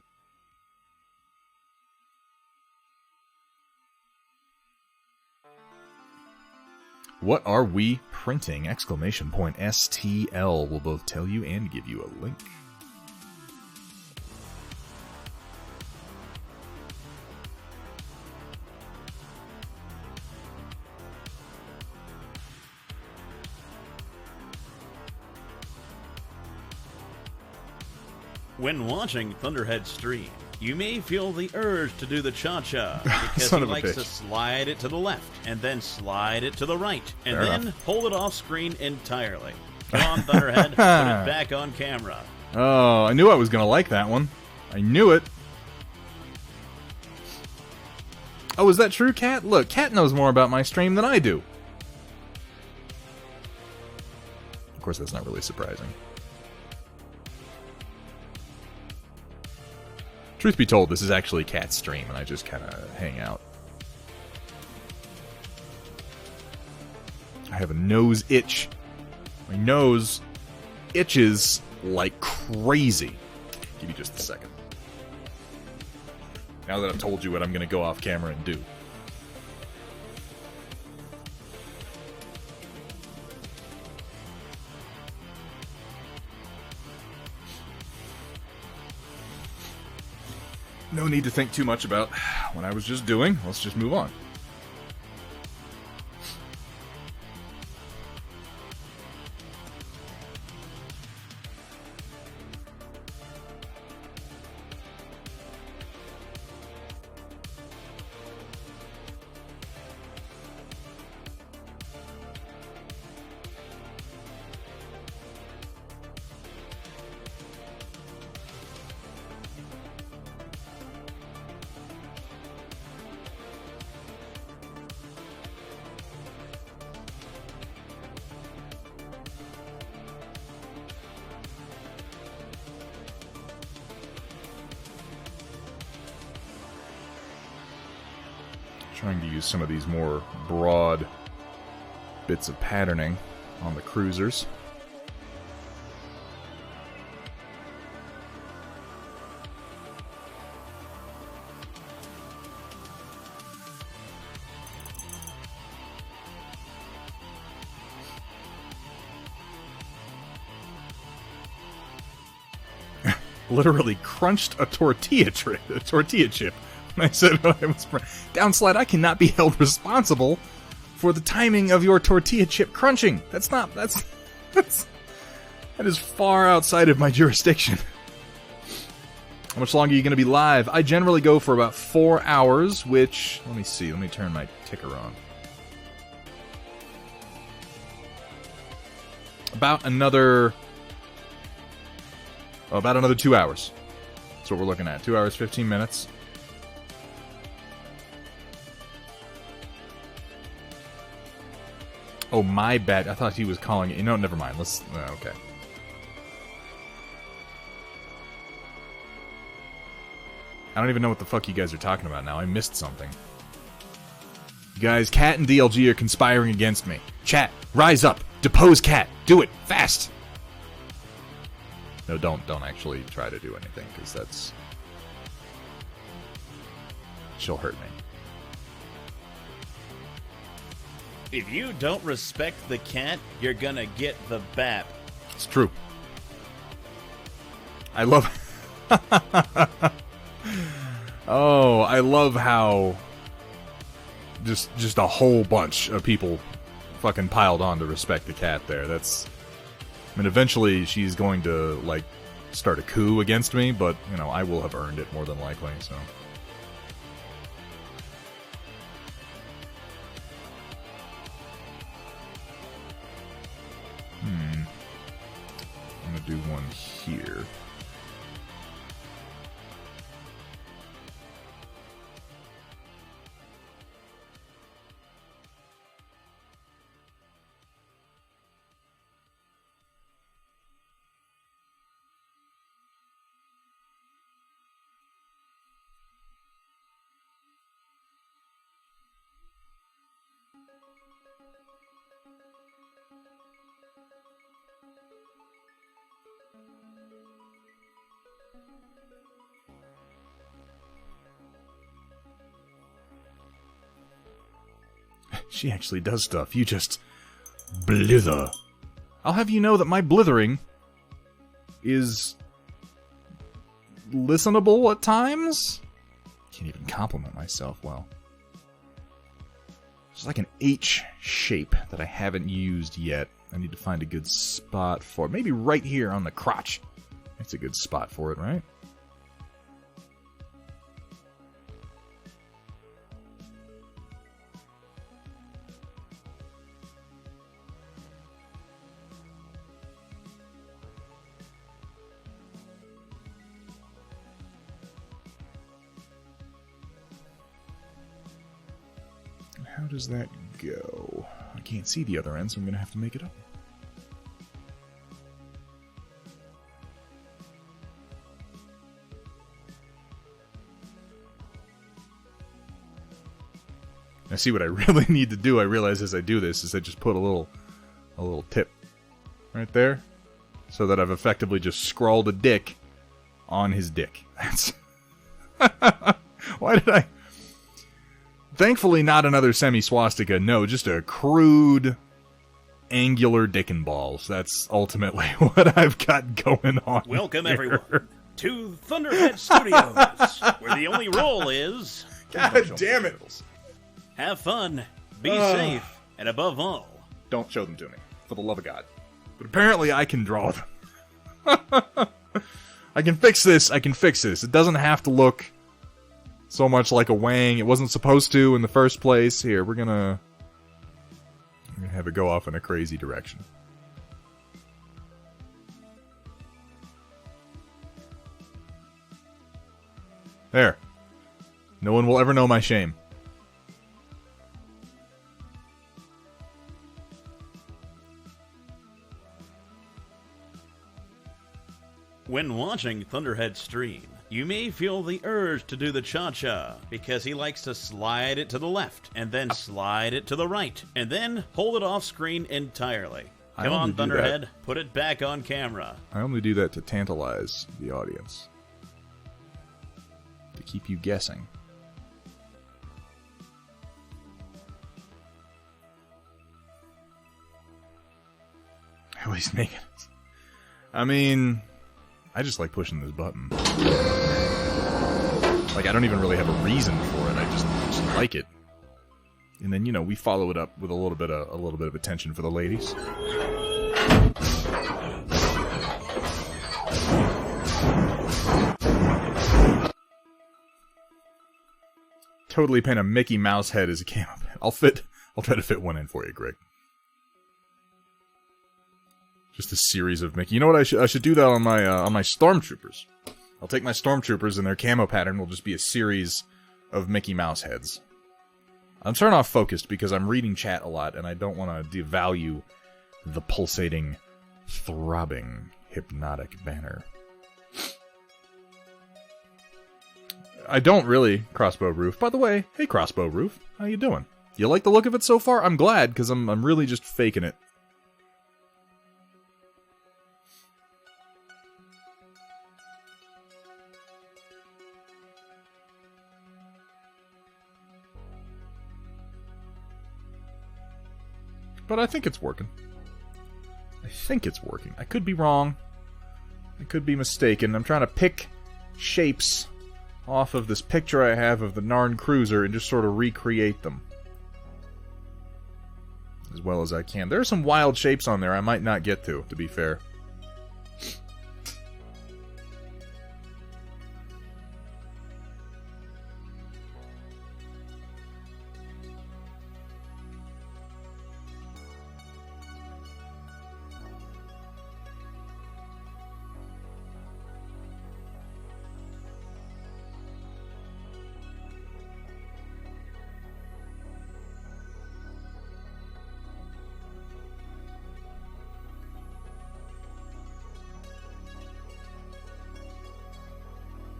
What are we printing? Exclamation point STL will both tell you and give you a link. When watching Thunderhead's stream, you may feel the urge to do the cha-cha because Son he of a likes bitch. to slide it to the left and then slide it to the right and Fair then enough. hold it off screen entirely. Come on, Thunderhead, put it back on camera. Oh, I knew I was going to like that one. I knew it. Oh, is that true, Cat? Look, Cat knows more about my stream than I do. Of course, that's not really surprising. Truth be told, this is actually Cat's stream, and I just kind of hang out. I have a nose itch. My nose itches like crazy. Give me just a second. Now that I've told you what I'm going to go off camera and do. No need to think too much about what I was just doing. Let's just move on. Trying to use some of these more broad bits of patterning on the cruisers. literally crunched a tortilla chip. I said I was downslide. I cannot be held responsible for the timing of your tortilla chip crunching. That is far outside of my jurisdiction. How much longer are you going to be live? I generally go for about 4 hours, which, let me see. Let me turn my ticker on. About another 2 hours. That's what we're looking at. 2 hours, 15 minutes. Oh, my bad. I thought he was calling it. No, never mind. Let's... okay. I don't even know what the fuck you guys are talking about now. I missed something. You guys, Cat and DLG are conspiring against me. Chat, rise up. Depose Cat. Do it. Fast. No, don't actually try to do anything, because that's... she'll hurt me. If you don't respect the cat, you're gonna get the BAP. It's true. I love... oh, I love how just a whole bunch of people fucking piled on to respect the cat there. That's... I mean, eventually she's going to, like, start a coup against me, but, you know, I will have earned it more than likely, so... I'm gonna do one here. She actually does stuff. You just blither. I'll have you know that my blithering is listenable at times. Can't even compliment myself well. It's like an H shape that I haven't used yet. I need to find a good spot for it. Maybe right here on the crotch. That's a good spot for it, right? How does that go? I can't see the other end, so I'm going to have to make it up. Now, see what I really need to do, I realize as I do this, is I just put a little tip right there, so that I've effectively just scrawled a dick on his dick. That's... Why did I... Thankfully, not another semi-swastika. No, just a crude, angular dick and balls. That's ultimately what I've got going on. Welcome, here. everyone, to Thunderhead Studios, where the only rule is... God damn it! Have fun, be safe, and above all... Don't show them to me, for the love of God. But apparently I can draw them. I can fix this, It doesn't have to look... so much like a wang. It wasn't supposed to in the first place. Here, we're gonna have it go off in a crazy direction. There. No one will ever know my shame. When watching Thunderhead stream, you may feel the urge to do the cha-cha, because he likes to slide it to the left, and then slide it to the right, and then hold it off screen entirely. Come on, Thunderhead, put it back on camera. I only do that to tantalize the audience. To keep you guessing. At least make it. I mean... I just like pushing this button. Like, I don't even really have a reason for it. I just like it. And then, you know, we follow it up with a little bit of attention for the ladies. Totally paint a Mickey Mouse head as a camo pad. I'll try to fit one in for you, Greg. Just a series of Mickey. You know what? I should do that on my Stormtroopers. I'll take my Stormtroopers and their camo pattern will just be a series of Mickey Mouse heads. I'm turning off focused because I'm reading chat a lot and I don't want to devalue the pulsating, throbbing, hypnotic banner. I don't really, Crossbow Roof. By the way, hey Crossbow Roof, how you doing? You like the look of it so far? I'm glad, because I'm really just faking it. But I think it's working. I think it's working. I could be wrong. I could be mistaken. I'm trying to pick shapes off of this picture I have of the Narn cruiser and just sort of recreate them as well as I can. There are some wild shapes on there I might not get to be fair.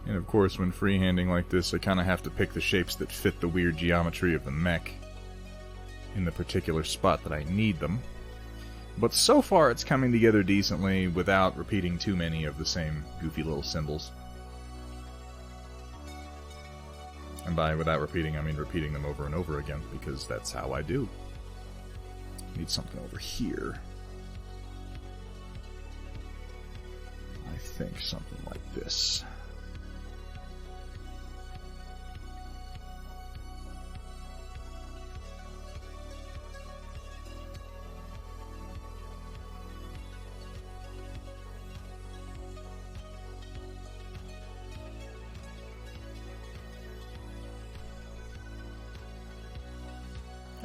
And of course, when freehanding like this, I kind of have to pick the shapes that fit the weird geometry of the mech in the particular spot that I need them. But so far, it's coming together decently without repeating too many of the same goofy little symbols. And by without repeating, I mean repeating them over and over again, because that's how I do. Need something over here. I think something like this.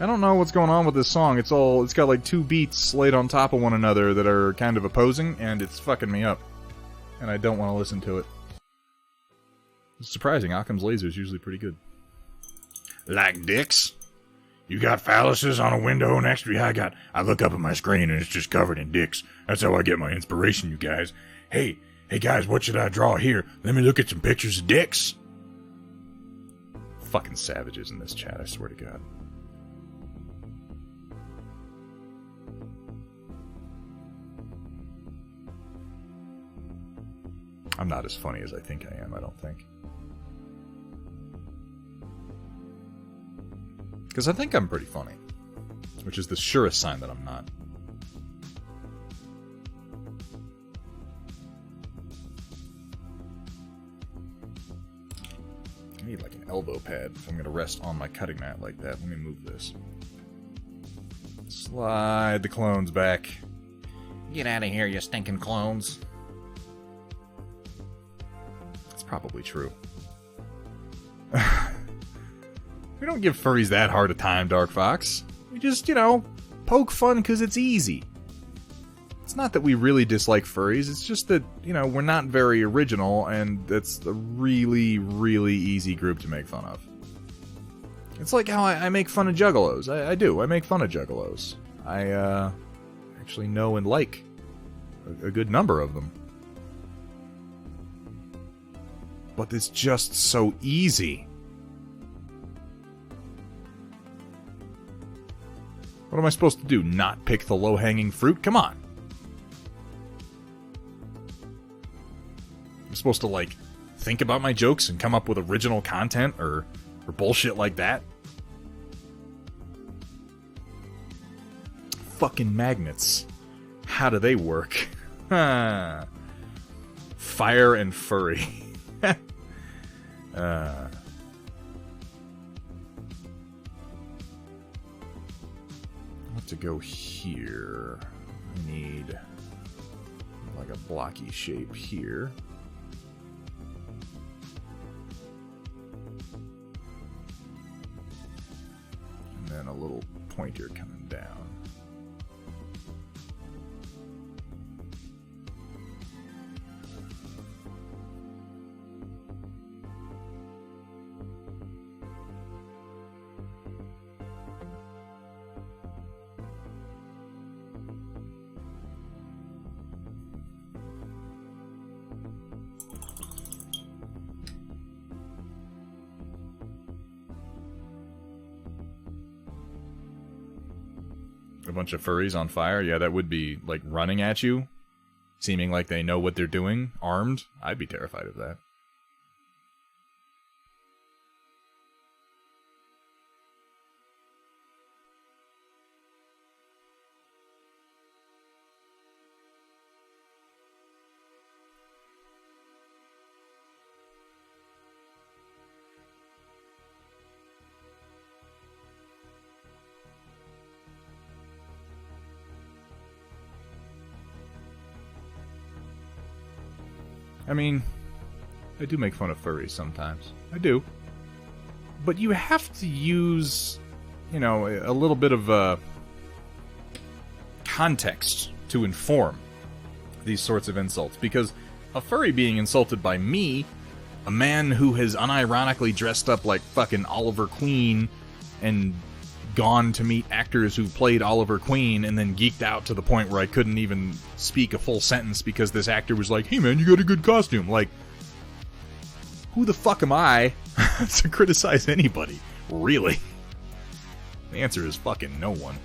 I don't know what's going on with this song. It's got like two beats laid on top of one another that are kind of opposing, and it's fucking me up. And I don't want to listen to it. It's surprising. Occam's laser is usually pretty good. Like dicks? You got phalluses on a window next to me? I look up at my screen and it's just covered in dicks. That's how I get my inspiration, you guys. Hey guys, what should I draw here? Let me look at some pictures of dicks. Fucking savages in this chat, I swear to God. I'm not as funny as I think I am, I don't think. Because I think I'm pretty funny. Which is the surest sign that I'm not. I need like an elbow pad if I'm going to rest on my cutting mat like that. Let me move this. Slide the clones back. Get out of here, you stinking clones. Probably true. We don't give furries that hard a time, Dark Fox. We just, you know, poke fun because it's easy. It's not that we really dislike furries, it's just that, you know, we're not very original, and it's a really, really easy group to make fun of. It's like how I make fun of juggalos. I do. I make fun of juggalos. I actually know and like a good number of them. But it's just so easy. What am I supposed to do? Not pick the low-hanging fruit? Come on. I'm supposed to, like, think about my jokes and come up with original content or bullshit like that? Fucking magnets. How do they work? Fire and furry. What to go here? I need like a blocky shape here. And then a little pointer coming down. A bunch of furries on fire? Yeah, that would be, like, running at you, seeming like they know what they're doing, armed. I'd be terrified of that. I mean, I do make fun of furries sometimes. I do. But you have to use, you know, a little bit of context to inform these sorts of insults. Because a furry being insulted by me, a man who has unironically dressed up like fucking Oliver Queen and gone to meet actors who played Oliver Queen and then geeked out to the point where I couldn't even speak a full sentence because this actor was like, hey man, you got a good costume. Like, who the fuck am I to criticize anybody? Really? The answer is fucking no one.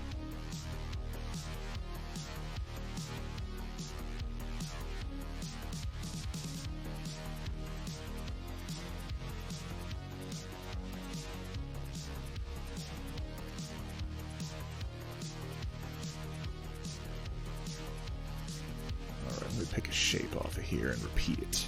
Pick a shape off of here and repeat it.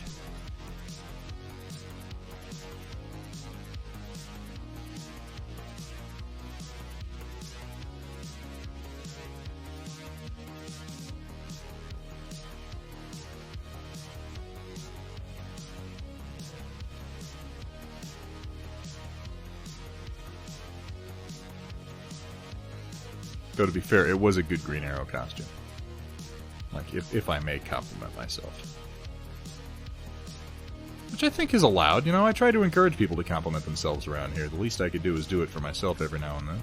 Though to be fair, it was a good Green Arrow costume. Like, if I may compliment myself. Which I think is allowed, you know, I try to encourage people to compliment themselves around here. The least I could do is do it for myself every now and then.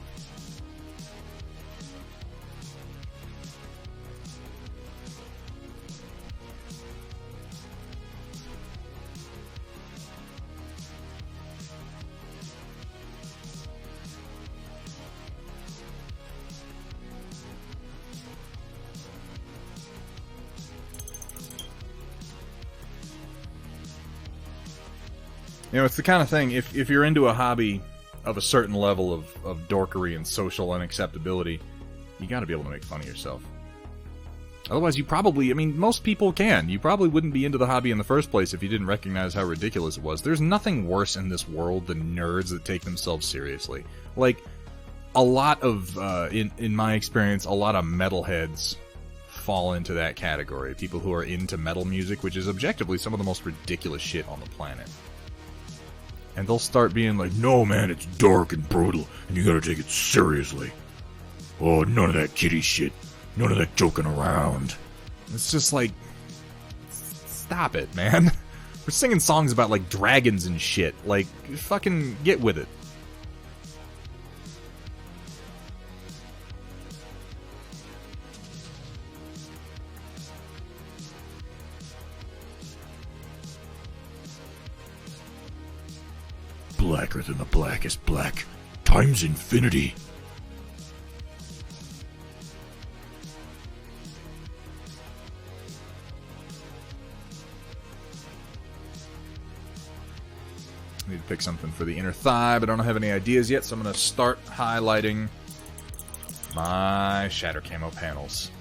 You know, it's the kind of thing, if you're into a hobby of a certain level of dorkery and social unacceptability, you gotta be able to make fun of yourself. Otherwise, you probably, I mean, most people can. You probably wouldn't be into the hobby in the first place if you didn't recognize how ridiculous it was. There's nothing worse in this world than nerds that take themselves seriously. Like, a lot of, in my experience, a lot of metalheads fall into that category. People who are into metal music, which is objectively some of the most ridiculous shit on the planet. And they'll start being like, no man, it's dark and brutal, and you gotta take it seriously. Oh, none of that kiddie shit. None of that joking around. It's just like, stop it, man. We're singing songs about, like, dragons and shit. Like, fucking get with it. Blacker than the blackest black, times infinity. I need to pick something for the inner thigh, but I don't have any ideas yet, so I'm going to start highlighting my Shatter Camo panels.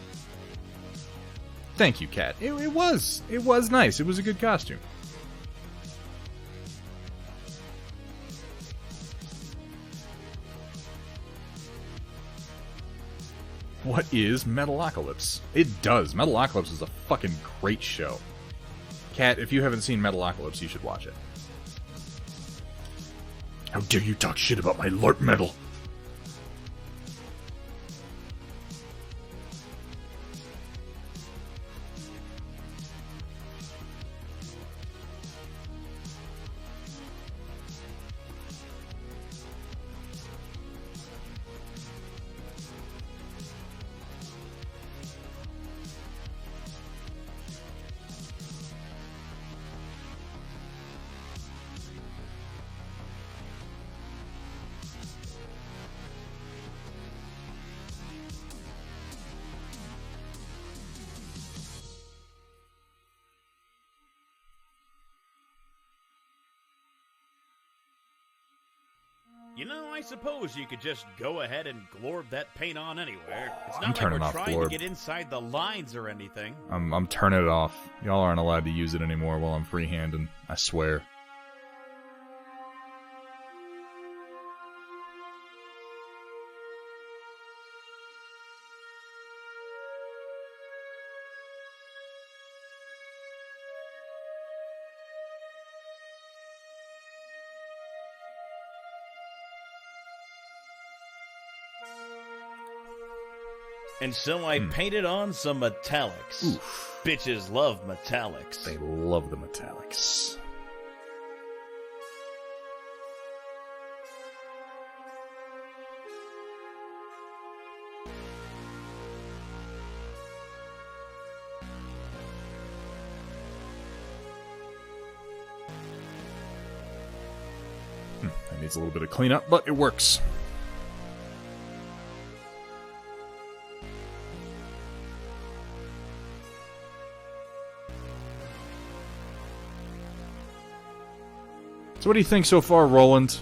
thank you, Kat. It was nice. It was a good costume. What is Metalocalypse? It does. Metalocalypse is a fucking great show. Kat, if you haven't seen Metalocalypse, you should watch it. How dare you talk shit about my LARP metal? You know, I suppose you could just go ahead and glorb that paint on anywhere. It's not I'm like turning we're off trying glorb. to get inside the lines or anything. I'm turning it off. Y'all aren't allowed to use it anymore while I'm freehanding. I swear. And so I painted on some metallics. Oof. Bitches love metallics. They love the metallics. That needs a little bit of cleanup, but it works. So what do you think so far, Roland?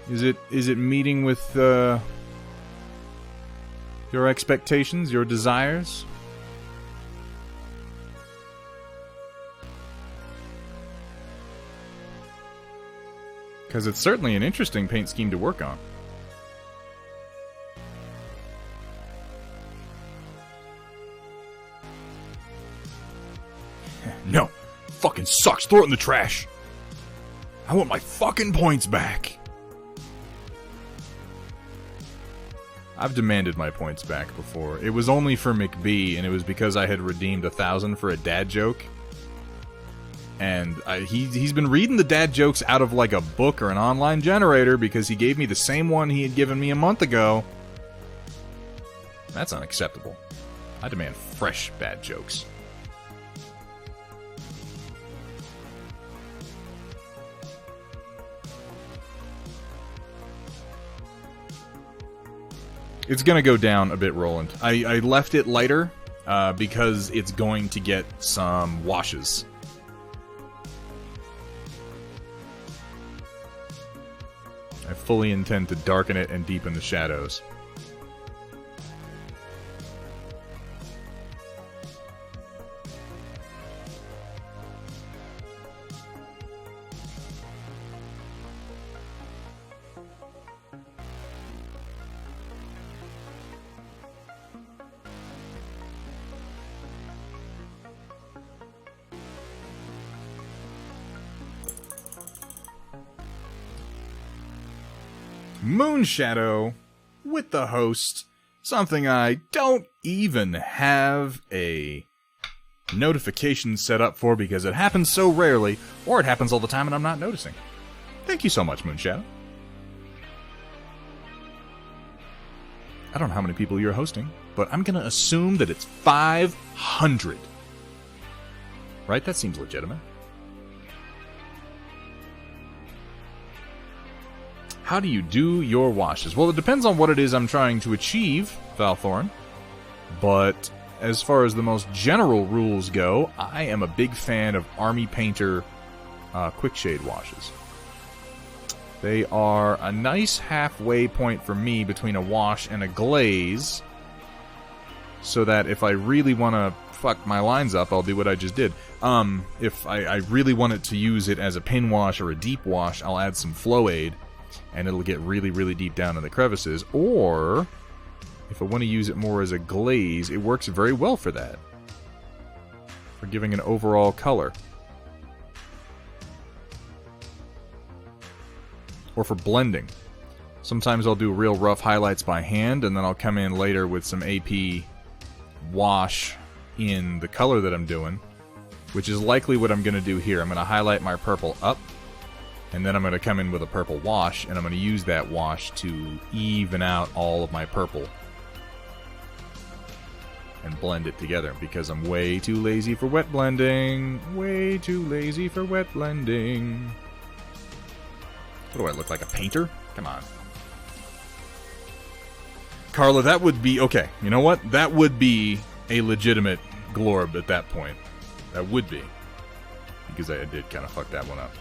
Is it meeting with your expectations, your desires? Because it's certainly an interesting paint scheme to work on. No! Fucking sucks! Throw it in the trash! I want my fucking points back! I've demanded my points back before. It was only for McBee, and it was because I had redeemed 1,000 for a dad joke. And he's been reading the dad jokes out of like a book or an online generator because he gave me the same one he had given me a month ago. That's unacceptable. I demand fresh bad jokes. It's gonna go down a bit, Roland. I left it lighter because it's going to get some washes. I fully intend to darken it and deepen the shadows. Moonshadow with the host, something I don't even have a notification set up for because it happens so rarely, or it happens all the time and I'm not noticing. Thank you so much, Moonshadow. I don't know how many people you're hosting, but I'm gonna assume that it's 500. Right? That seems legitimate. How do you do your washes? Well, it depends on what it is I'm trying to achieve, Valthorn. But as far as the most general rules go, I am a big fan of Army Painter quick shade washes. They are a nice halfway point for me between a wash and a glaze, so that if I really want to fuck my lines up, I'll do what I just did. If I really wanted to use it as a pin wash or a deep wash, I'll add some flow aid, and it'll get really, really deep down in the crevices. Or, if I want to use it more as a glaze, it works very well for that. For giving an overall color. Or for blending. Sometimes I'll do real rough highlights by hand, and then I'll come in later with some AP wash in the color that I'm doing, which is likely what I'm going to do here. I'm going to highlight my purple up, and then I'm going to come in with a purple wash, and I'm going to use that wash to even out all of my purple and blend it together, because I'm way too lazy for wet blending. Way too lazy for wet blending. What do I look like, a painter? Come on. Carla, that would be... Okay, you know what? That would be a legitimate glorb at that point. That would be. Because I did kind of fuck that one up.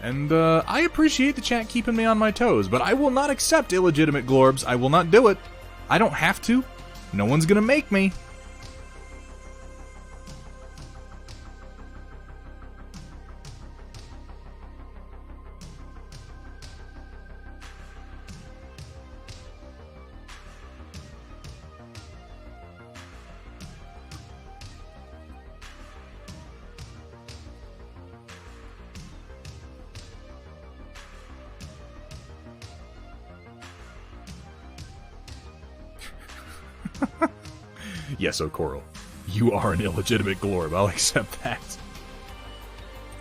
And, I appreciate the chat keeping me on my toes, but I will not accept illegitimate glorbs. I will not do it. I don't have to. No one's gonna make me. Yes, O'Coral. You are an illegitimate glorb. I'll accept that.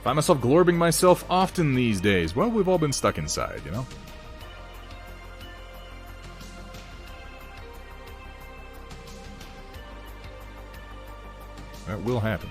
Find myself glorbing myself often these days. Well, we've all been stuck inside, you know? That will happen.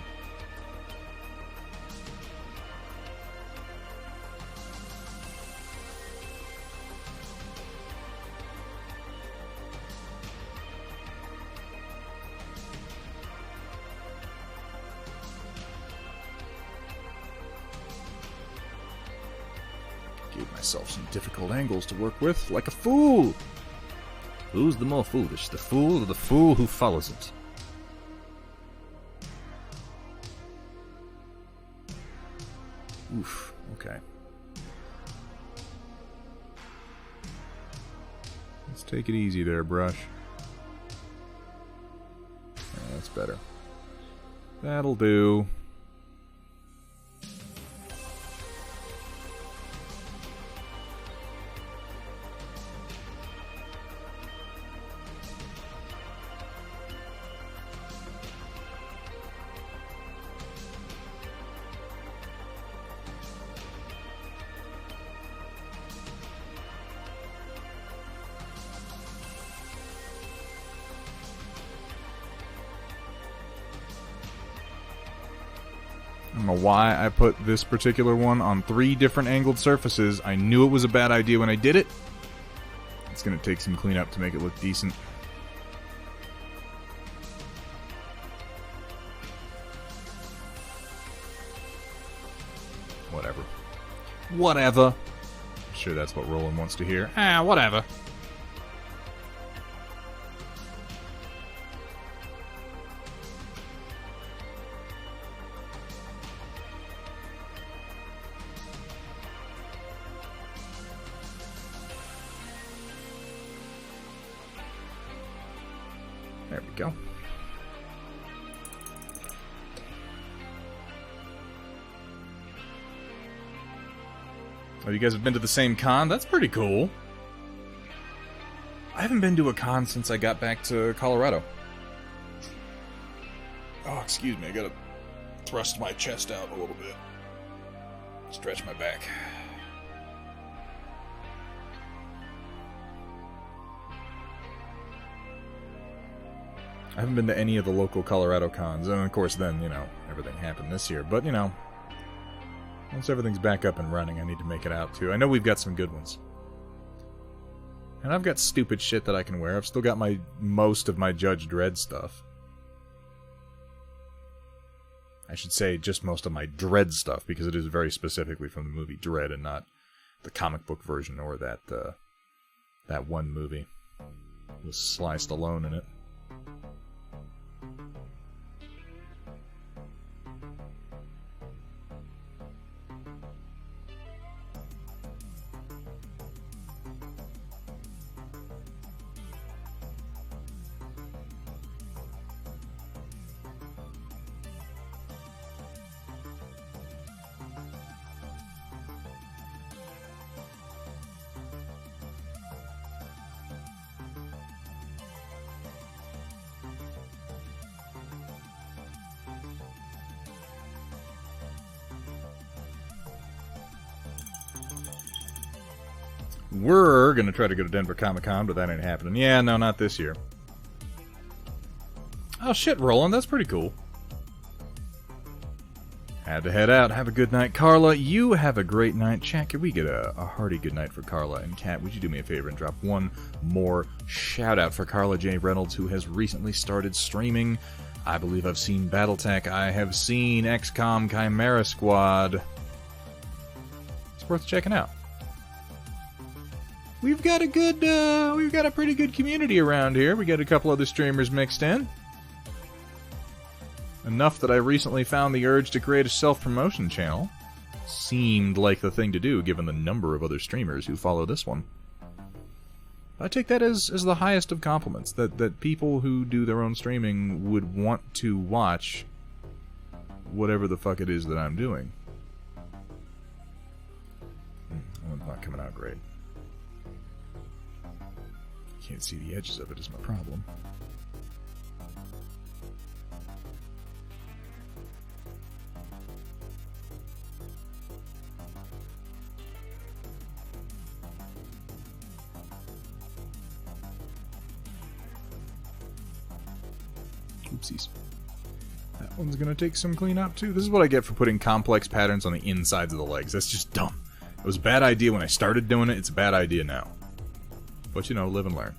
Gave myself some difficult angles to work with, like a fool. Who's the more foolish, the fool or the fool who follows it? Oof, okay. Let's take it easy there, brush. Yeah, that's better. That'll do. I don't know why I put this particular one on 3 different angled surfaces. I knew it was a bad idea when I did it. It's going to take some cleanup to make it look decent. Whatever. Whatever. I'm sure that's what Roland wants to hear. Ah, whatever. There we go. Oh, you guys have been to the same con? That's pretty cool. I haven't been to a con since I got back to Colorado. Oh, excuse me, I gotta thrust my chest out a little bit. Stretch my back. I haven't been to any of the local Colorado cons, and of course then, you know, everything happened this year. But, you know, once everything's back up and running, I need to make it out, too. I know we've got some good ones. And I've got stupid shit that I can wear. I've still got most of my Judge Dredd stuff. I should say just most of my Dredd stuff, because it is very specifically from the movie Dredd and not the comic book version or that one movie with Sly Stallone in it. We're gonna try to go to Denver Comic Con, but that ain't happening. Yeah, no, not this year. Oh shit, Roland, that's pretty cool. Had to head out. Have a good night. Carla, you have a great night. Chat, could we get a hearty good night for Carla? And Kat, would you do me a favor and drop one more shout out for Carla J. Reynolds, who has recently started streaming. I believe I've seen Battletech. I have seen XCOM Chimera Squad. It's worth checking out. We've got a pretty good community around here. We got a couple other streamers mixed in. Enough that I recently found the urge to create a self-promotion channel. Seemed like the thing to do, given the number of other streamers who follow this one. I take that as the highest of compliments, that people who do their own streaming would want to watch whatever the fuck it is that I'm doing. Well, it's not coming out great. Can't see the edges of it is my problem. Oopsies. That one's gonna take some cleanup too. This is what I get for putting complex patterns on the insides of the legs. That's just dumb. It was a bad idea when I started doing it. It's a bad idea now. But you know, live and learn.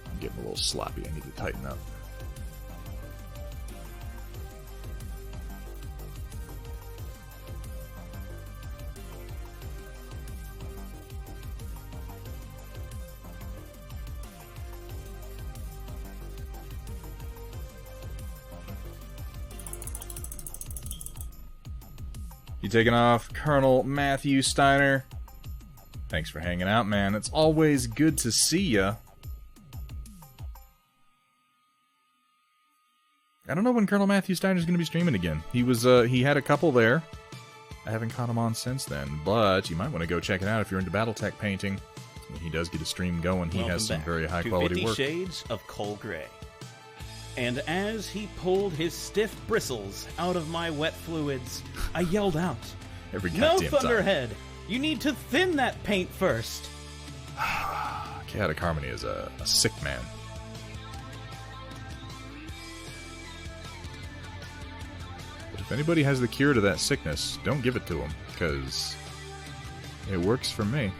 I'm getting a little sloppy. I need to tighten up. You taking off, Colonel Matthew Steiner? Thanks for hanging out, man. It's always good to see ya. I don't know when Colonel Matthew Steiner's going to be streaming again. He had a couple there. I haven't caught him on since then, but you might want to go check it out if you're into Battletech painting. When he does get a stream going, he has some very high-quality work. 50 Shades of Coal Gray. And as he pulled his stiff bristles out of my wet fluids, I yelled out, Every "No, goddamn time. Thunderhead! You need to thin that paint first!" Chaotic Harmony is a sick man. But if anybody has the cure to that sickness, don't give it to him, because it works for me.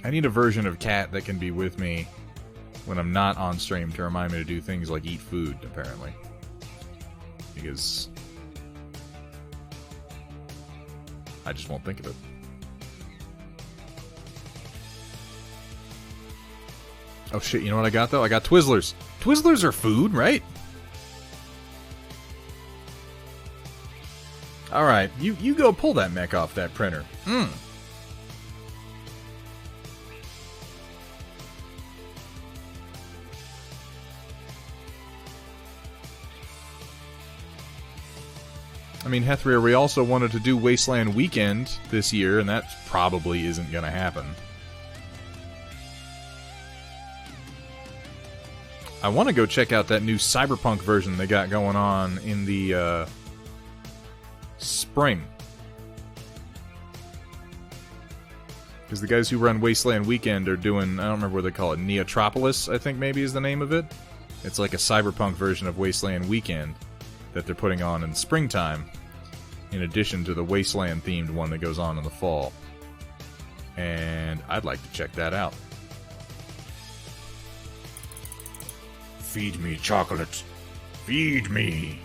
I need a version of Cat that can be with me when I'm not on stream to remind me to do things like eat food, apparently. Because I just won't think of it. Oh shit, you know what I got though? I got Twizzlers. Twizzlers are food, right? Alright, you go pull that mech off that printer. I mean, Hethria, we also wanted to do Wasteland Weekend this year, and that probably isn't going to happen. I want to go check out that new Cyberpunk version they got going on in the spring. Because the guys who run Wasteland Weekend are doing, I don't remember what they call it, Neotropolis, I think maybe is the name of it. It's like a Cyberpunk version of Wasteland Weekend that they're putting on in springtime, in addition to the Wasteland-themed one that goes on in the fall. And I'd like to check that out. Feed me chocolate. Feed me.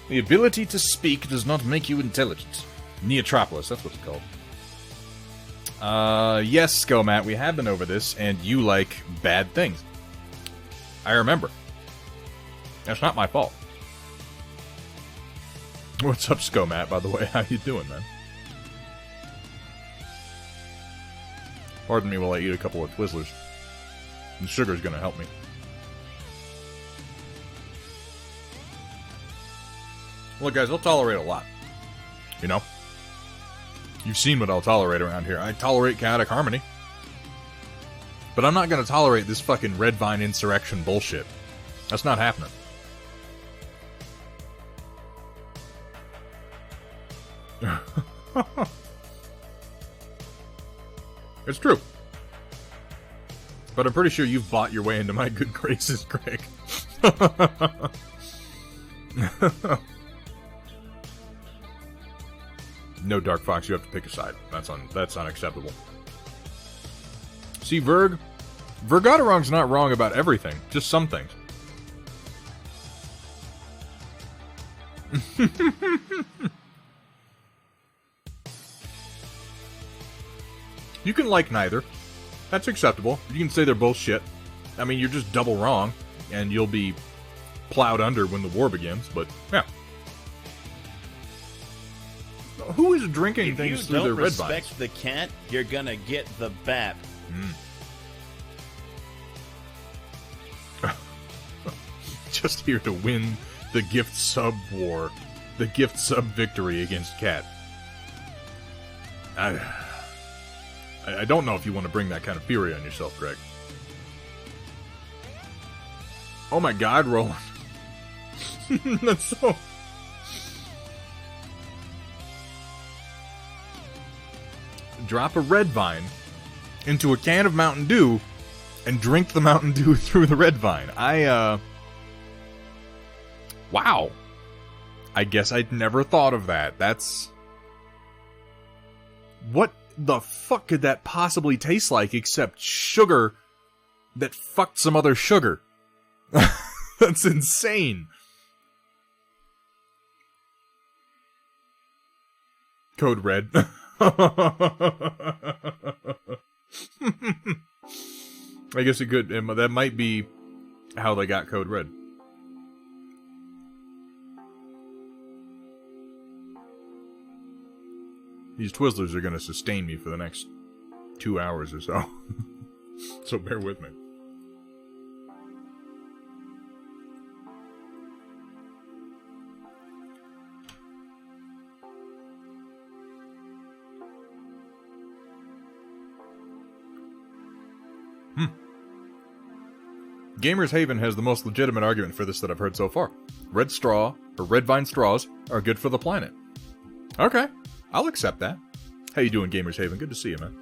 The ability to speak does not make you intelligent. Neotropolis, that's what it's called. Yes, Skomat, we have been over this, and you like bad things. I remember. That's not my fault. What's up, Skomat, by the way? How you doing, man? Pardon me while I eat a couple of Twizzlers. The sugar's gonna help me. Look, guys, I'll tolerate a lot. You know? You've seen what I'll tolerate around here. I tolerate chaotic harmony. But I'm not going to tolerate this fucking Red Vine insurrection bullshit. That's not happening. It's true. But I'm pretty sure you've bought your way into my good graces, Greg. No, Dark Fox, you have to pick a side. That's unacceptable. See, Vergotarong's not wrong about everything, just some things. You can like neither. That's acceptable. You can say they're both shit. I mean, you're just double wrong, and you'll be plowed under when the war begins, but, yeah. Who is drinking things through their red vines? If you don't respect the cat, you're gonna get the bat. Just here to win the gift sub war. The gift sub victory against cat. I don't know if you want to bring that kind of fury on yourself, Greg. Oh my god, Roland. That's so... Drop a red vine into a can of Mountain Dew and drink the Mountain Dew through the red vine. Wow. I guess I'd never thought of that. That's... What the fuck could that possibly taste like except sugar that fucked some other sugar? That's insane. Code Red. I guess it could. That might be how they got Code Red. These Twizzlers are going to sustain me for the next 2 hours or so. So bear with me. Gamer's Haven has the most legitimate argument for this that I've heard so far. Red straw, or red vine straws, are good for the planet. Okay, I'll accept that. How you doing, Gamer's Haven? Good to see you, man.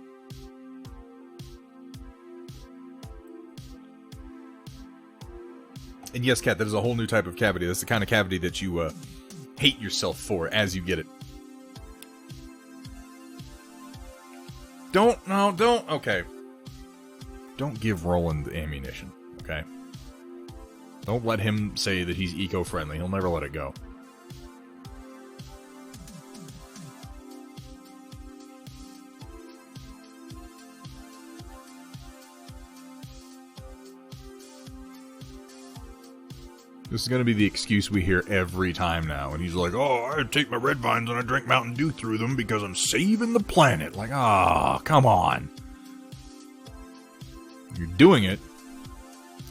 And yes, Kat, that is a whole new type of cavity. That's the kind of cavity that you hate yourself for as you get it. Don't, okay. Don't give Roland ammunition, okay? Don't let him say that he's eco-friendly. He'll never let it go. This is going to be the excuse we hear every time now. And he's like, oh, I take my red vines and I drink Mountain Dew through them because I'm saving the planet. Like, ah, come on. You're doing it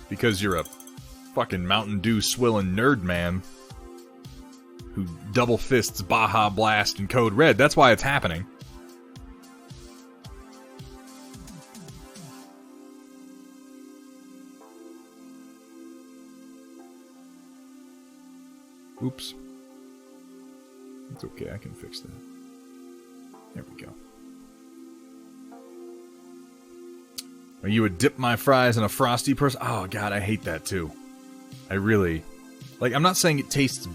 because you're a fucking Mountain Dew swilling nerd man who double fists Baja Blast and Code Red. That's why it's happening. Oops. It's okay, I can fix that. There we go. Are you a dip my fries in a Frosty person? Oh, God, I hate that, too. I really... Like, I'm not saying it tastes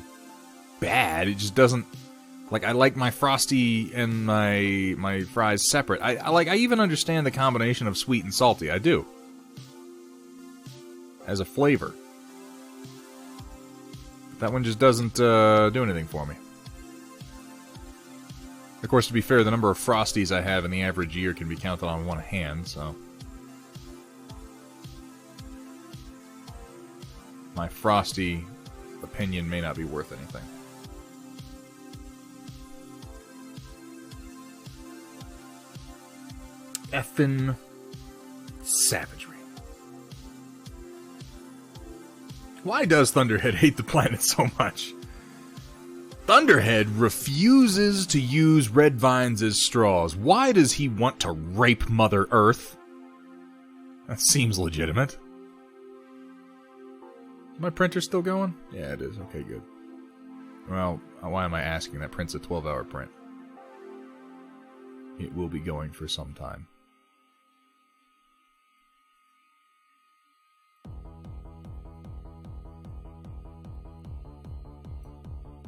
bad, it just doesn't... Like, I like my Frosty and my fries separate. I even understand the combination of sweet and salty, I do. As a flavor. That one just doesn't do anything for me. Of course, to be fair, the number of Frosties I have in the average year can be counted on one hand, so... My Frosty opinion may not be worth anything. Effin' savagery. Why does Thunderhead hate the planet so much? Thunderhead refuses to use red vines as straws. Why does he want to rape Mother Earth? That seems legitimate. Is my printer still going? Yeah, it is. Okay, good. Well, why am I asking? That print's a 12-hour print. It will be going for some time.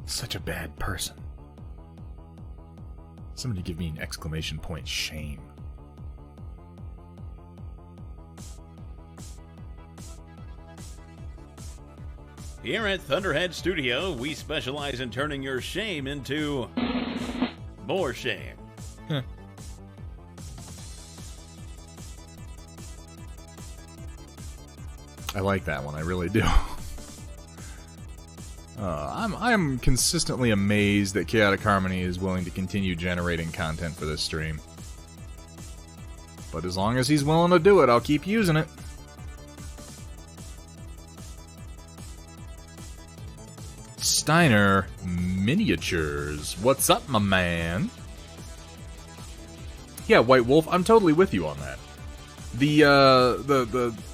Such a bad person. Somebody give me an exclamation point shame. Here at Thunderhead Studio, we specialize in turning your shame into more shame. I like that one, I really do. I'm consistently amazed that Chaotic Harmony is willing to continue generating content for this stream. But as long as he's willing to do it, I'll keep using it. Steiner Miniatures. What's up, my man? Yeah, White Wolf, I'm totally with you on that. The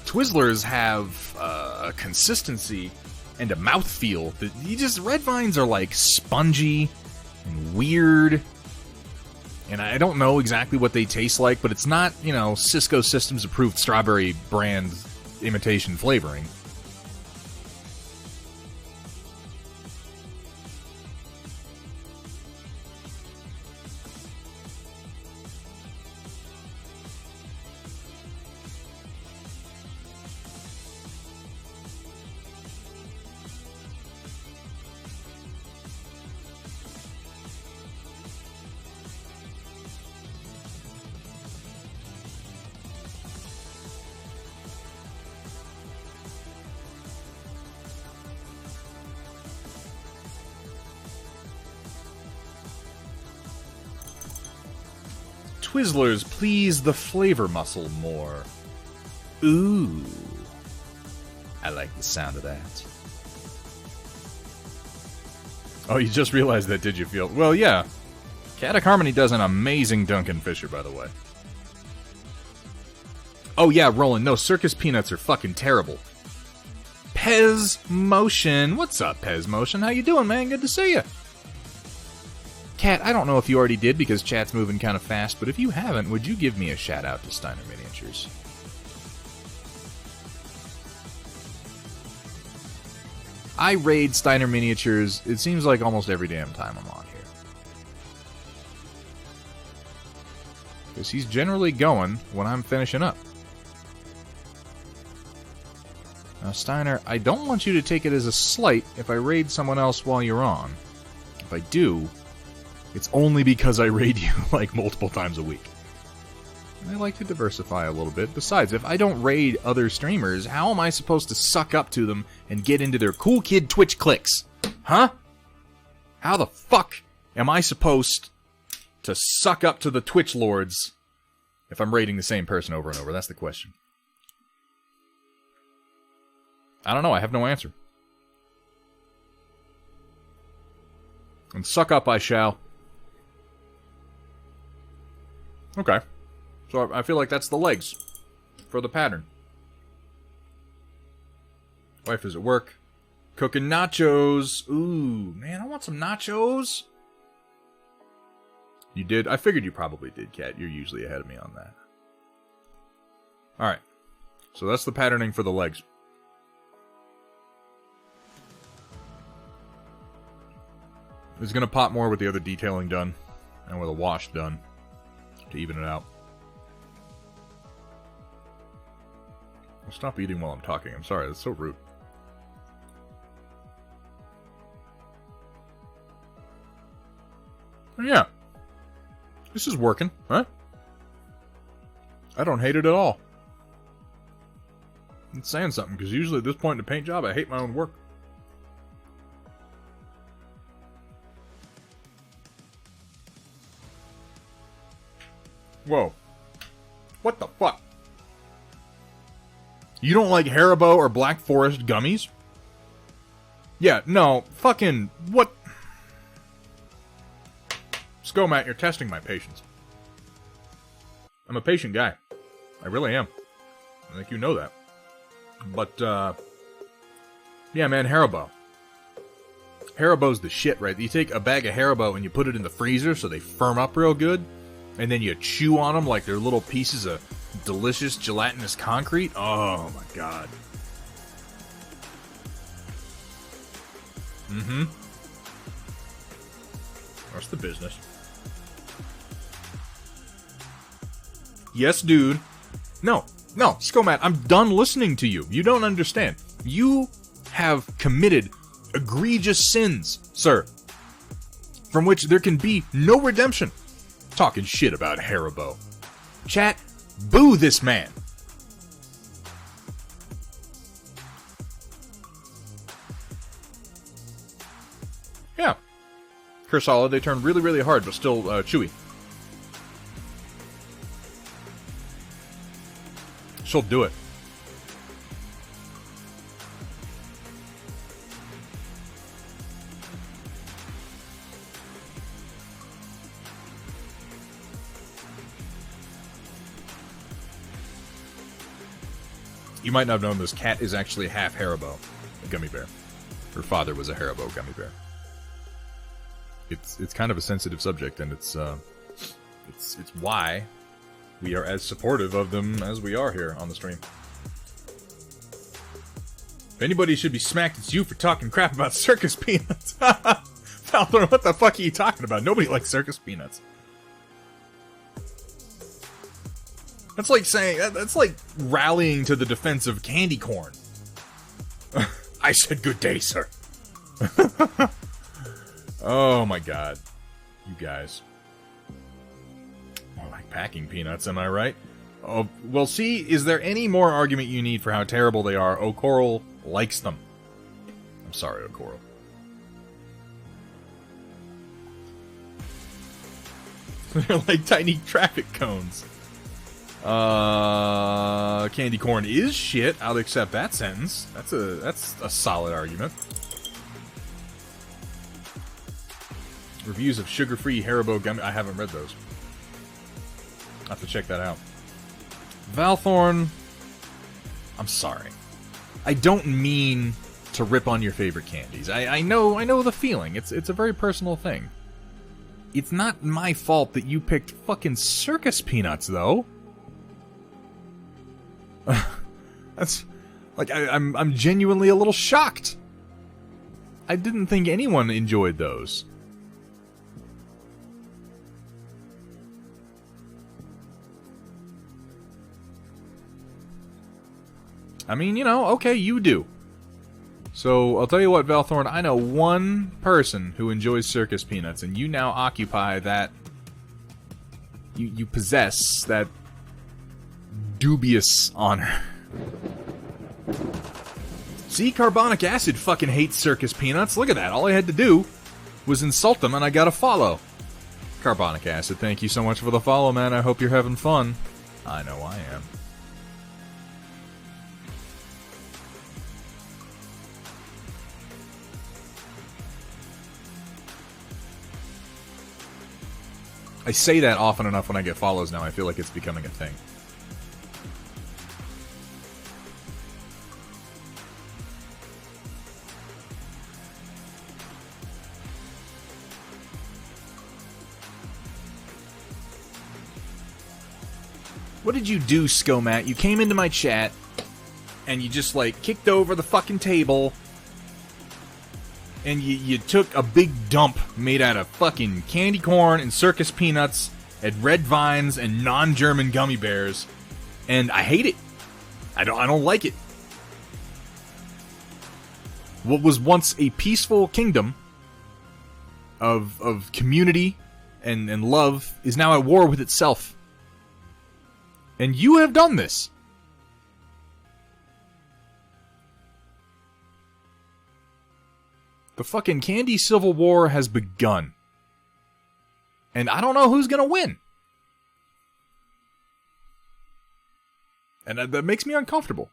Twizzlers have a consistency and a mouthfeel that red vines are like spongy and weird. And I don't know exactly what they taste like, but it's not, you know, Cisco Systems approved strawberry brand imitation flavoring. Twizzlers please the flavor muscle more. Ooh. I like the sound of that. Oh, you just realized that, did you, Field? Well, yeah. Chaotic Harmony does an amazing Duncan Fisher, by the way. Oh, yeah, Roland. No, Circus Peanuts are fucking terrible. Pez Motion. What's up, Pez Motion? How you doing, man? Good to see you. Kat, I don't know if you already did because chat's moving kind of fast, but if you haven't, would you give me a shout out to Steiner Miniatures? I raid Steiner Miniatures, it seems like almost every damn time I'm on here. Because he's generally going when I'm finishing up. Now, Steiner, I don't want you to take it as a slight if I raid someone else while you're on. If I do, it's only because I raid you, like, multiple times a week. And I like to diversify a little bit. Besides, if I don't raid other streamers, how am I supposed to suck up to them and get into their cool kid Twitch clicks? Huh? How the fuck am I supposed to suck up to the Twitch lords if I'm raiding the same person over and over? That's the question. I don't know. I have no answer. And suck up I shall. Okay. So I feel like that's the legs for the pattern. Wife is at work. Cooking nachos. Ooh, man, I want some nachos. You did? I figured you probably did, Kat. You're usually ahead of me on that. Alright. So that's the patterning for the legs. It's going to pop more with the other detailing done. And with a wash done. To even it out. I'll stop eating while I'm talking. I'm sorry, that's so rude. Oh, yeah. This is working, huh? I don't hate it at all. It's saying something, because usually at this point in the paint job, I hate my own work. Whoa. What the fuck? You don't like Haribo or Black Forest gummies? Yeah, no, fucking, what? Skomat, you're testing my patience. I'm a patient guy. I really am. I think you know that. But, yeah, man, Haribo. Haribo's the shit, right? You take a bag of Haribo and you put it in the freezer so they firm up real good, and then you chew on them like they're little pieces of delicious gelatinous concrete. Oh, my God. Mm-hmm. What's the business? Yes, dude. No, Skomat, I'm done listening to you. You don't understand. You have committed egregious sins, sir, from which there can be no redemption. Talking shit about Haribo. Chat, boo this man. Yeah. Kursala, they turn really, really hard, but still chewy. She'll do it. You might not have known this. Cat is actually half Haribo, a gummy bear. Her father was a Haribo gummy bear. It's kind of a sensitive subject, and it's why we are as supportive of them as we are here on the stream. If anybody should be smacked, it's you for talking crap about circus peanuts. Falthorn, what the fuck are you talking about? Nobody likes circus peanuts. That's like saying, that's like rallying to the defense of candy corn. I said good day, sir. Oh my god. You guys. More like packing peanuts, am I right? Oh, well, see, is there any more argument you need for how terrible they are? O'Coral likes them. I'm sorry, O'Coral. They're like tiny traffic cones. Candy corn is shit. I'll accept that sentence. That's a solid argument. Reviews of sugar-free Haribo gummy. I haven't read those. I'll have to check that out. Valthorn, I'm sorry. I don't mean to rip on your favorite candies. I know the feeling. It's a very personal thing. It's not my fault that you picked fucking circus peanuts, though. That's like I'm genuinely a little shocked. I didn't think anyone enjoyed those. I mean, you know, okay, you do. So, I'll tell you what, Valthorn, I know one person who enjoys circus peanuts, and you now occupy that... You possess that dubious honor. See, carbonic acid fucking hates circus peanuts. Look at that. All I had to do was insult them, and I got a follow. Carbonic acid, thank you so much for the follow, man. I hope you're having fun. I know I am. I say that often enough when I get follows now. I feel like it's becoming a thing. What did you do, Skomat? You came into my chat, and you just, like, kicked over the fucking table, and you took a big dump made out of fucking candy corn and circus peanuts and red vines and non-German gummy bears, and I hate it. I don't like it. What was once a peaceful kingdom of community and love is now at war with itself. And you have done this. The fucking candy civil war has begun. And I don't know who's gonna win. And that makes me uncomfortable.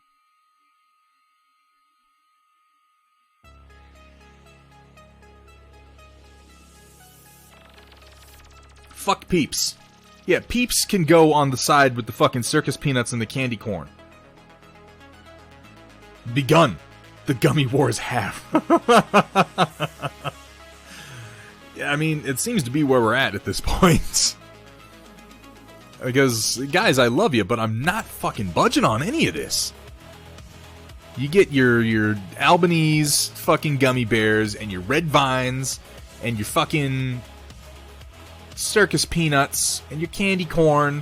Fuck Peeps. Yeah, Peeps can go on the side with the fucking circus peanuts and the candy corn. Begun. The gummy wars have. Yeah, I mean, it seems to be where we're at this point. Because, guys, I love you, but I'm not fucking budging on any of this. You get your Albanese fucking gummy bears and your red vines and your fucking circus peanuts and your candy corn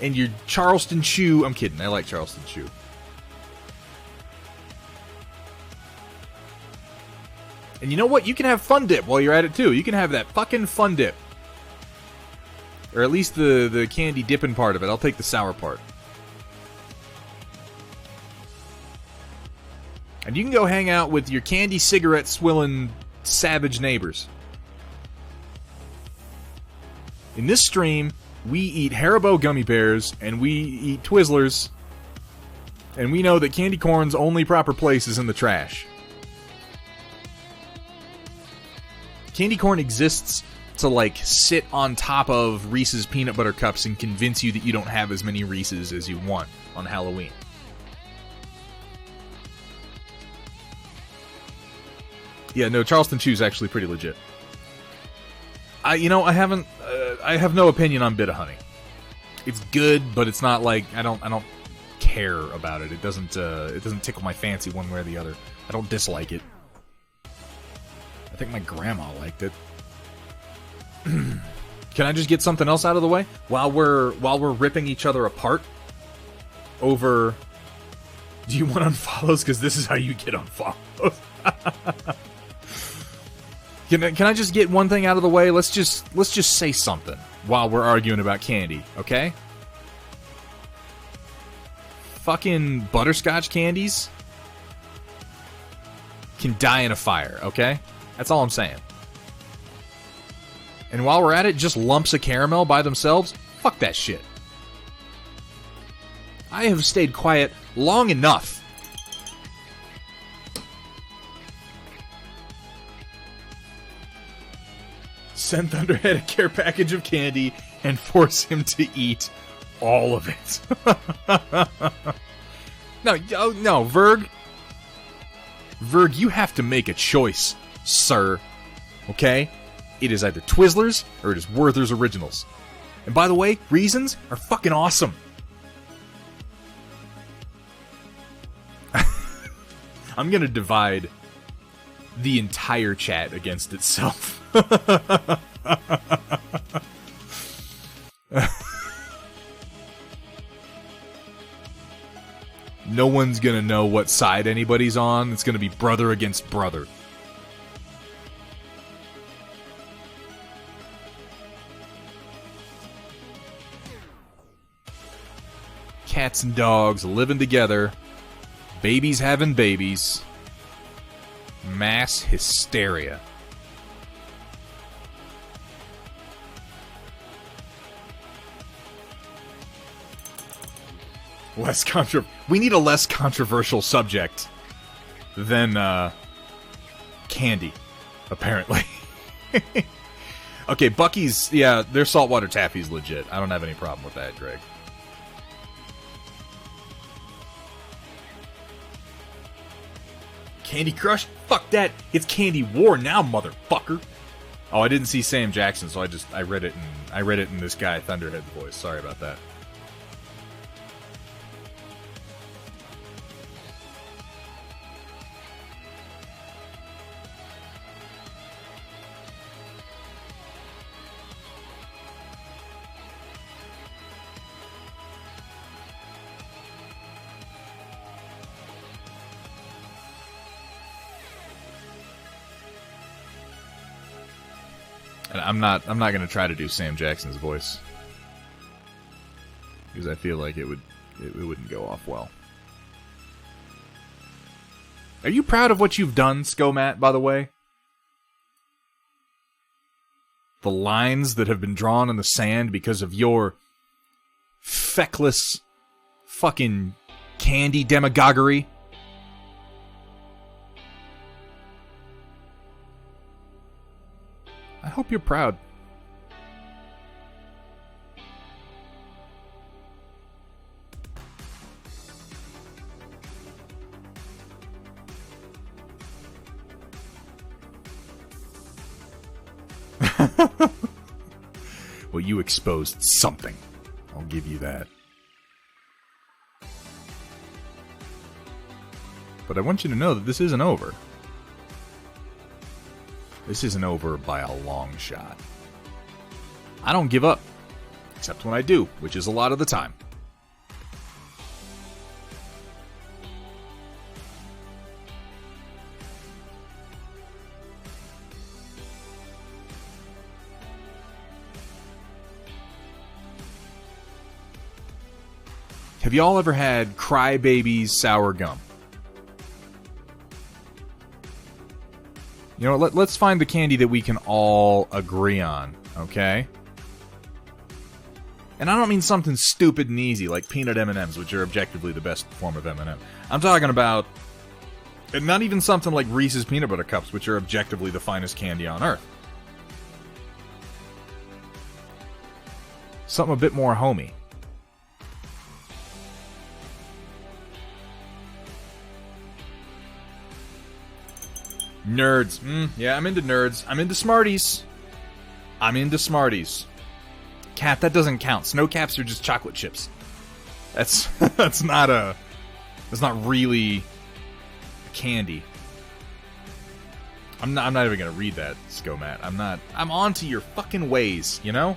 and your Charleston Chew. I'm kidding, I like Charleston Chew. And you know what? You can have Fun Dip while you're at it too. You can have that fucking Fun Dip. Or at least the candy dipping part of it. I'll take the sour part. And you can go hang out with your candy cigarette swilling savage neighbors. In this stream, we eat Haribo gummy bears, and we eat Twizzlers, and we know that candy corn's only proper place is in the trash. Candy corn exists to, like, sit on top of Reese's peanut butter cups and convince you that you don't have as many Reese's as you want on Halloween. Yeah, no, Charleston Chew's actually pretty legit. I have no opinion on Bit-O-Honey. It's good, but it's not like I don't care about it. It doesn't tickle my fancy one way or the other. I don't dislike it. I think my grandma liked it. Can I just get something else out of the way while we're ripping each other apart over? Do you want unfollows? Because this is how you get unfollows. Can I just get one thing out of the way? Let's just say something while we're arguing about candy, okay? Fucking butterscotch candies can die in a fire, okay? That's all I'm saying. And while we're at it, just lumps of caramel by themselves? Fuck that shit. I have stayed quiet long enough. Send Thunderhead a care package of candy and force him to eat all of it. No, Verg. Verg, you have to make a choice, sir. Okay? It is either Twizzlers or it is Werther's Originals. And by the way, Reasons are fucking awesome. I'm gonna divide the entire chat against itself. No one's gonna know what side anybody's on. It's gonna be brother against brother. Cats and dogs living together. Babies having babies. Mass hysteria. We need a less controversial subject than candy, apparently. Okay, Bucky's, yeah, their saltwater taffy's legit. I don't have any problem with that, Greg. Candy Crush? Fuck that. It's Candy War now, motherfucker. Oh, I didn't see Sam Jackson, so I read it in this guy Thunderhead's voice. Sorry about that. And I'm not going to try to do Sam Jackson's voice because I feel like it wouldn't go off well. Are you proud of what you've done, Skomat, by the way? The lines that have been drawn in the sand because of your feckless fucking candy demagoguery? I hope you're proud. Well, you exposed something. I'll give you that. But I want you to know that this isn't over. This isn't over by a long shot. I don't give up. Except when I do, which is a lot of the time. Have y'all ever had Crybaby's sour gum? You know, let's find the candy that we can all agree on, okay? And I don't mean something stupid and easy like peanut M&Ms, which are objectively the best form of M&M. I'm talking about, and not even something like Reese's Peanut Butter Cups, which are objectively the finest candy on Earth. Something a bit more homey. Nerds. Yeah, I'm into nerds. I'm into Smarties. I'm into Smarties. Cat, that doesn't count. Snow Caps are just chocolate chips. That's that's not really a candy. I'm not even gonna read that, Skomat. I'm on to your fucking ways, you know?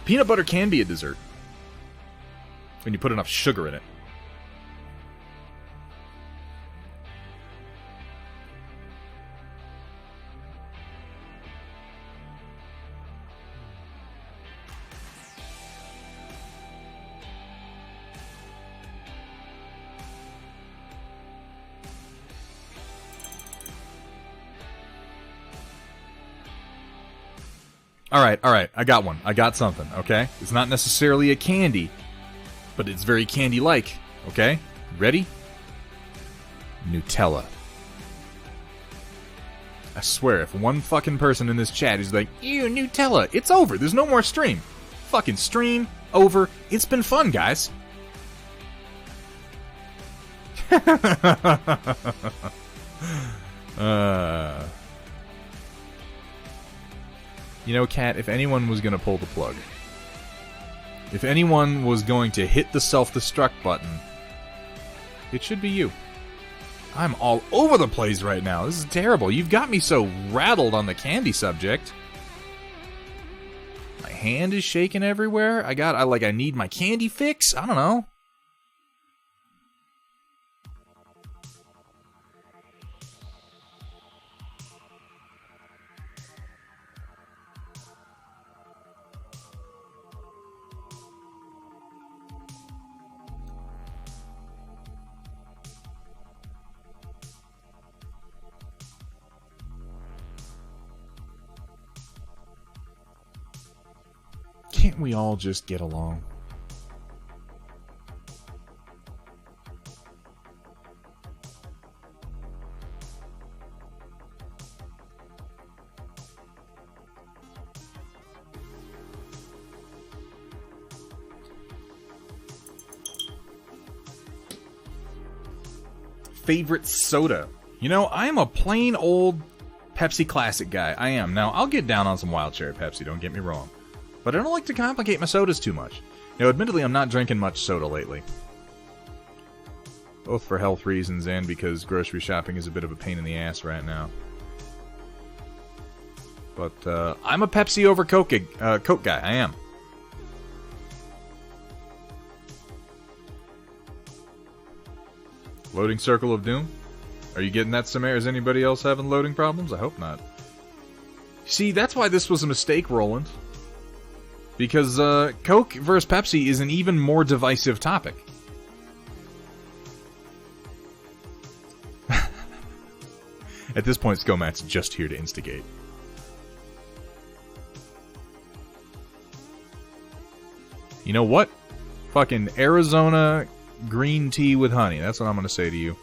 Peanut butter can be a dessert. When you put enough sugar in it. Alright, I got one. I got something, okay? It's not necessarily a candy, but it's very candy-like, okay? Ready? Nutella. I swear, if one fucking person in this chat is like, ew, Nutella, it's over, there's no more stream. Fucking stream, over, it's been fun, guys. You know, Kat, if anyone was going to pull the plug, if anyone was going to hit the self-destruct button, it should be you. I'm all over the place right now. This is terrible. You've got me so rattled on the candy subject. My hand is shaking everywhere. I need my candy fix? I don't know. Can't we all just get along? Favorite soda? You know, I am a plain old Pepsi Classic guy. I am. Now, I'll get down on some Wild Cherry Pepsi, don't get me wrong. But I don't like to complicate my sodas too much. Now, admittedly, I'm not drinking much soda lately. Both for health reasons and because grocery shopping is a bit of a pain in the ass right now. But, I'm a Pepsi over Coke guy. I am. Loading Circle of Doom? Are you getting that, Samare? Is anybody else having loading problems? I hope not. See, that's why this was a mistake, Roland. Because Coke versus Pepsi is an even more divisive topic. At this point, Skomat's just here to instigate. You know what? Fucking Arizona green tea with honey. That's what I'm going to say to you.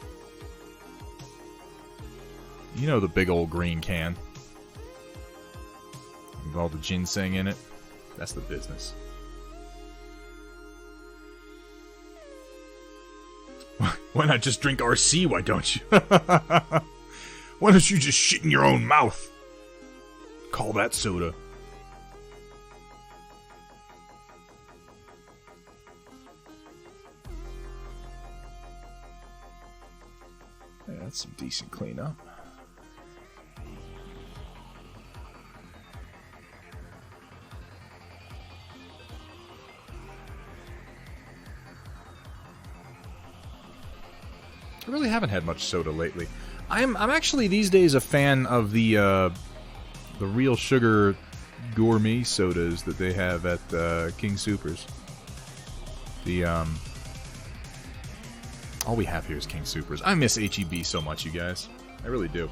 You know the big old green can. With all the ginseng in it. That's the business. Why not just drink RC, why don't you? Why don't you just shit in your own mouth? Call that soda. Yeah, that's some decent cleanup. I really haven't had much soda lately. I'm actually these days a fan of the real sugar gourmet sodas that they have at King Soopers. All we have here is King Soopers. I miss HEB so much, you guys. I really do.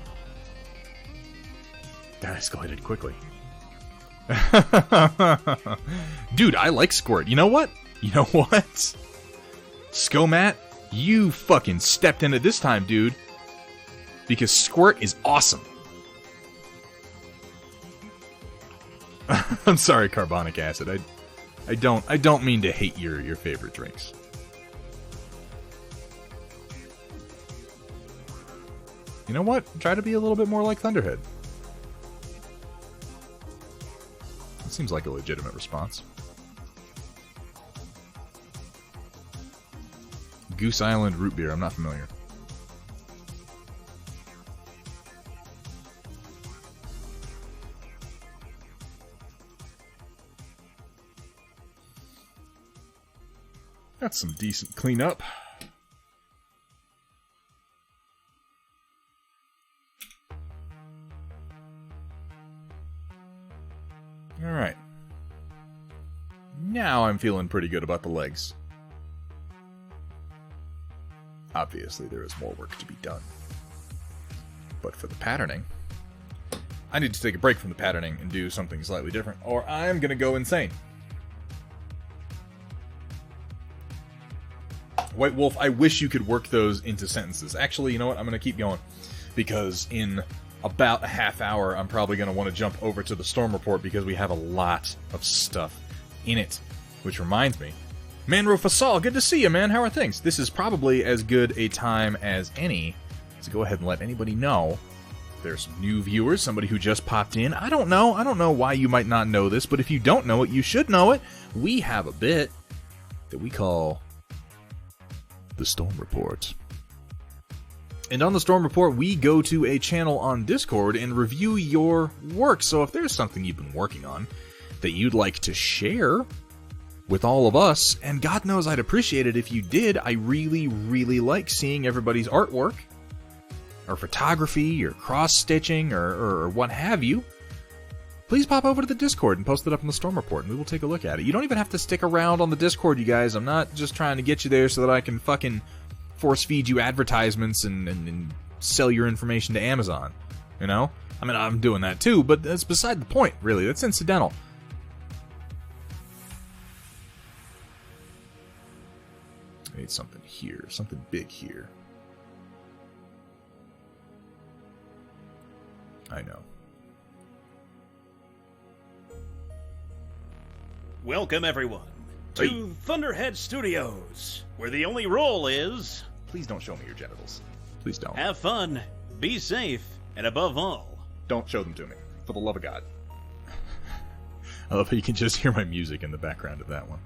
That escalated quickly. Dude, I like Squirt. You know what? You know what? Skomat, you fucking stepped in it this time, dude. Because Squirt is awesome. I'm sorry, carbonic acid. I don't mean to hate your favorite drinks. You know what? Try to be a little bit more like Thunderhead. That seems like a legitimate response. Goose Island root beer. I'm not familiar. That's some decent cleanup. Alright. Now I'm feeling pretty good about the legs. Obviously, there is more work to be done. But for the patterning, I need to take a break from the patterning and do something slightly different, or I'm gonna go insane. White Wolf, I wish you could work those into sentences. Actually, you know what? I'm gonna keep going. Because in about a half hour, I'm probably gonna want to jump over to the Storm Report because we have a lot of stuff in it. Which reminds me, Manro Fasal, good to see you, man. How are things? This is probably as good a time as any to go ahead and let anybody know. There's some new viewers, somebody who just popped in. I don't know why you might not know this, but if you don't know it, you should know it. We have a bit that we call the Storm Report. And on the Storm Report, we go to a channel on Discord and review your work. So if there's something you've been working on that you'd like to share with all of us, and God knows I'd appreciate it if you did. I really, really like seeing everybody's artwork, or photography, or cross-stitching, or what have you. Please pop over to the Discord and post it up in the Storm Report, and we will take a look at it. You don't even have to stick around on the Discord, you guys. I'm not just trying to get you there so that I can fucking force-feed you advertisements and sell your information to Amazon. You know? I mean, I'm doing that too, but that's beside the point, really. That's incidental. I need something here. Something big here. I know. Welcome, everyone, to Thunderhead Studios, where the only rule is... Please don't show me your genitals. Please don't. Have fun, be safe, and above all... Don't show them to me. For the love of God. I love how you can just hear my music in the background of that one.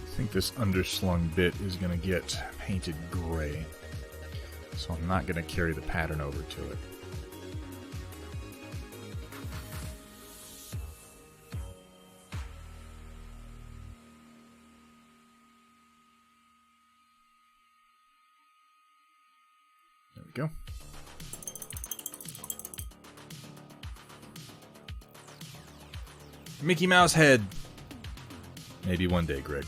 I think this underslung bit is going to get painted gray, so I'm not going to carry the pattern over to it. Mickey Mouse head. Maybe one day, Greg.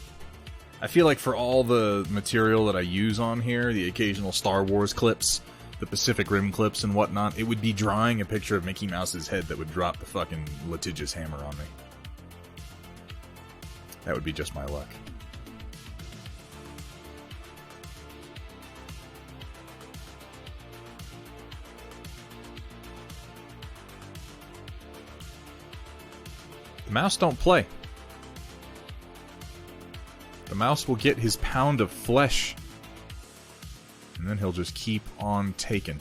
I feel like for all the material that I use on here, the occasional Star Wars clips, the Pacific Rim clips and whatnot, it would be drawing a picture of Mickey Mouse's head that would drop the fucking litigious hammer on me. That would be just my luck. The mouse don't play. The mouse will get his pound of flesh, and then he'll just keep on taking.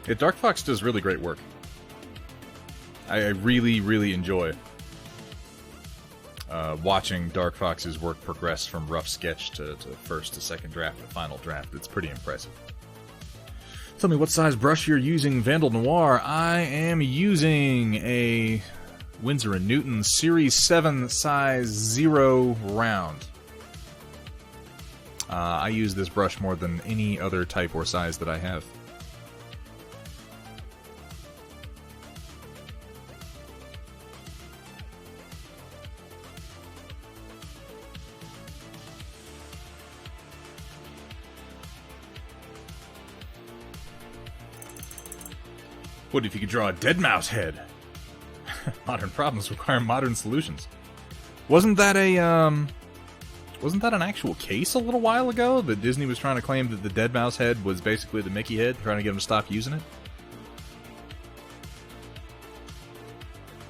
Yeah, Dark Fox does really great work. I really, really enjoy watching Dark Fox's work progress from rough sketch to first to second draft to final draft. It's pretty impressive. Tell me what size brush you're using, Vandal Noir. I am using a Winsor & Newton Series 7 size 0 round. I use this brush more than any other type or size that I have. What if you could draw a dead mouse head? Modern problems require modern solutions. Wasn't that an actual case a little while ago that Disney was trying to claim that the dead mouse head was basically the Mickey head, trying to get them to stop using it?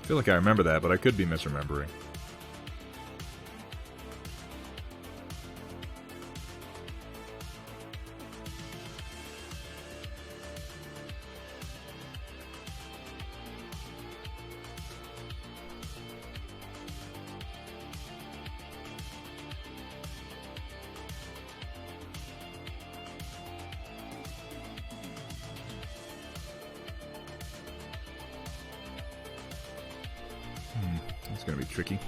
I feel like I remember that, but I could be misremembering. It's gonna be tricky.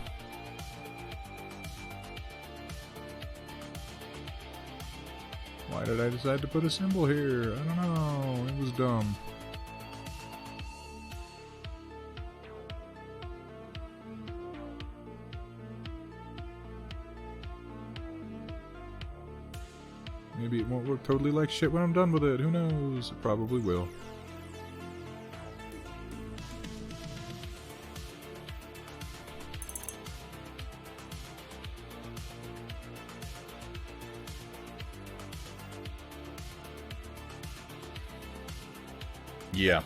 Why did I decide to put a symbol here? I don't know. It was dumb. Maybe it won't look totally like shit when I'm done with it. Who knows? It probably will. Yeah.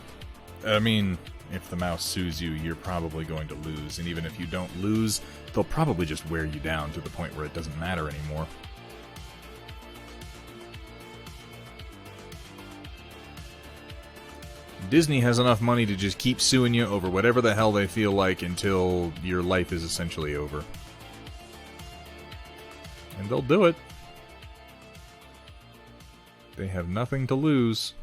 I mean, if the mouse sues you, you're probably going to lose. And even if you don't lose, they'll probably just wear you down to the point where it doesn't matter anymore. Disney has enough money to just keep suing you over whatever the hell they feel like until your life is essentially over. And they'll do it. They have nothing to lose.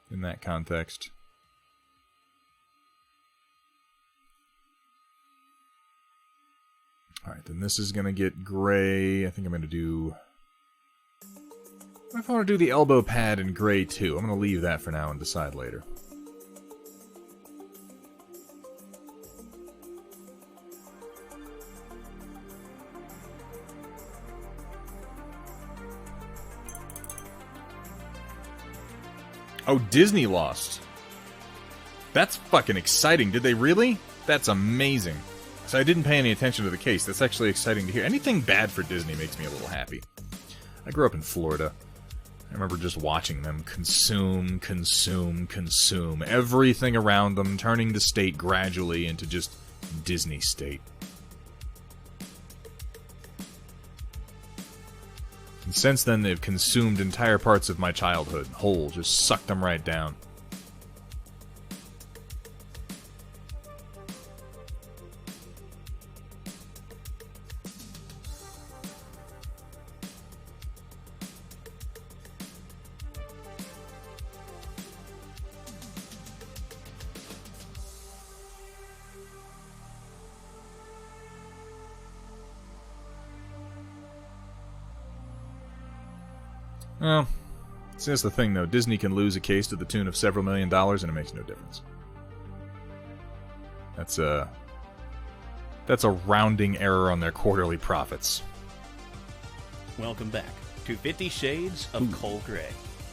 In that context. Alright, then this is going to get gray. I think I'm going to do... I want to do the elbow pad in gray too. I'm going to leave that for now and decide later. Oh, Disney lost. That's fucking exciting. Did they really? That's amazing. So I didn't pay any attention to the case. That's actually exciting to hear. Anything bad for Disney makes me a little happy. I grew up in Florida. I remember just watching them consume everything around them, turning the state gradually into just Disney state. And since then, they've consumed entire parts of my childhood whole, just sucked them right down. Well, see, that's the thing, though. Disney can lose a case to the tune of several $1 million, and it makes no difference. That's a rounding error on their quarterly profits. Welcome back to 50 Shades of Cold Gray.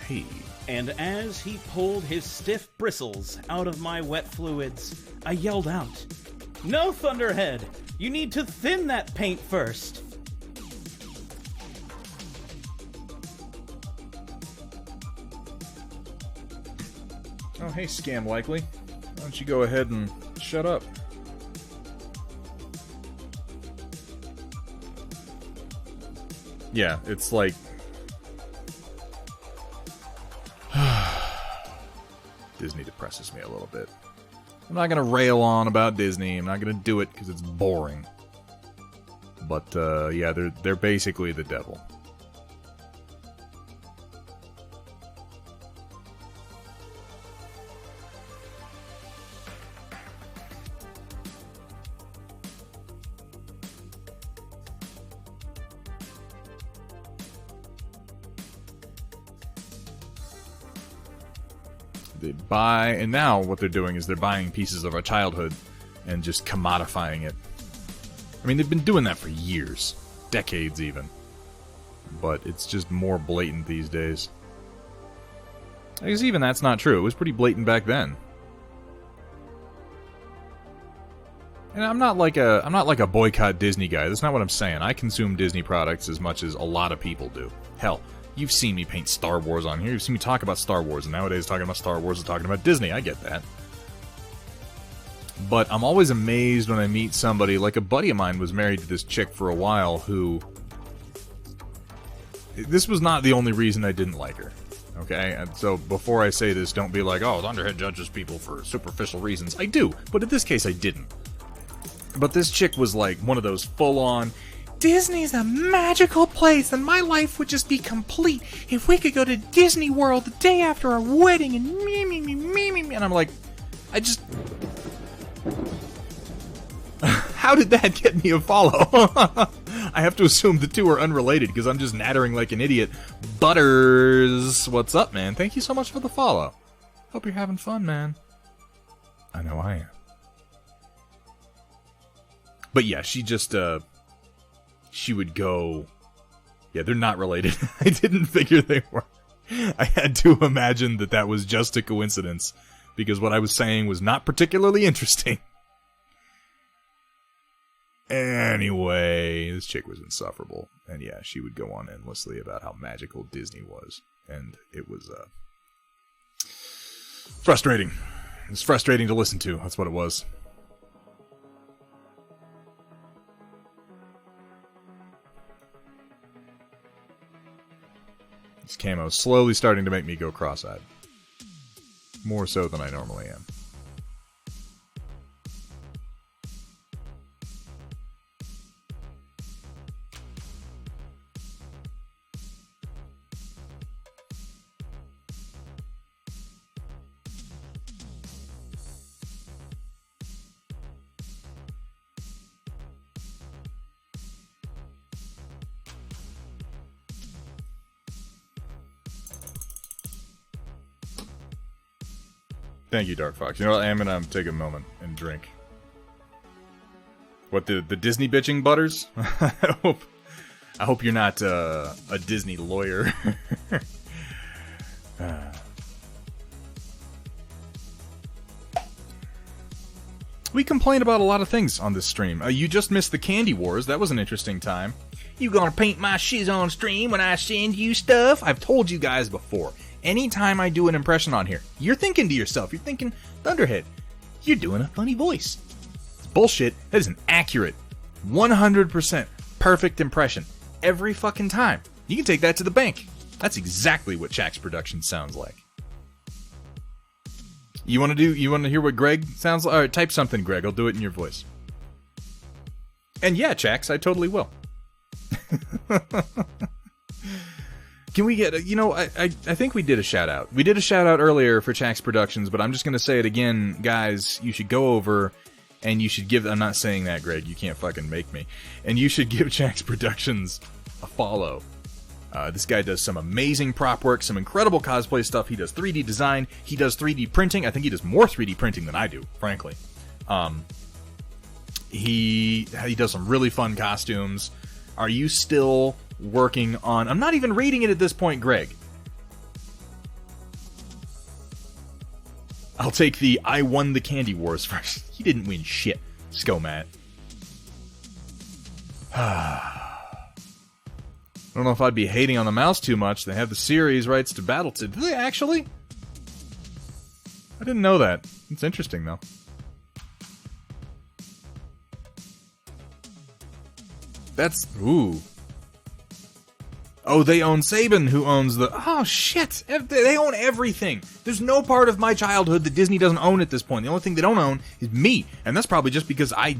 Hey. And as he pulled his stiff bristles out of my wet fluids, I yelled out, "No, Thunderhead! You need to thin that paint first!" Oh, hey, Scam Likely. Why don't you go ahead and shut up? Yeah, it's like... Disney depresses me a little bit. I'm not gonna rail on about Disney. I'm not gonna do it because it's boring. But, yeah, they're basically the devil. They buy, and now what they're doing is they're buying pieces of our childhood and just commodifying it. I mean, they've been doing that for years, decades even, but it's just more blatant these days. I guess even that's not true. It was pretty blatant back then. And I'm not like a boycott Disney guy. That's not what I'm saying. I consume Disney products as much as a lot of people do. Hell, you've seen me paint Star Wars on here. You've seen me talk about Star Wars, and nowadays talking about Star Wars is talking about Disney. I get that. But I'm always amazed when I meet somebody, like a buddy of mine was married to this chick for a while who... This was not the only reason I didn't like her. Okay? And so before I say this, don't be like, oh, Thunderhead judges people for superficial reasons. I do, but in this case I didn't. But this chick was like one of those full-on... Disney's a magical place, and my life would just be complete if we could go to Disney World the day after our wedding, and me. And I'm like, I just... How did that get me a follow? I have to assume the two are unrelated, because I'm just nattering like an idiot. Butters, what's up, man? Thank you so much for the follow. Hope you're having fun, man. I know I am. But yeah, she just, she would go... Yeah, they're not related. I didn't figure they were. I had to imagine that that was just a coincidence, because what I was saying was not particularly interesting. Anyway, this chick was insufferable. And yeah, she would go on endlessly about how magical Disney was. And it was, frustrating. It was frustrating to listen to. That's what it was. This camo is slowly starting to make me go cross-eyed. More so than I normally am. Thank you, Dark Fox. You know what? I'm gonna take a moment and drink. What, the Disney bitching butters? I hope you're not a Disney lawyer. We complain about a lot of things on this stream. You just missed the Candy Wars. That was an interesting time. You gonna paint my shiz on stream when I send you stuff? I've told you guys before. Anytime I do an impression on here, you're thinking to yourself, you're thinking, Thunderhead, you're doing a funny voice. It's bullshit. That is an accurate, 100% perfect impression. Every fucking time. You can take that to the bank. That's exactly what Chax Productions sounds like. You want to hear what Greg sounds like? All right, type something, Greg. I'll do it in your voice. And yeah, Chax, I totally will. Can we get, I think we did a shout out. We did a shout out earlier for Chax Productions, but I'm just going to say it again, guys. You should go over and you should give, I'm not saying that, Greg. You can't fucking make me. And you should give Chax Productions a follow. This guy does some amazing prop work, some incredible cosplay stuff. He does 3D design. He does 3D printing. I think he does more 3D printing than I do, frankly. He does some really fun costumes. Are you still working on... I'm not even rating it at this point, Greg. I'll take the I won the Candy Wars first. He didn't win shit, Skomat. I don't know if I'd be hating on the mouse too much. They have the series rights to Battletech. Do they actually? I didn't know that. It's interesting, though. That's... Ooh. Oh, they own Saban, who owns the... Oh, shit! They own everything! There's no part of my childhood that Disney doesn't own at this point. The only thing they don't own is me. And that's probably just because I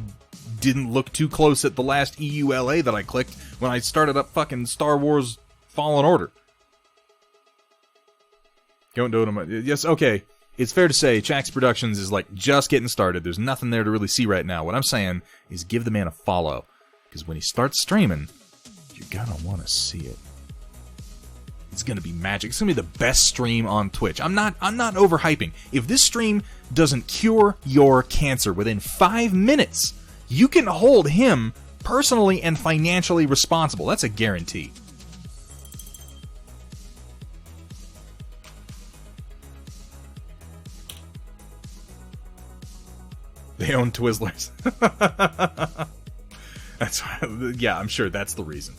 didn't look too close at the last EULA that I clicked when I started up fucking Star Wars Fallen Order. Don't do it. Yes, okay. It's fair to say Chax Productions is like just getting started. There's nothing there to really see right now. What I'm saying is give the man a follow. Because when he starts streaming, you're gonna want to see it. It's gonna be magic. It's gonna be the best stream on Twitch. I'm not overhyping. If this stream doesn't cure your cancer within 5 minutes, you can hold him personally and financially responsible. That's a guarantee. They own Twizzlers. That's yeah, I'm sure that's the reason.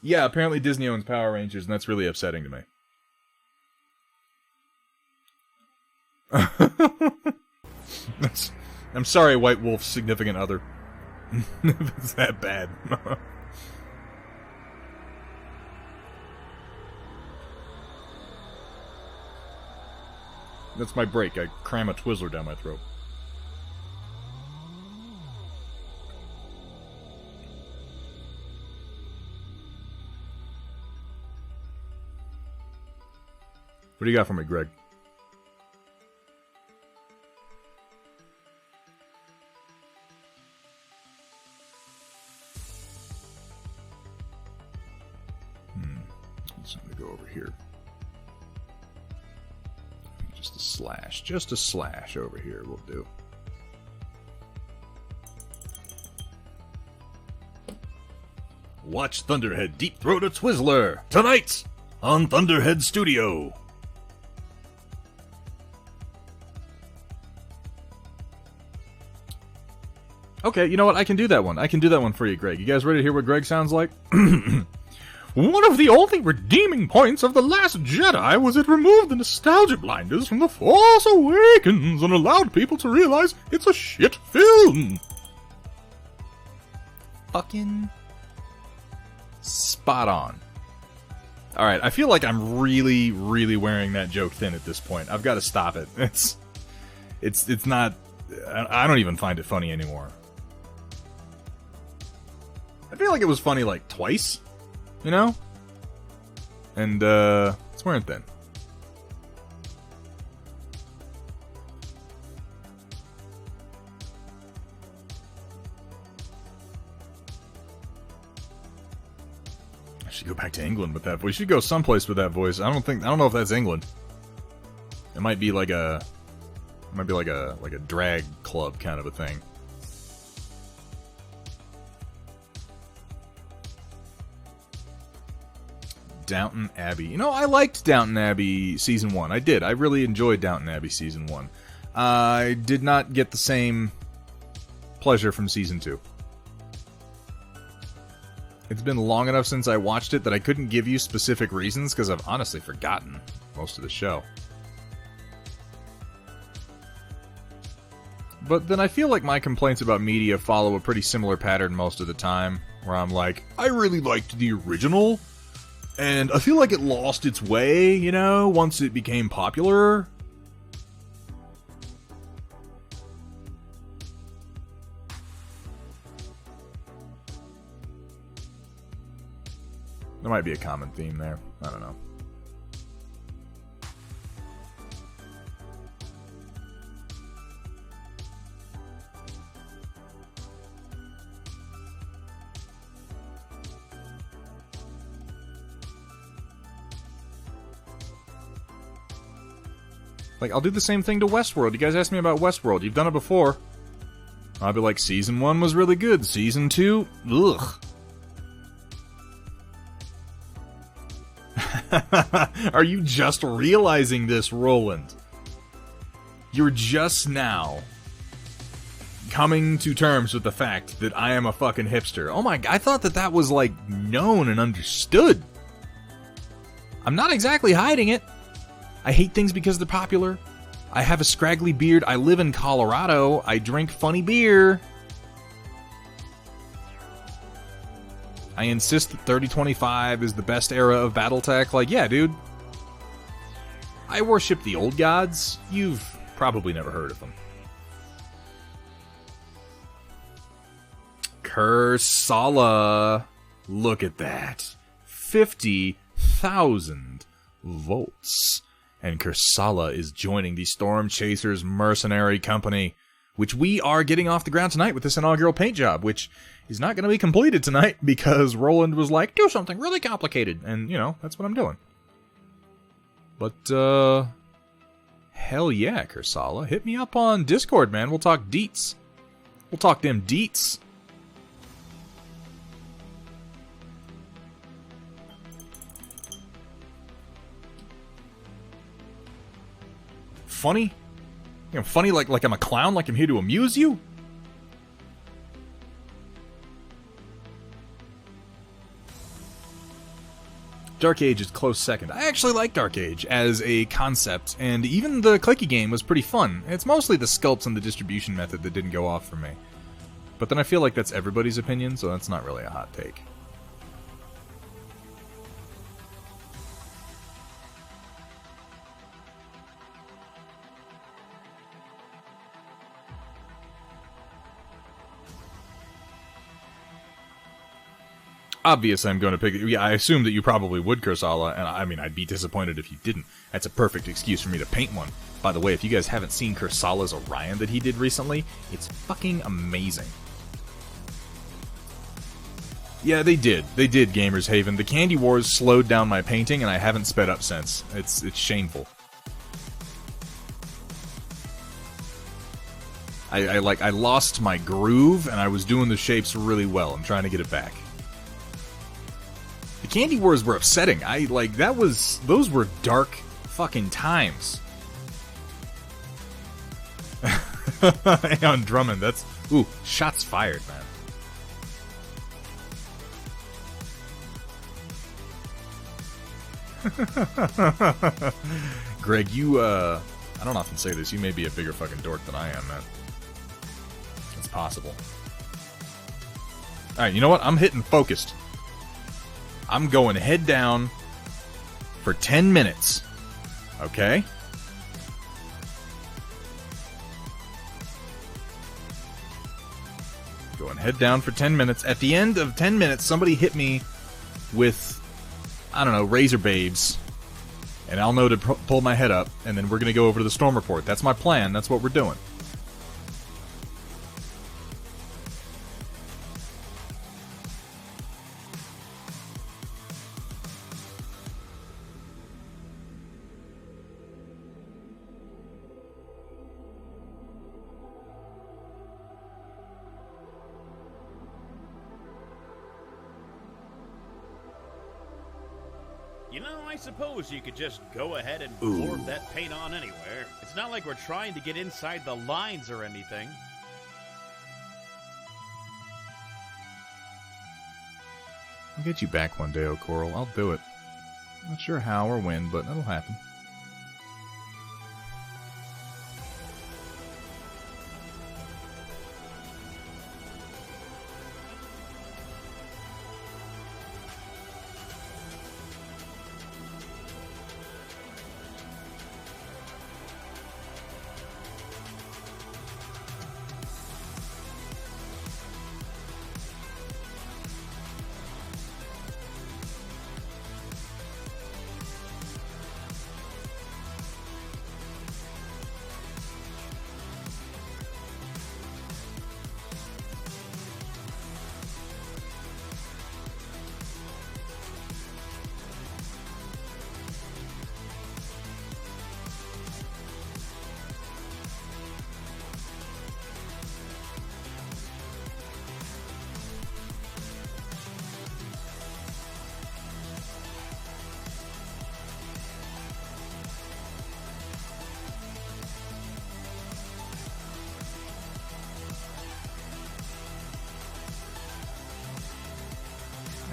Yeah, apparently Disney owns Power Rangers, and that's really upsetting to me. I'm sorry, White Wolf's significant other. It's that bad. That's my break. I cram a Twizzler down my throat. What do you got for me, Greg? Just going to go over here. Just a slash over here will do. Watch Thunderhead deep throat a Twizzler tonight on Thunderhead Studio. Okay, you know what? I can do that one. I can do that one for you, Greg. You guys ready to hear what Greg sounds like? One of the only redeeming points of The Last Jedi was it removed the nostalgia blinders from The Force Awakens and allowed people to realize it's a shit film. Fucking spot on. Alright, I feel like I'm really, really wearing that joke thin at this point. I've got to stop it. It's not... I don't even find it funny anymore. I feel like it was funny like twice. You know? And, it's wearing thin. I should go back to England with that voice. We should go someplace with that voice. I don't know if that's England. It might be like a drag club kind of a thing. Downton Abbey. You know, I liked Downton Abbey Season 1. I did. I really enjoyed Downton Abbey Season 1. I did not get the same pleasure from Season 2. It's been long enough since I watched it that I couldn't give you specific reasons, because I've honestly forgotten most of the show. But then I feel like my complaints about media follow a pretty similar pattern most of the time, where I'm like, I really liked the original, and I feel like it lost its way, you know, once it became popular. There might be a common theme there. I don't know. Like, I'll do the same thing to Westworld. You guys asked me about Westworld. You've done it before. I'll be like, Season 1 was really good. Season 2, ugh. Are you just realizing this, Roland? You're just now coming to terms with the fact that I am a fucking hipster. Oh my god, I thought that that was, like, known and understood. I'm not exactly hiding it. I hate things because they're popular. I have a scraggly beard. I live in Colorado. I drink funny beer. I insist that 3025 is the best era of Battletech. Like, yeah, dude. I worship the old gods. You've probably never heard of them. Kursala. Look at that. 50,000 volts. And Kursala is joining the Stormchasers mercenary company, which we are getting off the ground tonight with this inaugural paint job, which is not going to be completed tonight because Roland was like, do something really complicated. And, you know, that's what I'm doing. But, hell yeah, Kursala. Hit me up on Discord, man. We'll talk deets. We'll talk them deets. Funny? You know, funny like I'm a clown, like I'm here to amuse you? Dark Age is close second. I actually like Dark Age as a concept, and even the clicky game was pretty fun. It's mostly the sculpts and the distribution method that didn't go off for me. But then I feel like that's everybody's opinion, so that's not really a hot take. Obviously, I'm going to pick... Yeah, I assume that you probably would, Kursala, and I mean, I'd be disappointed if you didn't. That's a perfect excuse for me to paint one. By the way, if you guys haven't seen Kursala's Orion that he did recently, it's fucking amazing. Yeah, they did. They did, Gamers Haven. The Candy Wars slowed down my painting, and I haven't sped up since. It's shameful. I lost my groove, and I was doing the shapes really well. I'm trying to get it back. The Candy Wars were upsetting. Those were dark fucking times. On Drummond, that's... Ooh, shots fired, man. Greg, you, I don't often say this, you may be a bigger fucking dork than I am, man. It's possible. Alright, you know what? I'm hitting focused. I'm going head down for 10 minutes. Okay? Going head down for 10 minutes. At the end of 10 minutes, somebody hit me with, I don't know, razor babes. And I'll know to pull my head up, and then we're going to go over to the storm report. That's my plan. That's what we're doing. You know, I suppose you could just go ahead and blorb that paint on anywhere. It's not like we're trying to get inside the lines or anything. I'll get you back one day, O'Coral. I'll do it. Not sure how or when, but it'll happen.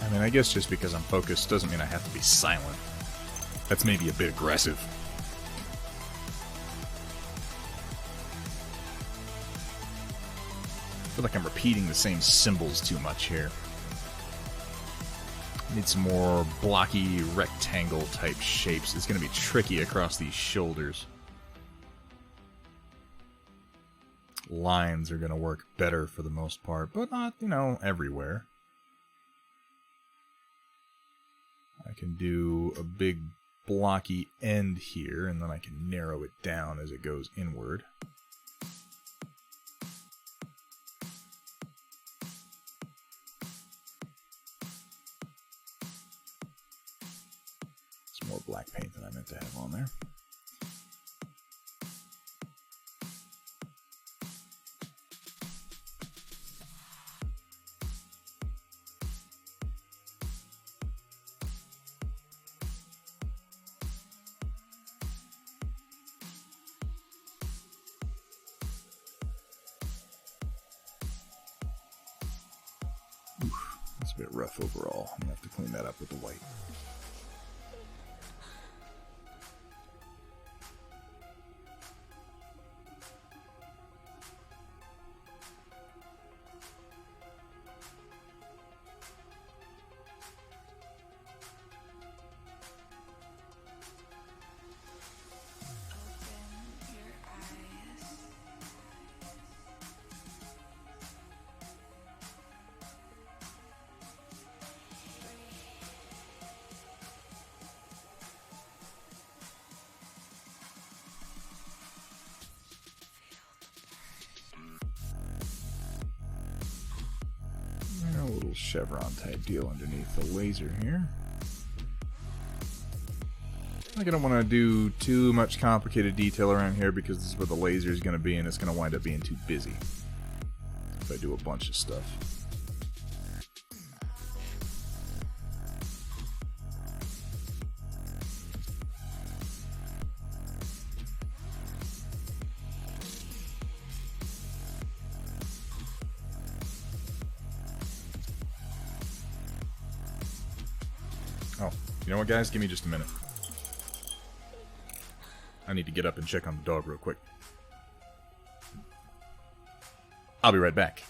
I mean, I guess just because I'm focused doesn't mean I have to be silent. That's maybe a bit aggressive. I feel like I'm repeating the same symbols too much here. Need some more blocky rectangle type shapes. It's going to be tricky across these shoulders. Lines are going to work better for the most part, but not, you know, everywhere. I can do a big blocky end here, and then I can narrow it down as it goes inward. Some more black paint than I meant to have on there. It's a bit rough overall. I'm going to have to clean that up with the white. A little chevron type deal underneath the laser here. I don't want to do too much complicated detail around here because this is where the laser is going to be, and it's going to wind up being too busy if I do a bunch of stuff. Oh, you know what, guys? Give me just a minute. I need to get up and check on the dog real quick. I'll be right back.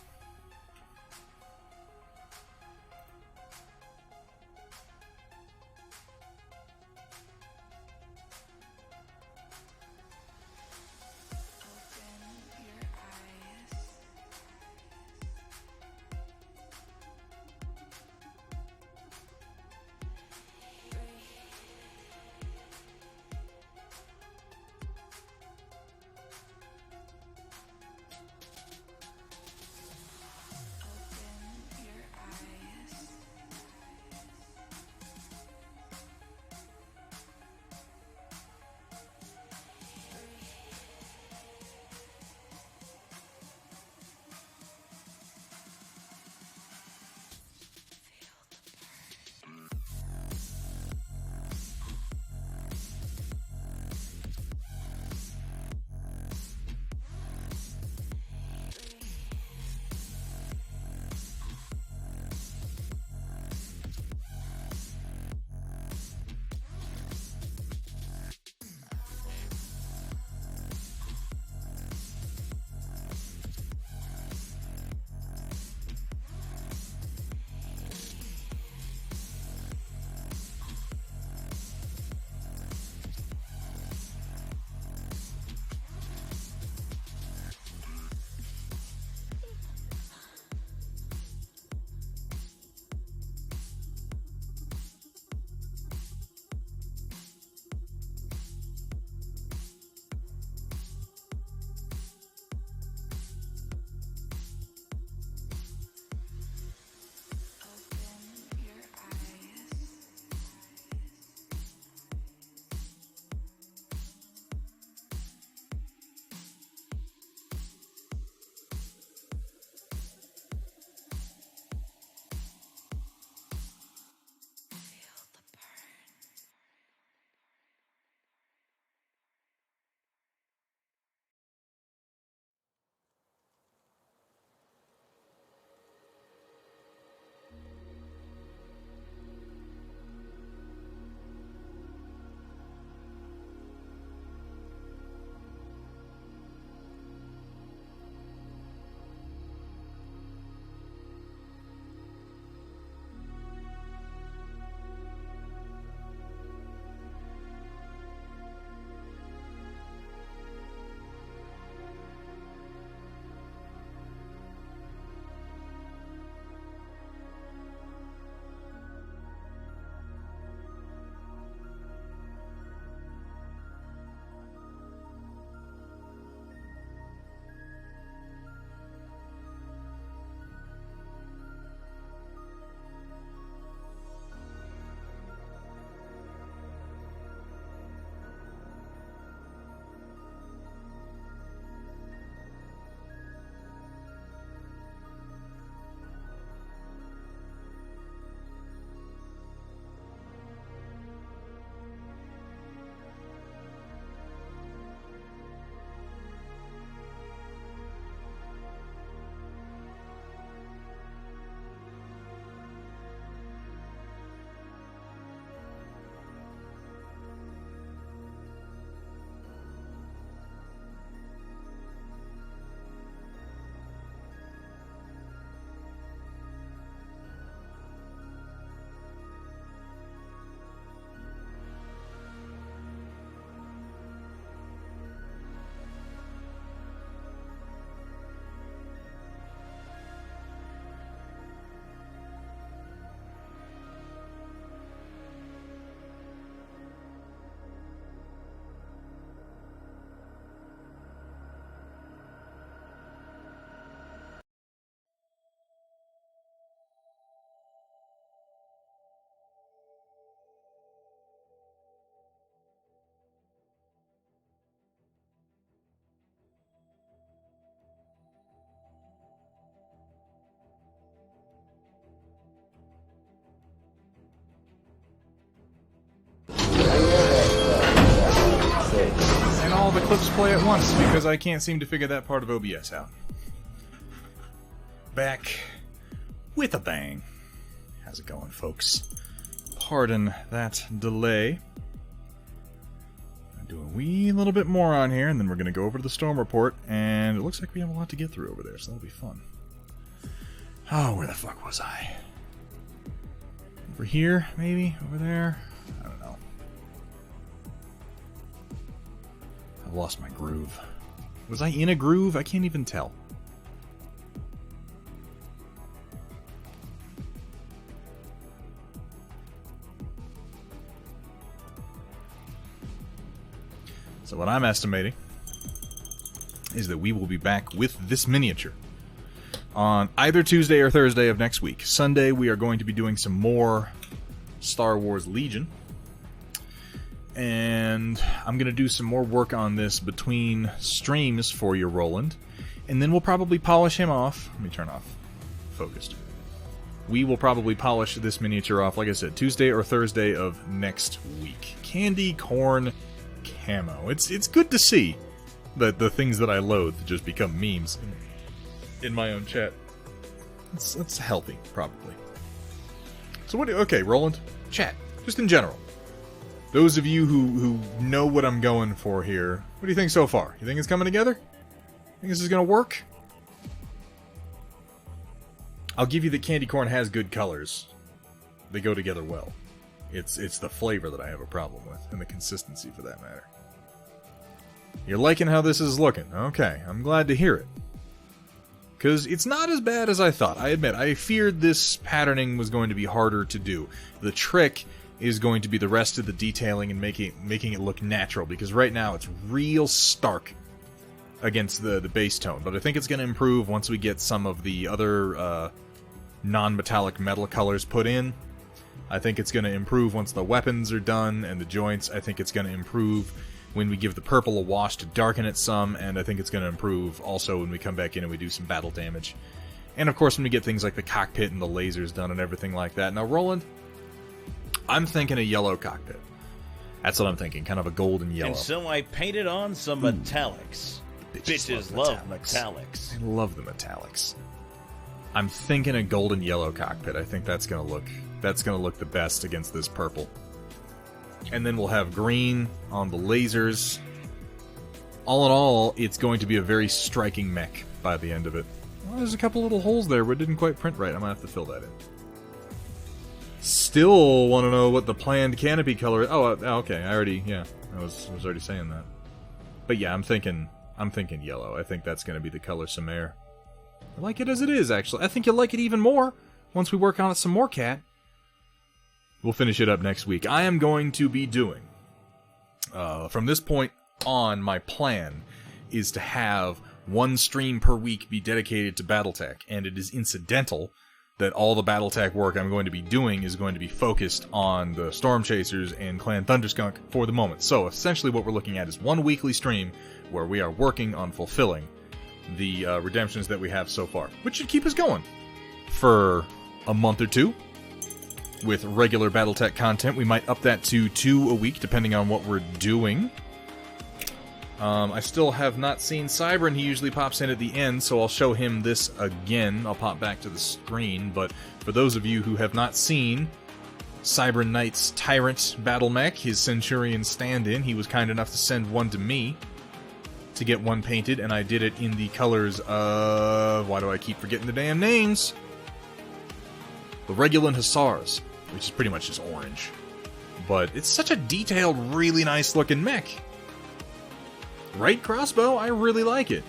clips play at once because I can't seem to figure that part of OBS out. Back with a bang. How's it going, folks? Pardon that delay. Do a wee little bit more on here, and then we're going to go over to the storm report, and it looks like we have a lot to get through over there, so that'll be fun. Oh, where the fuck was I? Over here, maybe? Over there? I don't know. I've lost my groove. Was I in a groove? I can't even tell. So what I'm estimating is that we will be back with this miniature on either Tuesday or Thursday of next week. Sunday we are going to be doing some more Star Wars Legion. And I'm going to do some more work on this between streams for you, Roland. And then we'll probably polish him off. Let me turn off focused. We will probably polish this miniature off, like I said, Tuesday or Thursday of next week. Candy corn camo. It's good to see that the things that I loathe just become memes in my own chat. It's healthy, probably. So what? Okay, Roland, chat, just in general. Those of you who know what I'm going for here, what do you think so far? You think it's coming together? Think this is gonna work? I'll give you that candy corn has good colors. They go together well. It's the flavor that I have a problem with, and the consistency for that matter. You're liking how this is looking. Okay, I'm glad to hear it. Because it's not as bad as I thought. I admit, I feared this patterning was going to be harder to do. The trick is going to be the rest of the detailing and making it look natural, because right now it's real stark against the base tone. But I think it's going to improve once we get some of the other non-metallic metal colors put in. I think it's going to improve once the weapons are done and the joints. I think it's going to improve when we give the purple a wash to darken it some, and I think it's going to improve also when we come back in and we do some battle damage. And of course when we get things like the cockpit and the lasers done and everything like that. Now, Roland, I'm thinking a yellow cockpit. That's what I'm thinking, kind of a golden yellow. And so I painted on some metallics. Bitches love metallics. I love the metallics. I'm thinking a golden yellow cockpit. I think that's gonna look the best against this purple. And then we'll have green on the lasers. All in all, it's going to be a very striking mech by the end of it. Well, there's a couple little holes there where it didn't quite print right. I'm gonna have to fill that in. Still want to know what the planned canopy color is. Oh, okay. I was already saying that. But yeah, I'm thinking yellow. I think that's going to be the color Samare. I like it as it is, actually. I think you'll like it even more once we work on it some more, Cat. We'll finish it up next week. I am going to be doing, from this point on, my plan is to have one stream per week be dedicated to Battletech, and it is incidental that all the Battletech work I'm going to be doing is going to be focused on the Stormchasers and Clan Thunderskunk for the moment. So, essentially what we're looking at is one weekly stream where we are working on fulfilling the redemptions that we have so far, which should keep us going for a month or two. With regular Battletech content, we might up that to 2 a week, depending on what we're doing. I still have not seen Cybran. He usually pops in at the end, so I'll show him this again. I'll pop back to the screen, but for those of you who have not seen Cybran Knight's Tyrant Battle Mech, his Centurion stand-in, he was kind enough to send one to me to get one painted, and I did it in the colors of... why do I keep forgetting the damn names? The Regulan Hussars, which is pretty much just orange. But it's such a detailed, really nice-looking mech. Right, Crossbow? I really like it.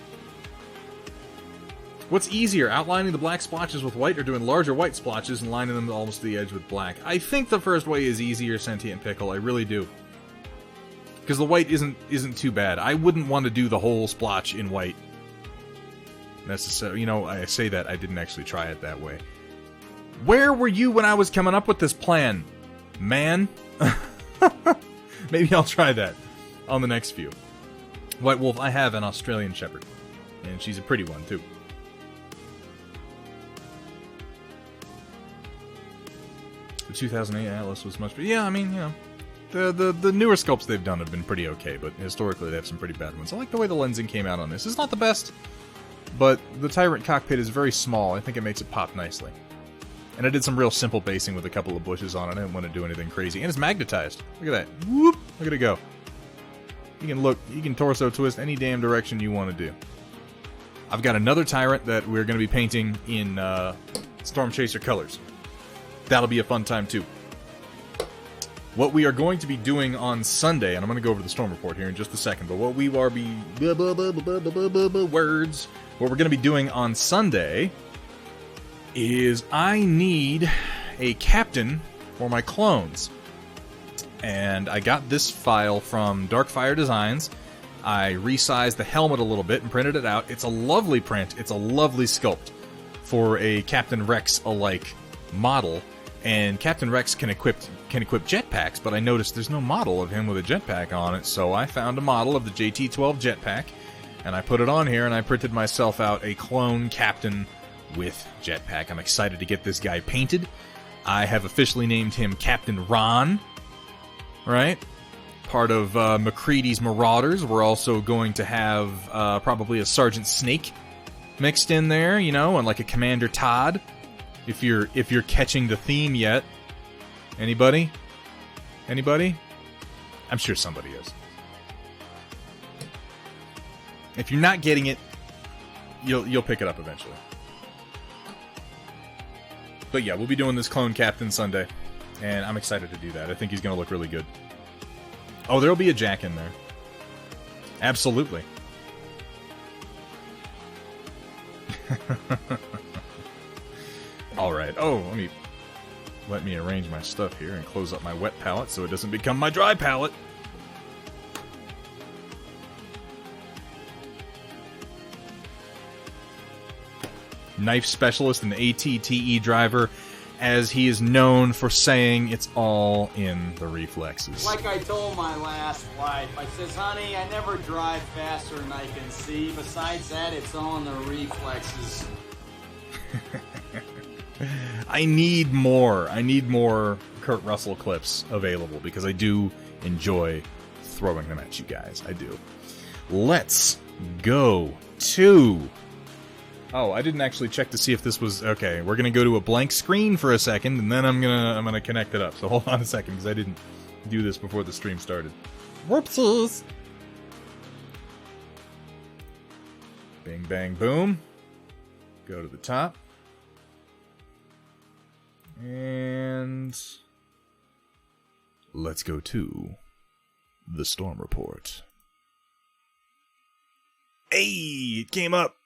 What's easier, outlining the black splotches with white or doing larger white splotches and lining them almost to the edge with black? I think the first way is easier, Sentient Pickle. I really do. Because the white isn't too bad. I wouldn't want to do the whole splotch in white. Necessarily. You know, I say that, I didn't actually try it that way. Where were you when I was coming up with this plan, man? Maybe I'll try that on the next few. White Wolf, I have an Australian Shepherd, and she's a pretty one, too. The 2008 Atlas was much better. Yeah, I mean, you know, The newer sculpts they've done have been pretty okay, but historically they have some pretty bad ones. I like the way the lensing came out on this. It's not the best, but the Tyrant cockpit is very small. I think it makes it pop nicely. And I did some real simple basing with a couple of bushes on it. I didn't want to do anything crazy. And it's magnetized. Look at that. Whoop! Look at it go. You can torso twist any damn direction you want to do. I've got another Tyrant that we're going to be painting in Stormchaser colors. That'll be a fun time too. What we are going to be doing on Sunday, and I'm going to go over the storm report here in just a second, but what we're going to be doing on Sunday is I need a captain for my clones. And I got this file from Darkfire Designs. I resized the helmet a little bit and printed it out. It's a lovely print. It's a lovely sculpt for a Captain Rex-alike model. And Captain Rex can equip jetpacks, but I noticed there's no model of him with a jetpack on it, so I found a model of the JT-12 jetpack, and I put it on here, and I printed myself out a clone captain with jetpack. I'm excited to get this guy painted. I have officially named him Captain Ron, right? Part of McCready's Marauders. We're also going to have probably a Sergeant Snake mixed in there, you know, and like a Commander Todd. If you're catching the theme yet. Anybody? Anybody? I'm sure somebody is. If you're not getting it, you'll pick it up eventually. But yeah, we'll be doing this Clone Captain Sunday, and I'm excited to do that. I think he's going to look really good. Oh, there'll be a Jack in there. Absolutely. Alright. Oh, let me arrange my stuff here and close up my wet palette so it doesn't become my dry palette. Knife specialist and ATTE driver, as he is known for saying, it's all in the reflexes. Like I told my last wife, I says, honey, I never drive faster than I can see. Besides that, it's all in the reflexes. I need more Kurt Russell clips available because I do enjoy throwing them at you guys. I do. Let's go to... Oh, I didn't actually check to see if this was... Okay, we're going to go to a blank screen for a second, and then I'm gonna connect it up. So hold on a second, because I didn't do this before the stream started. Whoopsies! Bing, bang, boom. Go to the top. And... let's go to the storm report. Hey, it came up!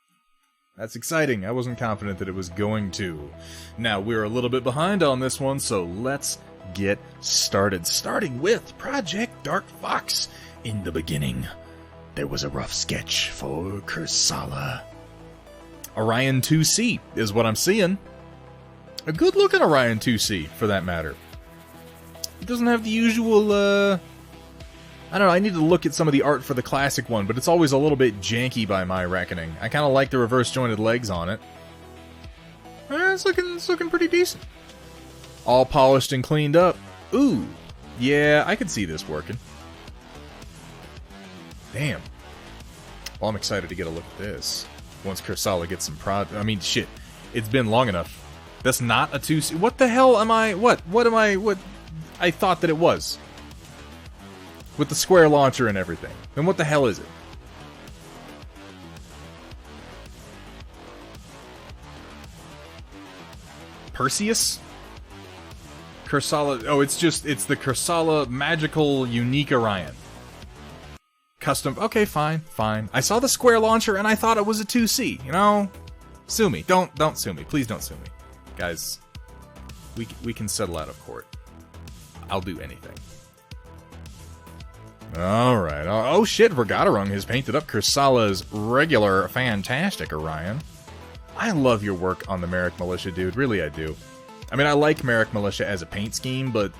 That's exciting. I wasn't confident that it was going to. Now, we're a little bit behind on this one, so let's get started. Starting with Project Dark Fox. In the beginning, there was a rough sketch for Kursala. Orion 2C is what I'm seeing. A good-looking Orion 2C, for that matter. It doesn't have the usual, I don't know, I need to look at some of the art for the classic one, but it's always a little bit janky by my reckoning. I kind of like the reverse-jointed legs on it. It's looking pretty decent. All polished and cleaned up. Ooh, yeah, I could see this working. Damn. Well, I'm excited to get a look at this. Once Kursala gets some I mean, shit. It's been long enough. That's not a 2C. What the hell am I... What am I... What... I thought that it was. With the square launcher and everything. Then what the hell is it? Perseus? Kursala... Oh, it's the Kursala Magical Unique Orion. Custom... Okay, fine. I saw the square launcher and I thought it was a 2C, you know? Sue me. Don't sue me. Please don't sue me. Guys, we can settle out of court. I'll do anything. Alright. Oh shit, Vergatarung has painted up Kursala's regular fantastic Orion. I love your work on the Merrick Militia, dude. Really, I do. I mean, I like Merrick Militia as a paint scheme, but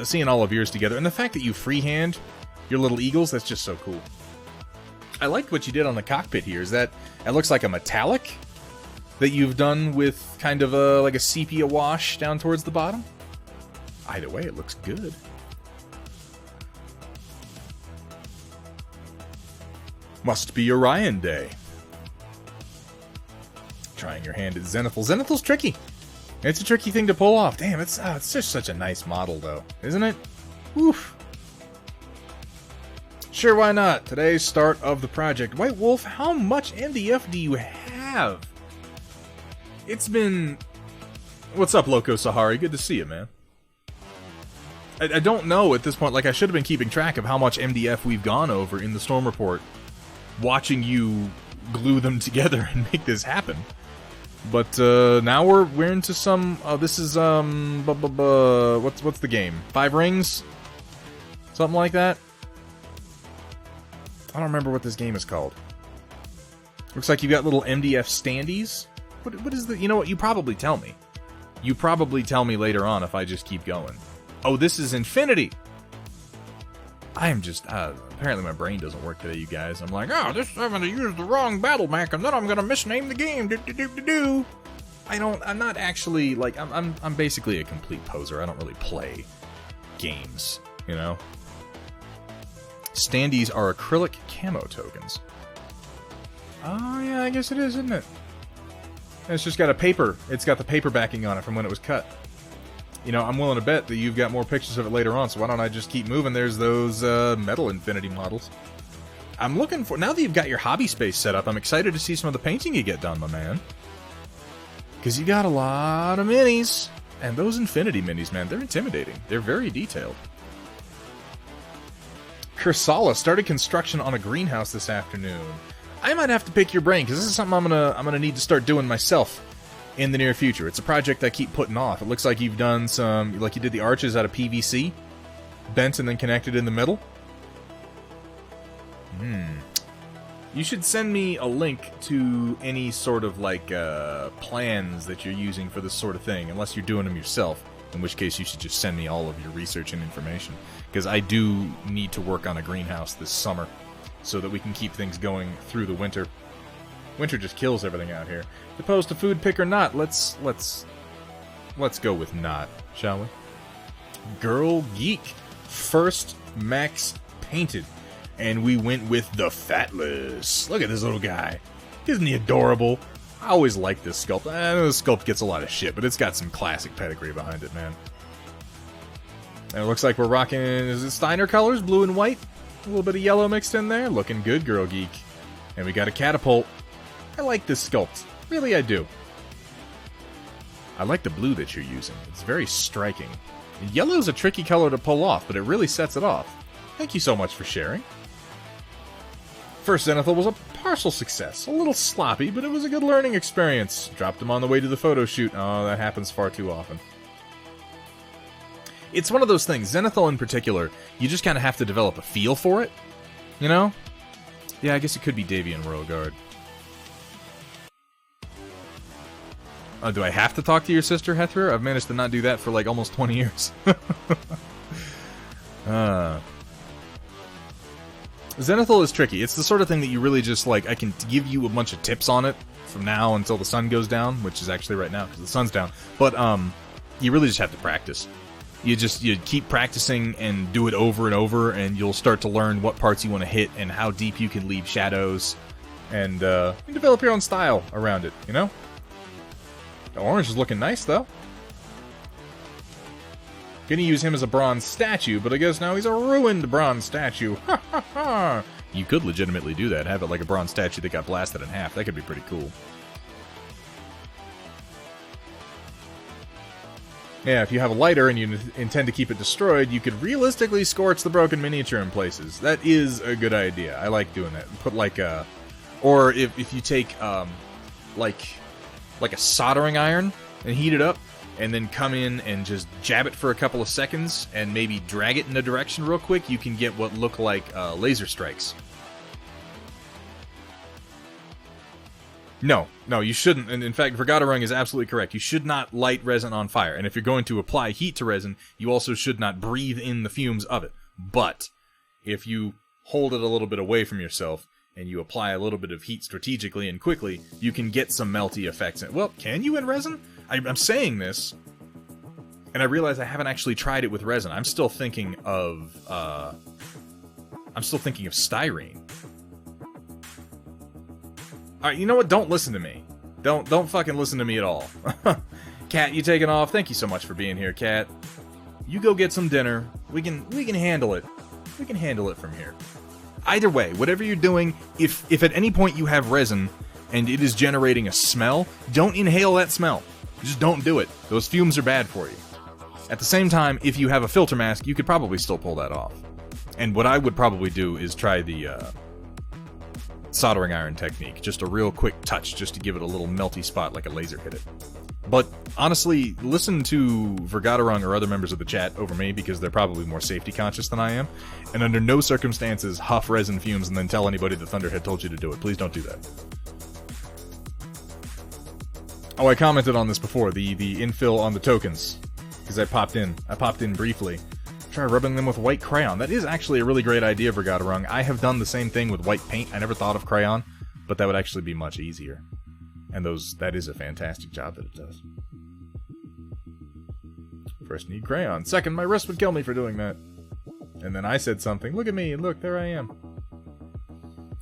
seeing all of yours together, and the fact that you freehand your little eagles, that's just so cool. I liked what you did on the cockpit here. Is that... It looks like a metallic that you've done with kind of like a sepia wash down towards the bottom. Either way, it looks good. Must be Orion Day. Trying your hand at Zenithal. Zenithal's tricky. It's a tricky thing to pull off. Damn, it's just such a nice model, though, isn't it? Oof. Sure, why not? Today's start of the project. White Wolf, how much MDF do you have? It's been... What's up, Loco Sahari? Good to see you, man. I don't know at this point. Like, I should have been keeping track of how much MDF we've gone over in the Storm Report, watching you glue them together and make this happen. But now we're into some. This is what's the game? 5 Rings, something like that. I don't remember what this game is called. Looks like you got little MDF standees. What is the? You know what? You probably tell me. You probably tell me later on if I just keep going. Oh, this is Infinity. I am just, apparently my brain doesn't work today, you guys. I'm like, oh, I'm gonna use the wrong battle mech, and then I'm gonna misname the game. I'm not actually, like, I'm basically a complete poser. I don't really play games, you know? Standees are acrylic camo tokens. Oh, yeah, I guess it is, isn't it? And it's just got a paper. It's got the paper backing on it from when it was cut. You know, I'm willing to bet that you've got more pictures of it later on, so why don't I just keep moving? There's those metal Infinity models. I'm looking for... Now that you've got your hobby space set up, I'm excited to see some of the painting you get done, my man. Because you got a lot of minis. And those Infinity minis, man, they're intimidating. They're very detailed. Kursala started construction on a greenhouse this afternoon. I might have to pick your brain, because this is something I'm gonna need to start doing myself in the near future. It's a project I keep putting off. It looks like you've done some, like you did the arches out of PVC, bent and then connected in the middle. You should send me a link to any sort of, like, plans that you're using for this sort of thing, unless you're doing them yourself, in which case you should just send me all of your research and information, because I do need to work on a greenhouse this summer, so that we can keep things going through the winter. Winter just kills everything out here. Opposed to food pick or not, let's go with not, shall we? Girl Geek, first Max painted, and we went with the Fatless. Look at this little guy. Isn't he adorable? I always like this sculpt. I know this sculpt gets a lot of shit, but it's got some classic pedigree behind it, man. And it looks like we're rocking, is it Steiner colors, blue and white? A little bit of yellow mixed in there. Looking good, Girl Geek. And we got a catapult. I like this sculpt. Really, I do. I like the blue that you're using. It's very striking. Yellow's a tricky color to pull off, but it really sets it off. Thank you so much for sharing. First Zenithal was a partial success. A little sloppy, but it was a good learning experience. Dropped him on the way to the photo shoot. Oh, that happens far tue often. It's one of those things, Zenithal in particular, you just kind of have to develop a feel for it. You know? Yeah, I guess it could be Davian Royal Guard. Do I have to talk to your sister, Hethra? I've managed to not do that for like almost 20 years. Zenithal is tricky. It's the sort of thing that you really just, like, I can give you a bunch of tips on it from now until the sun goes down, which is actually right now because the sun's down. But you really just have to practice. You keep practicing and do it over and over, and you'll start to learn what parts you want to hit and how deep you can leave shadows, and you develop your own style around it, you know? The orange is looking nice, though. Gonna use him as a bronze statue, but I guess now he's a ruined bronze statue. Ha ha ha! You could legitimately do that, have it like a bronze statue that got blasted in half. That could be pretty cool. Yeah, if you have a lighter and you intend to keep it destroyed, you could realistically scorch the broken miniature in places. That is a good idea. I like doing that. Put like a... Or if you take, like a soldering iron and heat it up, and then come in and just jab it for a couple of seconds, and maybe drag it in a direction real quick, you can get what look like laser strikes. No, you shouldn't. And in fact, Vergaderung is absolutely correct. You should not light resin on fire. And if you're going to apply heat to resin, you also should not breathe in the fumes of it. But if you hold it a little bit away from yourself, and you apply a little bit of heat strategically and quickly, you can get some melty effects. Well, can you in resin? I'm saying this, and I realize I haven't actually tried it with resin. I'm still thinking of styrene. Alright, you know what? Don't listen to me. Don't fucking listen to me at all. Cat, you taking off? Thank you so much for being here, Cat. You go get some dinner. We can handle it. We can handle it from here. Either way, whatever you're doing, if at any point you have resin and it is generating a smell, don't inhale that smell. Just don't do it. Those fumes are bad for you. At the same time, if you have a filter mask, you could probably still pull that off. And what I would probably do is try the soldering iron technique. Just a real quick touch, just to give it a little melty spot like a laser hit it. But honestly, listen to Vergaderung or other members of the chat over me, because they're probably more safety conscious than I am. And under no circumstances huff resin fumes and then tell anybody the Thunderhead told you to do it. Please don't do that. Oh, I commented on this before, the infill on the tokens. Because I popped in briefly. Try rubbing them with white crayon. That is actually a really great idea, Vergaderung. I have done the same thing with white paint. I never thought of crayon, but that would actually be much easier. And that is a fantastic job that it does. First need crayon. Second, my wrist would kill me for doing that. And then I said something. Look at me. Look, there I am.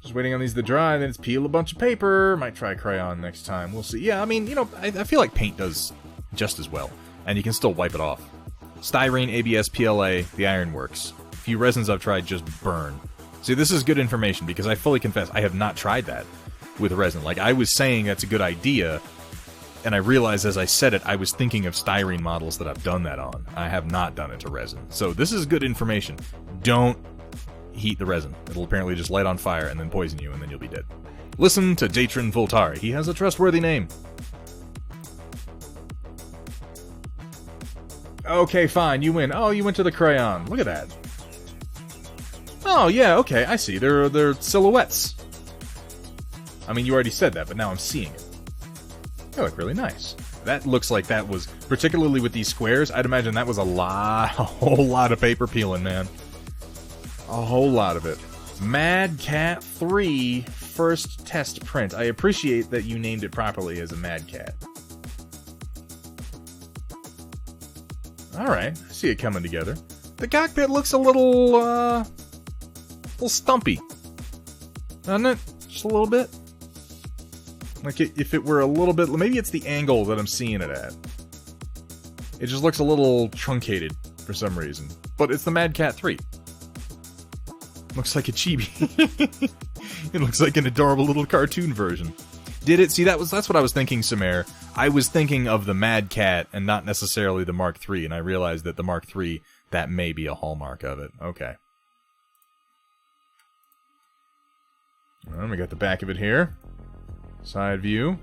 Just waiting on these to dry, then it's peel a bunch of paper. Might try crayon next time. We'll see. Yeah, I mean, you know, I feel like paint does just as well. And you can still wipe it off. Styrene, ABS, PLA, the iron works. A few resins I've tried just burn. See, this is good information, because I fully confess I have not tried that with resin. Like, I was saying that's a good idea, and I realized as I said it, I was thinking of styrene models that I've done that on. I have not done it to resin. So this is good information. Don't heat the resin. It'll apparently just light on fire and then poison you, and then you'll be dead. Listen to Datrin Voltari. He has a trustworthy name. Okay, fine, you win. Oh, you went to the crayon. Look at that. Oh, yeah, okay, I see. They're silhouettes. I mean, you already said that, but now I'm seeing it. They look really nice. That looks like that was, particularly with these squares, I'd imagine that was a whole lot of paper peeling, man. A whole lot of it. Mad Cat 3 first test print. I appreciate that you named it properly as a Mad Cat. Alright, I see it coming together. The cockpit looks a little stumpy. Doesn't it? Just a little bit? Like, if it were a little bit... Maybe it's the angle that I'm seeing it at. It just looks a little truncated for some reason. But it's the Mad Cat 3. Looks like a chibi. It looks like an adorable little cartoon version. Did it? See, that's what I was thinking, Samare. I was thinking of the Mad Cat and not necessarily the Mark III, and I realized that the Mark III, that may be a hallmark of it. Okay. Well, we got the back of it here. Side view.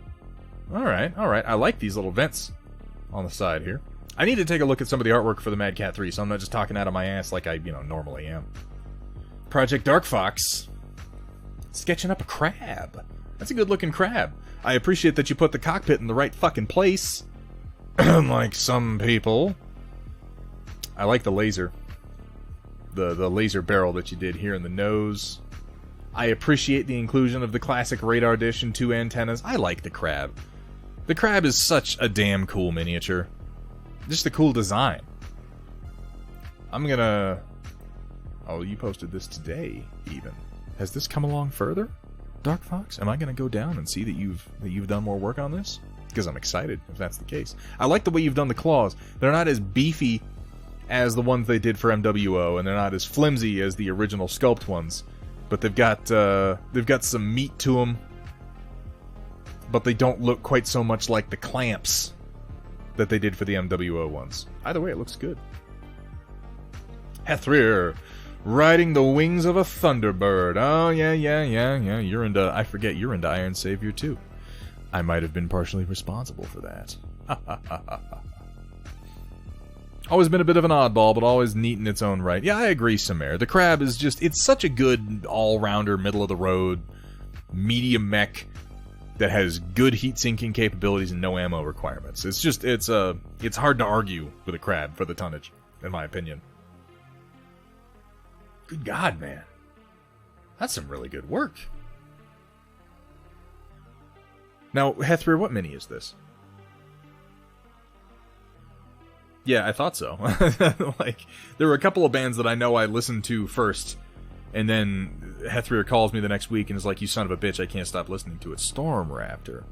Alright, alright. I like these little vents on the side here. I need to take a look at some of the artwork for the Mad Cat 3, so I'm not just talking out of my ass like I, normally am. Project Dark Fox. Sketching up a crab. That's a good-looking crab. I appreciate that you put the cockpit in the right fucking place. Like some people. I like the laser. The laser barrel that you did here in the nose. I appreciate the inclusion of the classic radar dish and 2 antennas. I like the crab. The crab is such a damn cool miniature. Just a cool design. I'm gonna... Oh, you posted this today, even. Has this come along further? Dark Fox? Am I going to go down and see that you've done more work on this? Because I'm excited, if that's the case. I like the way you've done the claws. They're not as beefy as the ones they did for MWO, and they're not as flimsy as the original sculpt ones. But they've got some meat to them. But they don't look quite so much like the clamps that they did for the MWO ones. Either way, it looks good. Hethrir. Riding the wings of a Thunderbird. Oh, yeah. You're into... I forget, you're into Iron Savior, too. I might have been partially responsible for that. Always been a bit of an oddball, but always neat in its own right. Yeah, I agree, Samare. The crab is just... It's such a good all-rounder, middle-of-the-road, medium mech that has good heat-sinking capabilities and no ammo requirements. It's just... It's hard to argue with a crab for the tonnage, in my opinion. Good God, man. That's some really good work. Now, Hethrir, what mini is this? Yeah, I thought so. Like, there were a couple of bands that I know I listened to first And then Hethrir calls me the next week and is like, you son of a bitch, I can't stop listening to it. Storm Raptor.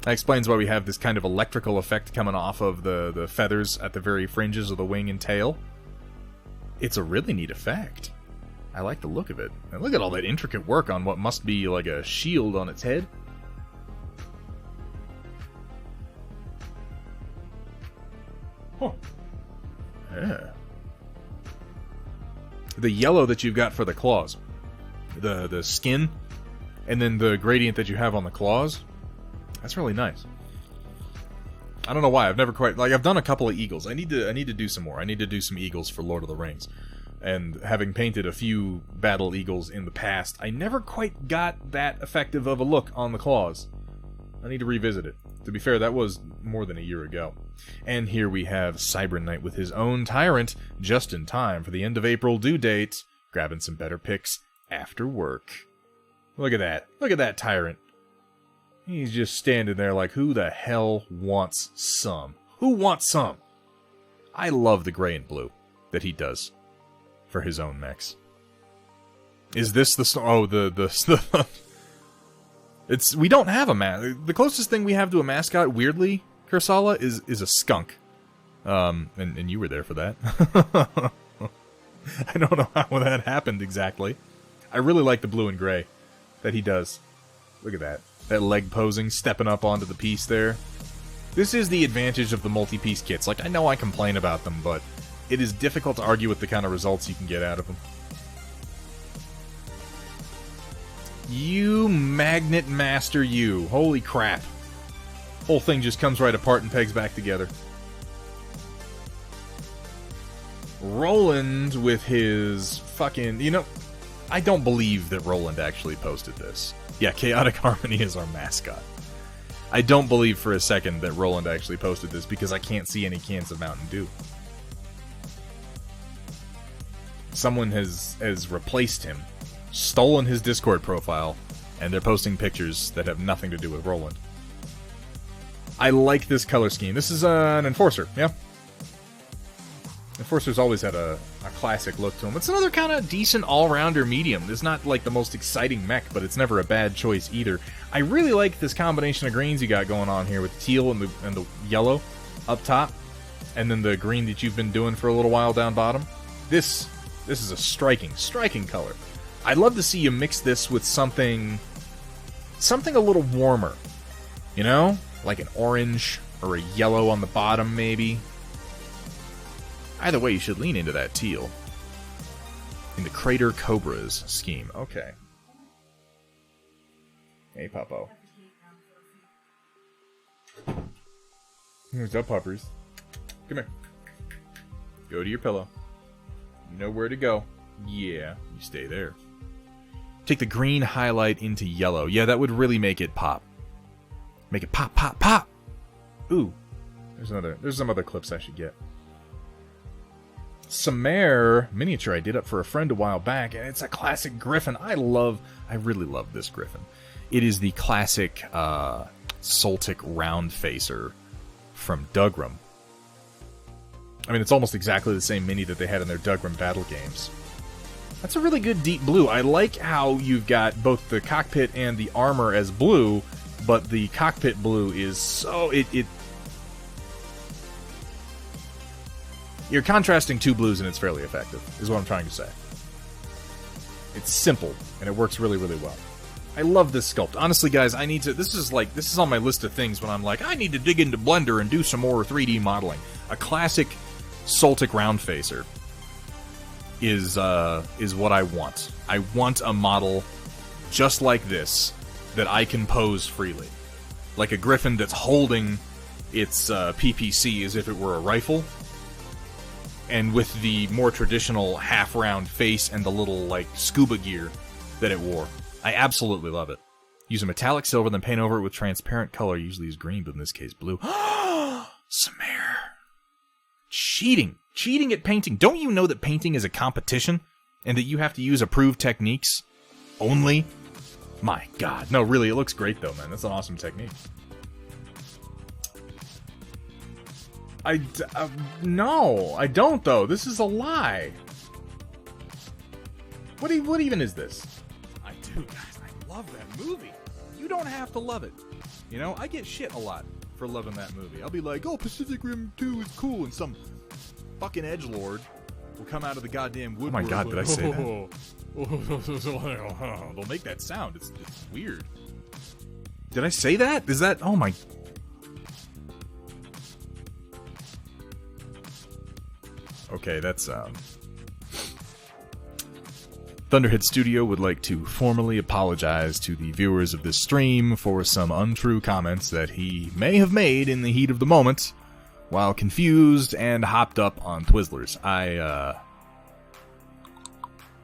That explains why we have this kind of electrical effect coming off of the feathers at the very fringes of the wing and tail. It's a really neat effect. I like the look of it. And look at all that intricate work on what must be like a shield on its head. Huh. Yeah. The yellow that you've got for the claws, the skin, and then the gradient that you have on the claws, that's really nice. I don't know why. I've never quite... Like, I've done a couple of eagles. I need to do some more. I need to do some eagles for Lord of the Rings. And having painted a few battle eagles in the past, I never quite got that effective of a look on the claws. I need to revisit it. To be fair, that was more than a year ago. And here we have Cybern Knight with his own Tyrant, just in time for the end of April due date, grabbing some better pics after work. Look at that. Look at that Tyrant. He's just standing there like, who the hell wants some? Who wants some? I love the gray and blue that he does for his own mechs. Is this the... Oh, the it's... We don't have a mascot. The closest thing we have to a mascot, weirdly, Kursala, is a skunk. And you were there for that. I don't know how that happened exactly. I really like the blue and gray that he does. Look at that. That leg posing, stepping up onto the piece there. This is the advantage of the multi-piece kits. Like, I know I complain about them, but it is difficult to argue with the kind of results you can get out of them. You magnet master, you. Holy crap. Whole thing just comes right apart and pegs back together. Roland with his fucking... You know, I don't believe that Roland actually posted this. Yeah, Chaotic Harmony is our mascot. I don't believe for a second that Roland actually posted this because I can't see any cans of Mountain Dew. Someone has replaced him, stolen his Discord profile, and they're posting pictures that have nothing to do with Roland. I like this color scheme. This is an Enforcer, yeah? Enforcer's always had a classic look to him. It's another kind of decent all-rounder medium. It's not like the most exciting mech, but it's never a bad choice either. I really like this combination of greens you got going on here with the teal and the yellow up top, and then the green that you've been doing for a little while down bottom. This is a striking color. I'd love to see you mix this with something a little warmer. You know? Like an orange or a yellow on the bottom, maybe. Either way, you should lean into that teal. In the Crater Cobras scheme. Okay. Hey, Puppo. What's up, puppers? Come here. Go to your pillow. You know where to go. Yeah, you stay there. Take the green highlight into yellow. Yeah, that would really make it pop. Make it pop, pop, pop! Ooh. There's some other clips I should get. Samare miniature I did up for a friend a while back, and it's a classic Griffin. I really love this Griffin. It is the classic Soltic round facer from Dougram. I mean, it's almost exactly the same mini that they had in their Dougram battle games. That's a really good deep blue. I like how you've got both the cockpit and the armor as blue, but the cockpit blue is so... You're contrasting two blues and it's fairly effective, is what I'm trying to say. It's simple, and it works really, really well. I love this sculpt. Honestly, guys, this is on my list of things when I'm like, I need to dig into Blender and do some more 3D modeling. A classic Soltic round facer is what I want. I want a model just like this that I can pose freely. Like a Griffin that's holding its PPC as if it were a rifle, and with the more traditional half-round face and the little, like, scuba gear that it wore. I absolutely love it. Use a metallic silver, then paint over it with transparent color, usually is green, but in this case blue. Samare! Cheating! Cheating at painting! Don't you know that painting is a competition? And that you have to use approved techniques? Only? My god. No, really, it looks great though, man. That's an awesome technique. No, I don't though. This is a lie. What even is this? I do, guys. I love that movie. You don't have to love it. You know, I get shit a lot for loving that movie. I'll be like, oh, Pacific Rim 2 is cool, and some fucking edgelord will come out of the goddamn woodwork. Oh my god, did I say that? They'll make that sound. It's weird. Did I say that? Is that... Oh my... Okay, that's, Thunderhead Studio would like to formally apologize to the viewers of this stream for some untrue comments that he may have made in the heat of the moment while confused and hopped up on Twizzlers. I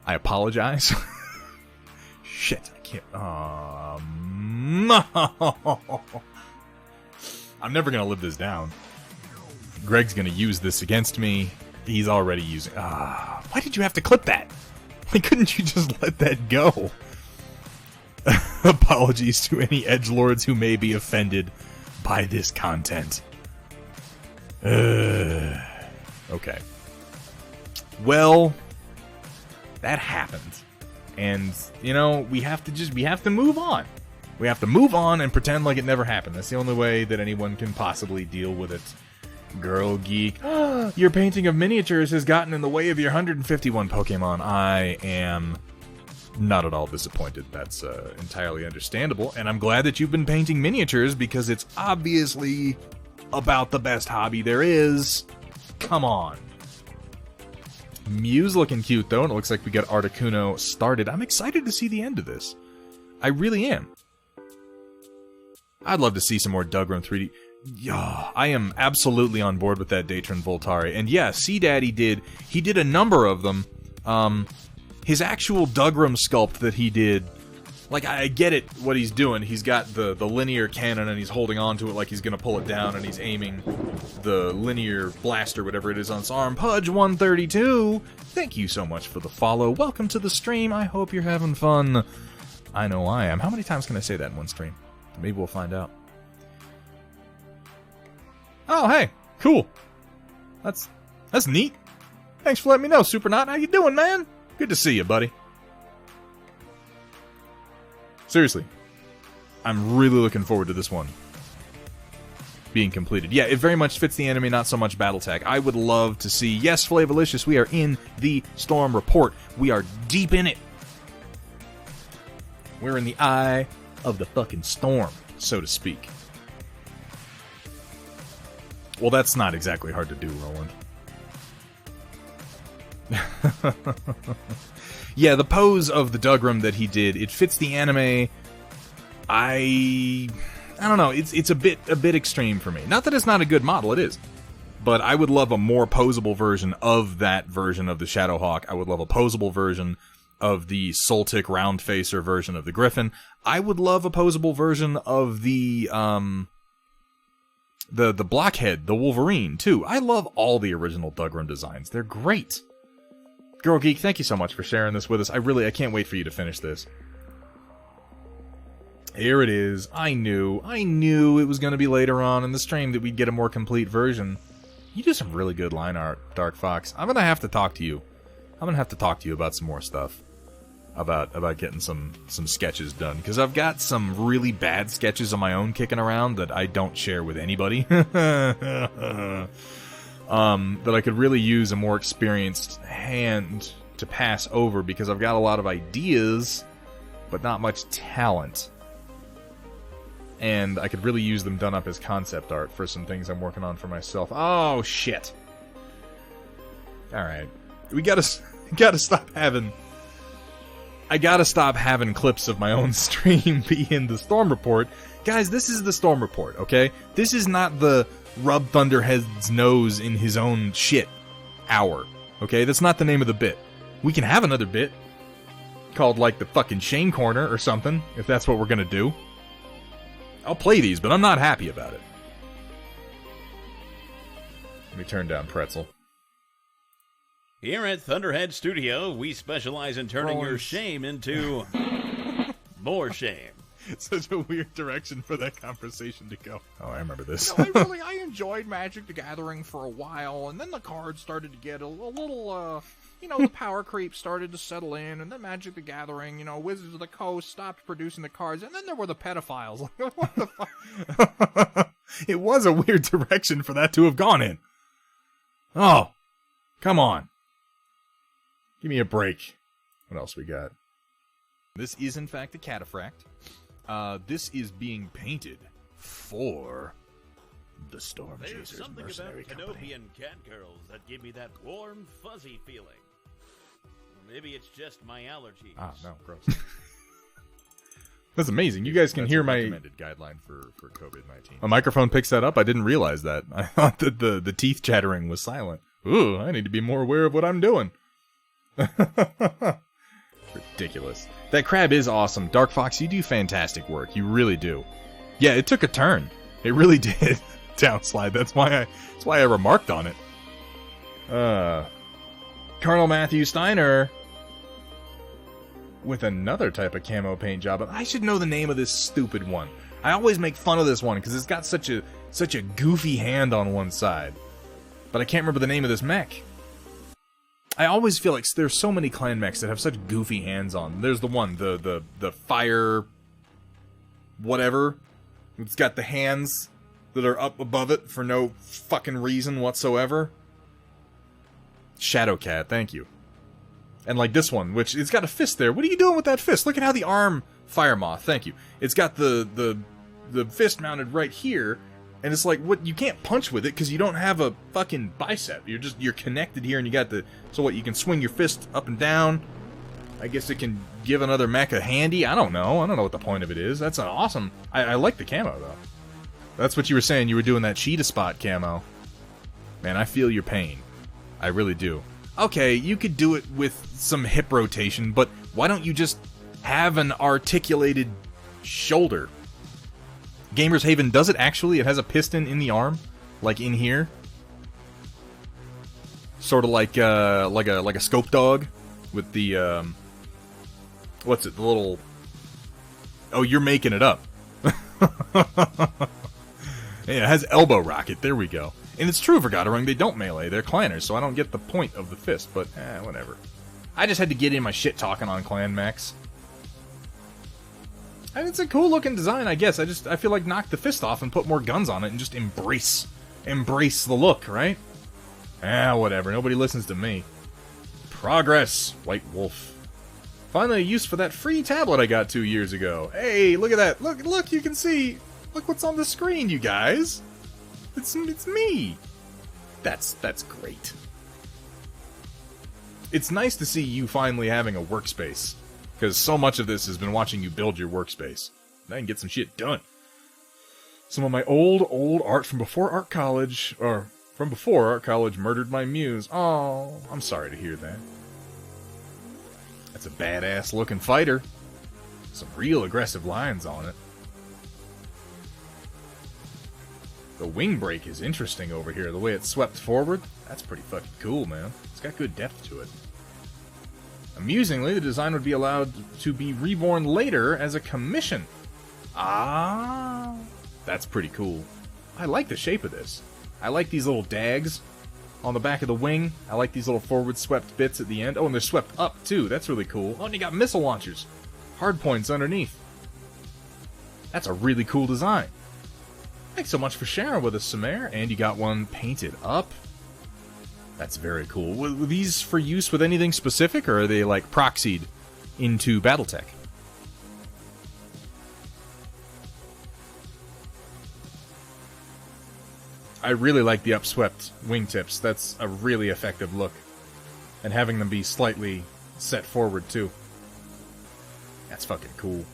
apologize. Shit, I can't... I'm never gonna live this down. Greg's gonna use this against me. He's already using... why did you have to clip that? Why couldn't you just let that go? Apologies to any edgelords who may be offended by this content. Okay. Well, that happened. And, you know, we have to move on. We have to move on and pretend like it never happened. That's the only way that anyone can possibly deal with it. Girl geek. Your painting of miniatures has gotten in the way of your 151 Pokemon. I am not at all disappointed. That's entirely understandable. And I'm glad that you've been painting miniatures because it's obviously about the best hobby there is. Come on. Mew's looking cute though, and it looks like we got Articuno started. I'm excited to see the end of this. I really am. I'd love to see some more Dugrum 3D. Yeah, I am absolutely on board with that Datron Voltari. And yeah, C-Daddy did a number of them. His actual Dugrum sculpt that he did, like, I get it, what he's doing. He's got the linear cannon and he's holding on to it like he's gonna pull it down and he's aiming the linear blaster, whatever it is, on his arm. Pudge132, thank you so much for the follow. Welcome to the stream. I hope you're having fun. I know I am. How many times can I say that in one stream? Maybe we'll find out. Oh, hey, cool. That's neat. Thanks for letting me know, Supernaut. How you doing, man? Good to see you, buddy. Seriously, I'm really looking forward to this one being completed. Yeah, it very much fits the anime, not so much Battletech. I would love to see... Yes, Flavolicious, we are in the Storm Report. We are deep in it. We're in the eye of the fucking storm, so to speak. Well, that's not exactly hard to do, Roland. Yeah, the pose of the Dugrum that he did, it fits the anime. I don't know, it's a bit extreme for me. Not that it's not a good model, it is. But I would love a more posable version of that version of the Shadowhawk. I would love a posable version of the Soltic round facer version of the Griffin. I would love a posable version of the Blockhead, the Wolverine, too. I love all the original Dugrum designs. They're great. Girl Geek, thank you so much for sharing this with us. I can't wait for you to finish this. Here it is. I knew it was going to be later on in the stream that we'd get a more complete version. You do some really good line art, Dark Fox. I'm going to have to talk to you. I'm going to have to talk to you about some more stuff. About getting some sketches done. Because I've got some really bad sketches of my own kicking around that I don't share with anybody. That I could really use a more experienced hand to pass over. Because I've got a lot of ideas, but not much talent. And I could really use them done up as concept art for some things I'm working on for myself. Oh, shit. Alright. We gotta stop having... I gotta stop having clips of my own stream be in the Storm Report. Guys, this is the Storm Report, okay? This is not the rub Thunderhead's nose in his own shit hour, okay? That's not the name of the bit. We can have another bit called, like, the fucking Shane Corner or something, if that's what we're gonna do. I'll play these, but I'm not happy about it. Let me turn down Pretzel. Here at Thunderhead Studio, we specialize in turning your shame into more shame. Such a weird direction for that conversation to go. Oh, I remember this. I enjoyed Magic the Gathering for a while, and then the cards started to get a little, the power creep started to settle in, and then Magic the Gathering, Wizards of the Coast stopped producing the cards, and then there were the pedophiles. Like, what the fuck? It was a weird direction for that to have gone in. Oh, come on. Give me a break. What else we got? This is, in fact, a Cataphract. This is being painted for the Stormchaser There's something Mercenary about Company. Canopian cat girls that give me that warm, fuzzy feeling. Maybe it's just my allergies. Ah, no, gross. That's amazing. You guys can hear my recommended guideline for COVID-19. My microphone picks that up. I didn't realize that. I thought that the teeth chattering was silent. Ooh, I need to be more aware of what I'm doing. Ridiculous. That crab is awesome. Dark Fox, you do fantastic work. You really do. Yeah, it took a turn. It really did. Downslide. That's why I remarked on it. Colonel Matthew Steiner with another type of camo paint job. I should know the name of this stupid one. I always make fun of this one because it's got such a goofy hand on one side. But I can't remember the name of this mech. I always feel like there's so many clan mechs that have such goofy hands on. There's the one, the fire whatever. It's got the hands that are up above it for no fucking reason whatsoever. Shadowcat, thank you. And like this one, which it's got a fist there. What are you doing with that fist? Look at how the arm Fire Moth, thank you. It's got the fist mounted right here. And it's like, what, you can't punch with it because you don't have a fucking bicep. You're connected here and you got so what, you can swing your fist up and down. I guess it can give another mech a handy. I don't know what the point of it is. That's an awesome, I like the camo though. That's what you were saying, you were doing that cheetah spot camo. Man, I feel your pain. I really do. Okay, you could do it with some hip rotation, but why don't you just have an articulated shoulder? Gamer's Haven does it actually. It has a piston in the arm, like in here, sort of like a scope dog with the what's it? The little. Oh, you're making it up. Yeah, it has elbow rocket. There we go. And it's true for Gadarung, they don't melee. They're clanners, so I don't get the point of the fist. But whatever. I just had to get in my shit talking on clan mechs. And it's a cool looking design, I guess. I feel like knock the fist off and put more guns on it and just embrace the look, right? Whatever. Nobody listens to me. Progress, White Wolf. Finally a use for that free tablet I got 2 years ago. Hey, look at that. Look, you can see. Look what's on the screen, you guys. It's me. That's great. It's nice to see you finally having a workspace. Because so much of this has been watching you build your workspace. And I can get some shit done. Some of my old art from before art college, or from before art college murdered my muse. Oh, I'm sorry to hear that. That's a badass looking fighter. Some real aggressive lines on it. The wing break is interesting over here. The way it's swept forward, that's pretty fucking cool, man. It's got good depth to it. Amusingly, the design would be allowed to be reborn later as a commission. Ah, that's pretty cool. I like the shape of this. I like these little dags on the back of the wing. I like these little forward swept bits at the end. Oh, and they're swept up too. That's really cool. Oh, and you got missile launchers. Hard points underneath. That's a really cool design. Thanks so much for sharing with us, Samare. And you got one painted up. That's very cool. Were these for use with anything specific, or are they like proxied into Battletech? I really like the upswept wingtips. That's a really effective look. And having them be slightly set forward, too. That's fucking cool.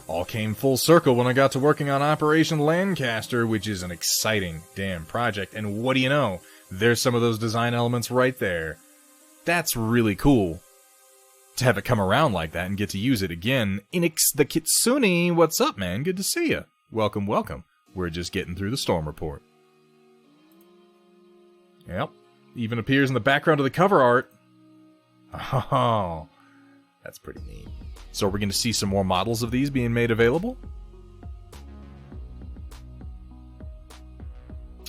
All came full circle when I got to working on Operation Lancaster, which is an exciting damn project. And what do you know? There's some of those design elements right there. That's really cool. To have it come around like that and get to use it again. Inix the Kitsune, what's up, man? Good to see you. Welcome, welcome. We're just getting through the storm report. Yep. Even appears in the background of the cover art. Oh. That's pretty neat. So we're going to see some more models of these being made available?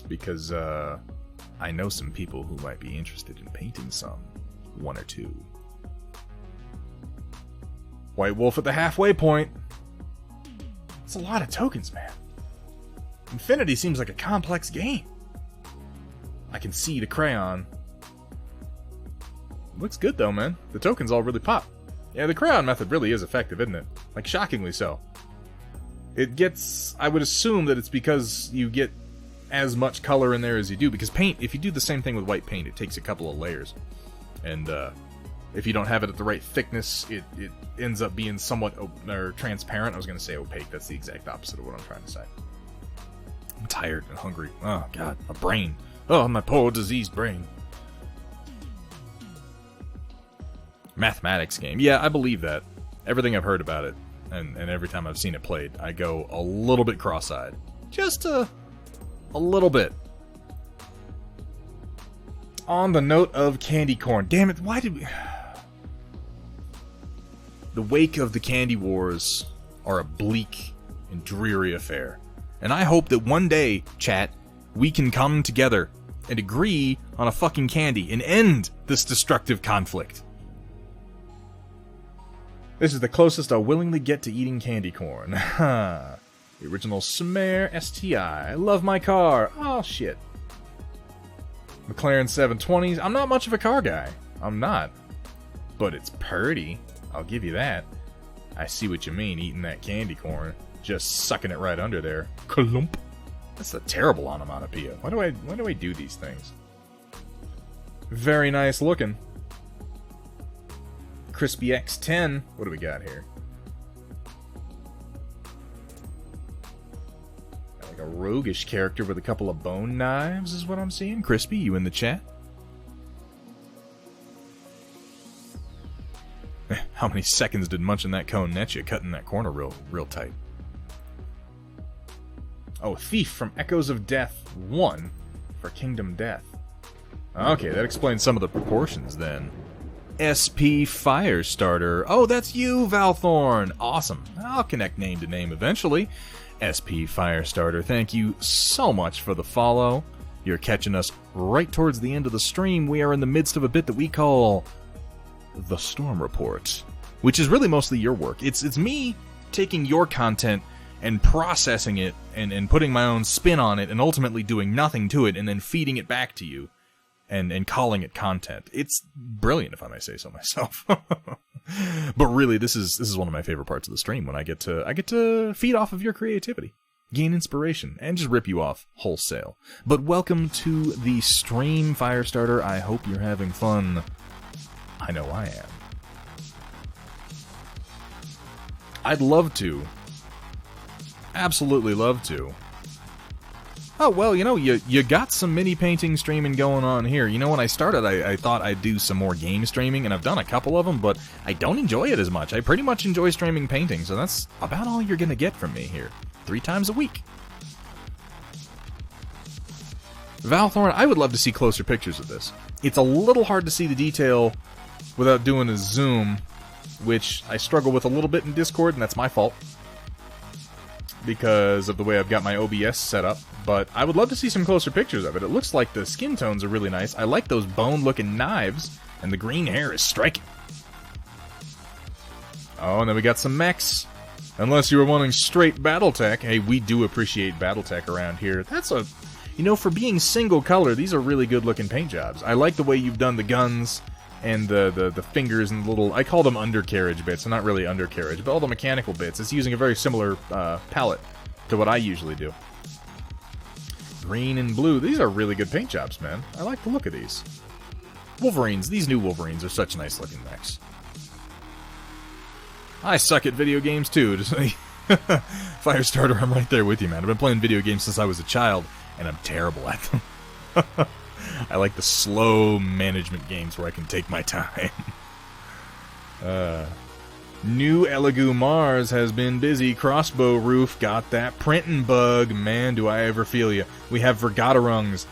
Because I know some people who might be interested in painting some. One or two. White Wolf at the halfway point. It's a lot of tokens, man. Infinity seems like a complex game. I can see the crayon. Looks good though, man. The tokens all really pop. Yeah, the crayon method really is effective, isn't it? Like, shockingly so. It gets... I would assume that it's because you get as much color in there as you do, because paint, if you do the same thing with white paint, it takes a couple of layers. And, if you don't have it at the right thickness, it ends up being somewhat transparent. I was going to say opaque. That's the exact opposite of what I'm trying to say. I'm tired and hungry. Oh, God. A brain. Oh, my poor diseased brain. Mathematics game. Yeah, I believe that. Everything I've heard about it, and every time I've seen it played, I go a little bit cross-eyed. Just a little bit. On the note of candy corn. Damn it, why did we... The wake of the candy wars are a bleak and dreary affair. And I hope that one day, chat, we can come together and agree on a fucking candy and end this destructive conflict. This is the closest I'll willingly get to eating candy corn. The original Sumer STI. Love my car. Oh, shit. McLaren 720s. I'm not much of a car guy. I'm not. But it's purty. I'll give you that. I see what you mean, eating that candy corn. Just sucking it right under there. Clump. That's a terrible onomatopoeia. Why do I do these things? Very nice looking. Crispy X10. What do we got here? Like a roguish character with a couple of bone knives is what I'm seeing. Crispy, you in the chat? How many seconds did munching that cone net you, cutting that corner real tight? Oh, Thief from Echoes of Death 1 for Kingdom Death. Okay, that explains some of the proportions then. SP Firestarter. Oh, that's you, Valthorn. Awesome. I'll connect name to name eventually. SP Firestarter, thank you so much for the follow. You're catching us right towards the end of the stream. We are in the midst of a bit that we call the Storm Report, which is really mostly your work. It's me taking your content and processing it and putting my own spin on it and ultimately doing nothing to it and then feeding it back to you and calling it content. It's brilliant, if I may say so myself. But really, this is one of my favorite parts of the stream, when I get to feed off of your creativity, gain inspiration, and just rip you off wholesale. But welcome to the stream, Firestarter. I hope you're having fun. I know I am. I'd love to. Absolutely love to. Oh, well, you know, you got some mini painting streaming going on here. You know, when I started, I thought I'd do some more game streaming, and I've done a couple of them, but I don't enjoy it as much. I pretty much enjoy streaming painting, so that's about all you're going to get from me here. 3 times a week. Valthorn, I would love to see closer pictures of this. It's a little hard to see the detail without doing a zoom, which I struggle with a little bit in Discord, and that's my fault, because of the way I've got my OBS set up, but I would love to see some closer pictures of it. It looks like the skin tones are really nice. I like those bone-looking knives, and the green hair is striking. Oh, and then we got some mechs. Unless you were wanting straight Battletech. Hey, we do appreciate Battletech around here. That's a... You know, for being single color, these are really good-looking paint jobs. I like the way you've done the guns and the fingers and the little... I call them undercarriage bits. They're not really undercarriage, but all the mechanical bits. It's using a very similar palette to what I usually do. Green and blue. These are really good paint jobs, man. I like the look of these. Wolverines. These new Wolverines are such nice-looking mechs. I suck at video games, too. Firestarter, I'm right there with you, man. I've been playing video games since I was a child, and I'm terrible at them. I like the slow management games where I can take my time. New Elegoo Mars has been busy. Crossbow Roof got that printing bug. Man, do I ever feel you. We have Vergatarungs.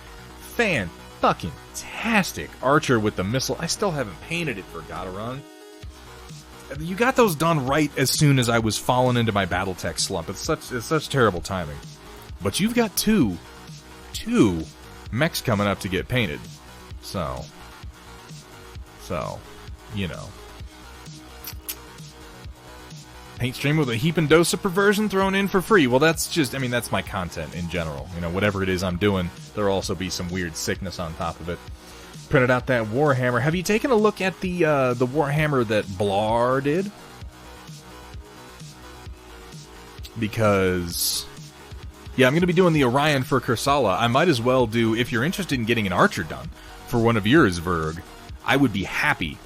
Fan-fucking-tastic. Archer with the missile. I still haven't painted it, Vergatarung. You got those done right as soon as I was falling into my Battletech slump. It's such terrible timing. But you've got two mechs coming up to get painted. So, you know. Paint stream with a heaping dose of perversion thrown in for free. Well, that's just, I mean, that's my content in general. You know, whatever it is I'm doing, there'll also be some weird sickness on top of it. Printed out that Warhammer. Have you taken a look at the Warhammer that Blar did? Because, yeah, I'm going to be doing the Orion for Kursala. I might as well do, if you're interested in getting an archer done for one of yours, Verg, I would be happy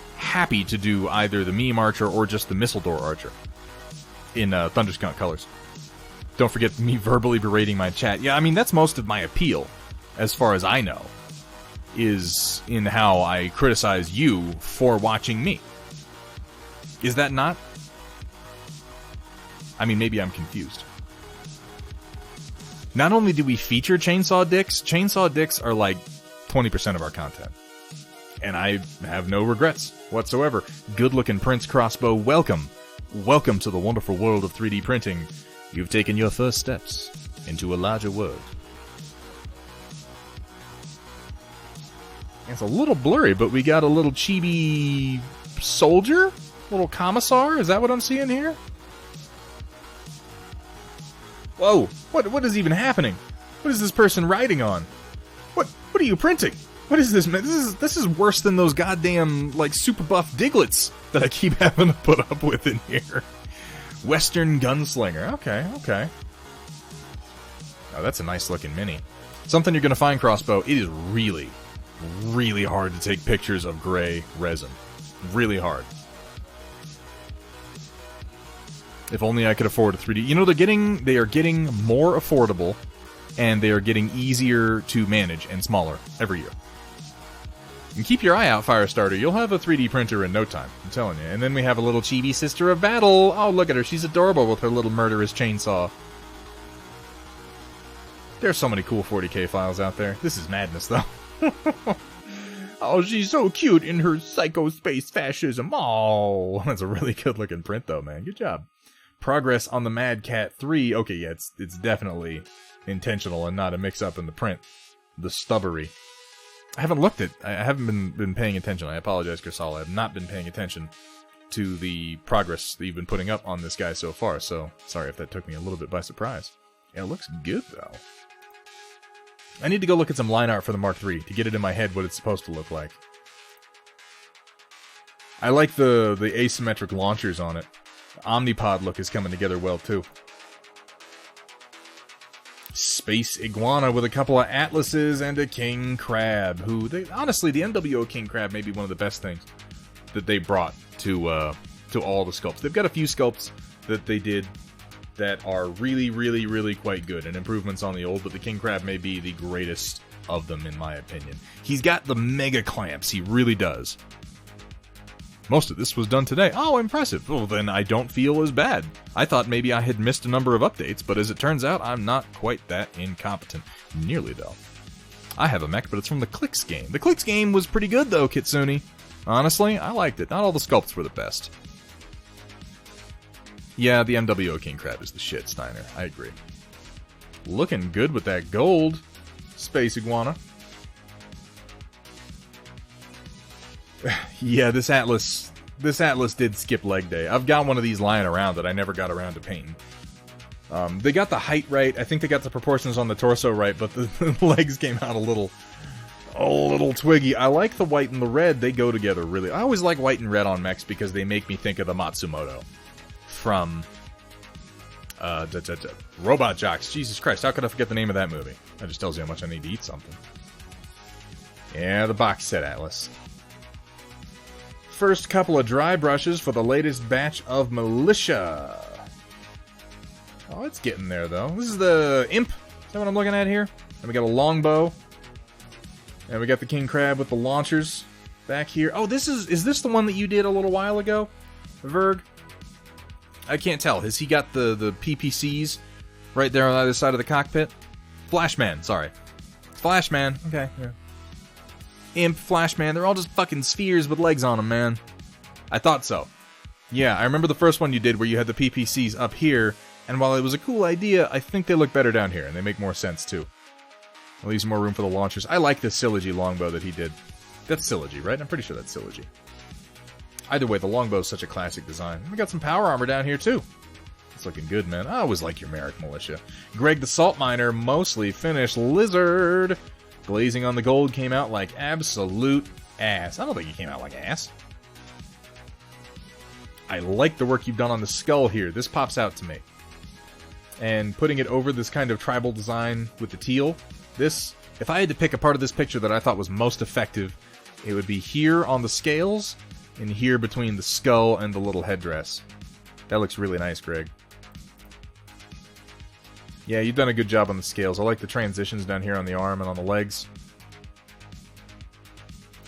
to do either the meme archer or just the missile door archer in Thunderskunk colors. Don't forget me verbally berating my chat. Yeah, I mean, that's most of my appeal, as far as I know, is in how I criticize you for watching me. Is that not? I mean, maybe I'm confused. Not only do we feature chainsaw dicks are like 20% of our content. And I have no regrets whatsoever. Good-looking Prince Crossbow, welcome. Welcome to the wonderful world of 3D printing. You've taken your first steps into a larger world. It's a little blurry, but we got a little chibi soldier? Little commissar? Is that what I'm seeing here? Whoa! What is even happening? What is this person riding on? What are you printing? What is this, man? This is worse than those goddamn, like, super buff Diglets that I keep having to put up with in here. Western Gunslinger. Okay. Oh, that's a nice looking mini. Something you're gonna find, Crossbow. It is really, really hard to take pictures of gray resin. Really hard. If only I could afford a 3D. You know, they are getting more affordable, and they are getting easier to manage and smaller every year. And keep your eye out, Firestarter. You'll have a 3D printer in no time. I'm telling you. And then we have a little chibi sister of battle. Oh, look at her. She's adorable with her little murderous chainsaw. There's so many cool 40K files out there. This is madness, though. Oh, she's so cute in her psycho-space fascism. Oh, that's a really good-looking print, though, man. Good job. Progress on the Mad Cat 3. Okay, yeah, it's definitely intentional and not a mix-up in the print. The stubbery. I haven't looked at... I haven't been paying attention. I apologize, Kursala. I have not been paying attention to the progress that you've been putting up on this guy so far, so sorry if that took me a little bit by surprise. Yeah, it looks good, though. I need to go look at some line art for the Mark III to get it in my head what it's supposed to look like. I like the asymmetric launchers on it. The Omnipod look is coming together well, too. Space Iguana with a couple of Atlases and a King Crab, who, honestly, the NWO King Crab may be one of the best things that they brought to all the sculpts. They've got a few sculpts that they did that are really, really, really quite good, and improvements on the old, but the King Crab may be the greatest of them, in my opinion. He's got the mega clamps, he really does. Most of this was done today. Oh, impressive. Well, then I don't feel as bad. I thought maybe I had missed a number of updates, but as it turns out, I'm not quite that incompetent. Nearly, though. I have a mech, but it's from the Clicks game. The Clicks game was pretty good, though, Kitsune. Honestly, I liked it. Not all the sculpts were the best. Yeah, the NWO King Crab is the shit, Steiner. I agree. Looking good with that gold. Space Iguana. Yeah, this Atlas did skip leg day. I've got one of these lying around that I never got around to painting. They got the height right. I think they got the proportions on the torso right, but the legs came out a little twiggy. I like the white and the red. They go together really. I always like white and red on mechs because they make me think of the Matsumoto from Robot Jocks. Jesus Christ, how could I forget the name of that movie? That just tells you how much I need to eat something. Yeah, the box set Atlas. First couple of dry brushes for the latest batch of Militia. Oh, it's getting there, though. This is the Imp. Is that what I'm looking at here? And we got a longbow. And we got the King Crab with the launchers back here. Oh, is this the one that you did a little while ago, Verg? I can't tell. Has he got the PPCs right there on either side of the cockpit? Flashman, sorry. Flashman, okay, yeah. Imp, Flashman, they're all just fucking spheres with legs on them, man. I thought so. Yeah, I remember the first one you did where you had the PPCs up here, and while it was a cool idea, I think they look better down here, and they make more sense, too. It leaves more room for the launchers. I like the Sylogy longbow that he did. That's Sylogy, right? I'm pretty sure that's Sylogy. Either way, the longbow is such a classic design. We got some power armor down here, too. It's looking good, man. I always like your Merrick Militia. Greg the Salt Miner, mostly finished. Lizard! Glazing on the gold came out like absolute ass. I don't think he came out like ass. I like the work you've done on the skull here. This pops out to me. And putting it over this kind of tribal design with the teal, this, if I had to pick a part of this picture that I thought was most effective, it would be here on the scales, and here between the skull and the little headdress. That looks really nice, Greg. Yeah, you've done a good job on the scales. I like the transitions down here on the arm and on the legs.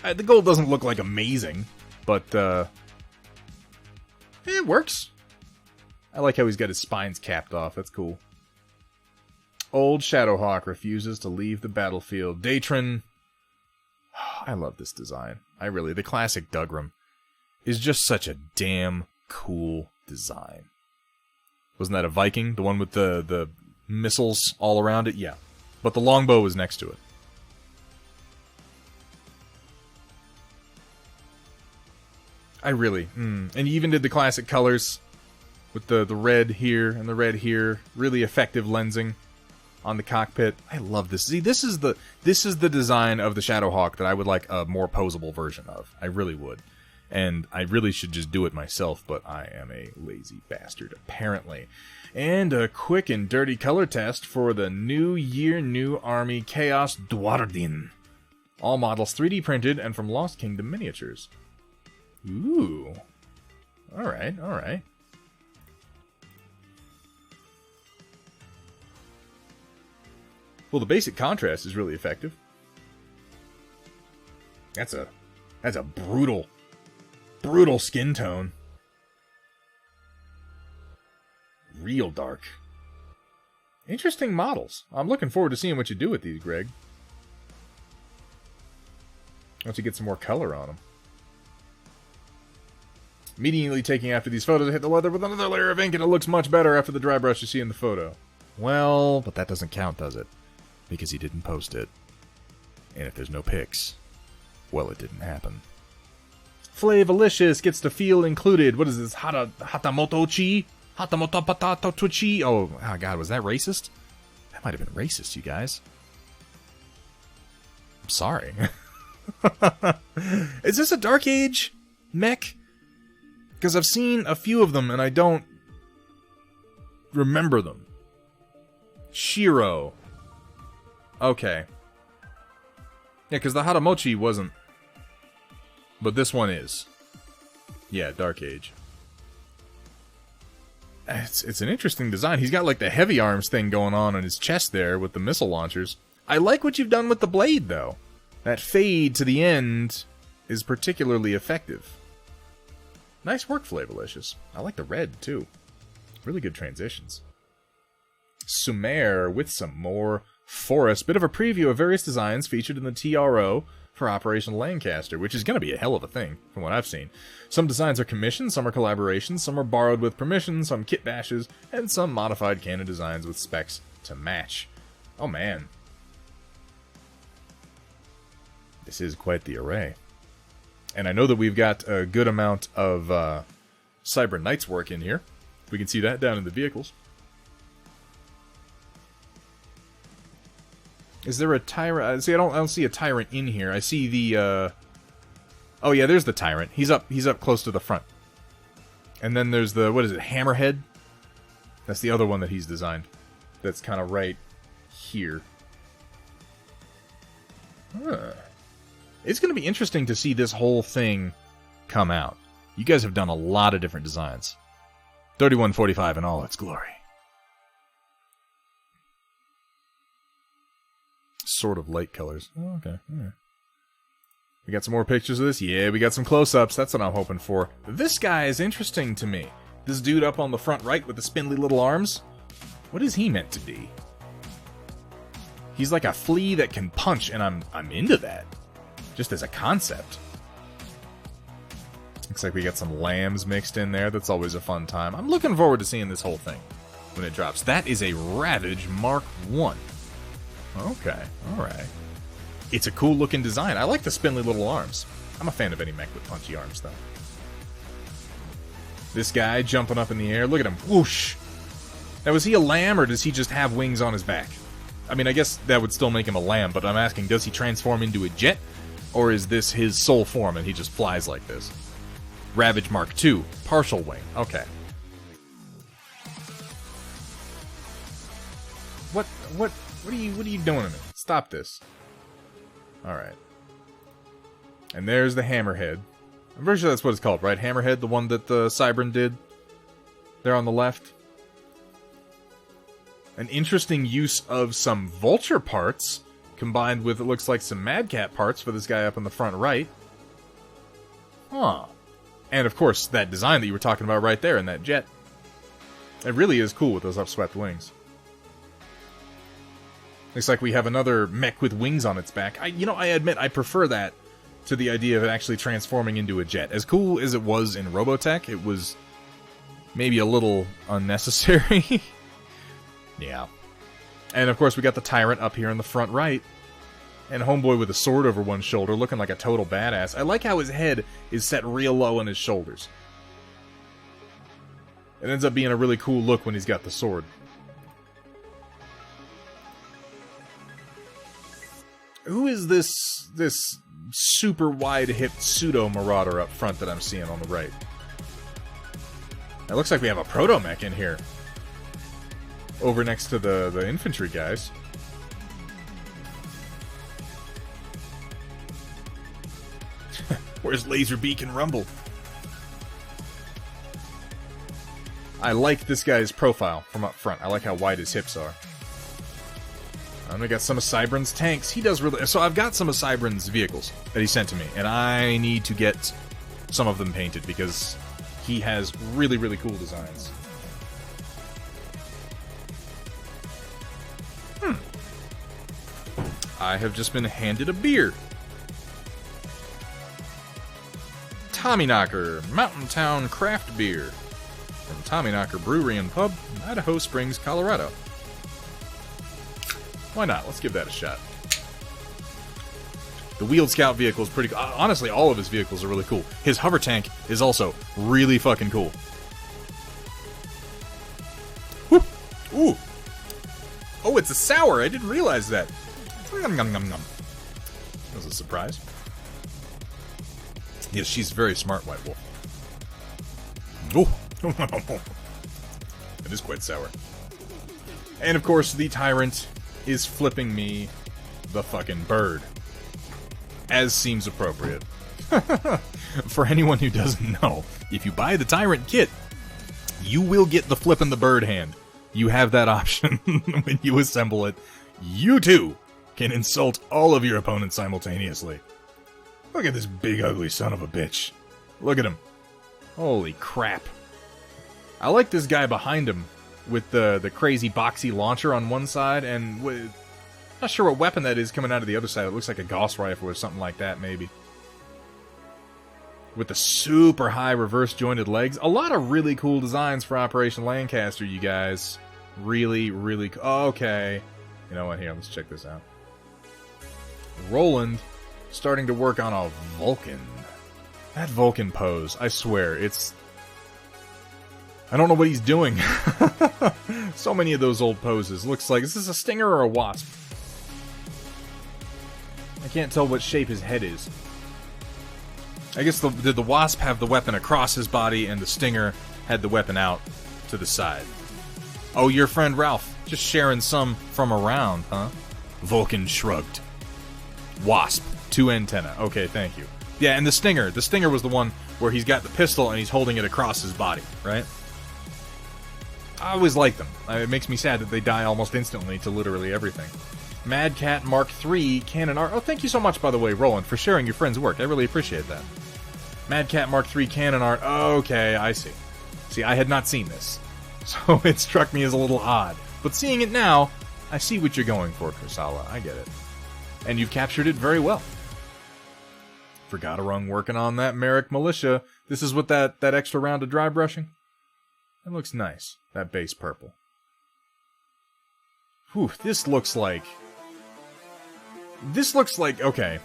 The gold doesn't look like amazing, but it works. I like how he's got his spines capped off. That's cool. Old Shadowhawk refuses to leave the battlefield. Datron. I love this design. The classic Dugram is just such a damn cool design. Wasn't that a Viking? The one with the missiles all around it? Yeah. But the longbow was next to it. And you even did the classic colors with the red here and the red here. Really effective lensing on the cockpit. I love this. See, this is the design of the Shadowhawk that I would like a more posable version of. I really would. And I really should just do it myself, but I am a lazy bastard, apparently. And a quick and dirty color test for the New Year, New Army Chaos Dwardin. All models 3D printed and from Lost Kingdom miniatures. Ooh. Alright, alright. Well, the basic contrast is really effective. That's a brutal skin tone. Real dark. Interesting models. I'm looking forward to seeing what you do with these, Greg. Once you get some more color on them. Immediately taking after these photos, I hit the leather with another layer of ink, and it looks much better after the dry brush you see in the photo. Well, but that doesn't count, does it? Because he didn't post it. And if there's no pics, well, it didn't happen. Flavalicious gets the feel included. What is this? Hatamoto-chi? Hatamoto-patato-chi? Oh, God, was that racist? That might have been racist, you guys. I'm sorry. Is this a Dark Age mech? Because I've seen a few of them and I don't remember them. Shiro. Okay. Yeah, because the Hatamochi wasn't. But this one is. Yeah, Dark Age. It's an interesting design. He's got like the heavy arms thing going on his chest there with the missile launchers. I like what you've done with the blade, though. That fade to the end is particularly effective. Nice work, Flavalicious. I like the red, too. Really good transitions. Sumer with some more forest. Bit of a preview of various designs featured in the TRO for Operation Lancaster, which is going to be a hell of a thing, from what I've seen. Some designs are commissioned, some are collaborations, some are borrowed with permission, some kit bashes, and some modified canon designs with specs to match. Oh, man. This is quite the array. And I know that we've got a good amount of Cyber Knights work in here. We can see that down in the vehicles. Is there a tyrant? See, I don't see a tyrant in here. I see the. Oh yeah, there's the tyrant. He's up close to the front. And then there's the, what is it, Hammerhead? That's the other one that he's designed. That's kind of right here. Huh. It's going to be interesting to see this whole thing come out. You guys have done a lot of different designs. 3145 in all its glory. Sort of light colors. Oh, okay. Yeah. We got some more pictures of this? Yeah, we got some close-ups. That's what I'm hoping for. This guy is interesting to me. This dude up on the front right with the spindly little arms. What is he meant to be? He's like a flea that can punch, and I'm into that. Just as a concept. Looks like we got some lambs mixed in there. That's always a fun time. I'm looking forward to seeing this whole thing when it drops. That is a Ravage Mark 1. Okay, alright. It's a cool looking design. I like the spindly little arms. I'm a fan of any mech with punchy arms, though. This guy jumping up in the air. Look at him. Whoosh! Now, is he a lamb, or does he just have wings on his back? I mean, I guess that would still make him a lamb, but I'm asking, does he transform into a jet? Or is this his soul form and he just flies like this? Ravage Mark 2. Partial wing. Okay. What are you doing to me? Stop this. Alright. And there's the Hammerhead. I'm pretty sure that's what it's called, right? Hammerhead, the one that the Cybran did. There on the left. An interesting use of some Vulture parts, combined with, it looks like, some Mad Cat parts for this guy up in the front right. Huh. And, of course, that design that you were talking about right there in that jet. It really is cool with those upswept wings. Looks like we have another mech with wings on its back. I admit I prefer that to the idea of it actually transforming into a jet. As cool as it was in Robotech, it was maybe a little unnecessary. Yeah. And of course we got the Tyrant up here in the front right. And Homeboy with a sword over one shoulder, looking like a total badass. I like how his head is set real low on his shoulders. It ends up being a really cool look when he's got the sword. Who is this super wide-hipped pseudo-marauder up front that I'm seeing on the right? It looks like we have a proto-mech in here. Over next to the infantry guys. Where's Laserbeak and Rumble? I like this guy's profile from up front. I like how wide his hips are. And we got some of Cybran's tanks. He does really... So I've got some of Cybran's vehicles that he sent to me, and I need to get some of them painted because he has really, really cool designs. I have just been handed a beer. Tommyknocker Mountain Town Craft Beer from Tommyknocker Brewery and Pub, Idaho Springs, Colorado. Why not? Let's give that a shot. The Wheeled Scout vehicle is pretty cool. Honestly, all of his vehicles are really cool. His hover tank is also really fucking cool. Woo! Ooh! Oh, it's a sour! I didn't realize that. Nom, nom, nom, nom. That was a surprise. Yes, she's very smart, White Wolf. Oh! It is quite sour. And of course, the Tyrant is flipping me the fucking bird. As seems appropriate. For anyone who doesn't know, if you buy the Tyrant kit, you will get the flipping the bird hand. You have that option when you assemble it. You too can insult all of your opponents simultaneously. Look at this big ugly son of a bitch. Look at him. Holy crap. I like this guy behind him with the crazy boxy launcher on one side and with... Not sure what weapon that is coming out of the other side. It looks like a Gauss rifle or something like that, maybe. With the super high reverse jointed legs. A lot of really cool designs for Operation Lancaster, you guys. Really, really cool. Okay. You know what? Here, let's check this out. Roland starting to work on a Vulcan. That Vulcan pose, I swear, it's... I don't know what he's doing. So many of those old poses. Looks like... Is this a Stinger or a Wasp? I can't tell what shape his head is. I guess did the Wasp have the weapon across his body and the Stinger had the weapon out to the side? Oh, your friend Ralph. Just sharing some from around, huh? Vulcan shrugged. Wasp. 2 antenna. Okay, thank you. Yeah, and the Stinger. The Stinger was the one where he's got the pistol and he's holding it across his body, right? I always like them. It makes me sad that they die almost instantly to literally everything. Mad Cat Mark III Cannon Art. Oh, thank you so much, by the way, Roland, for sharing your friend's work. I really appreciate that. Mad Cat Mark III Cannon Art. Okay, I see. See, I had not seen this, so it struck me as a little odd. But seeing it now, I see what you're going for, Kursala. I get it. And you've captured it very well. Vergaderung working on that Merrick Militia. This is with that extra round of dry brushing. That looks nice. That base purple. Whew, this looks like... okay.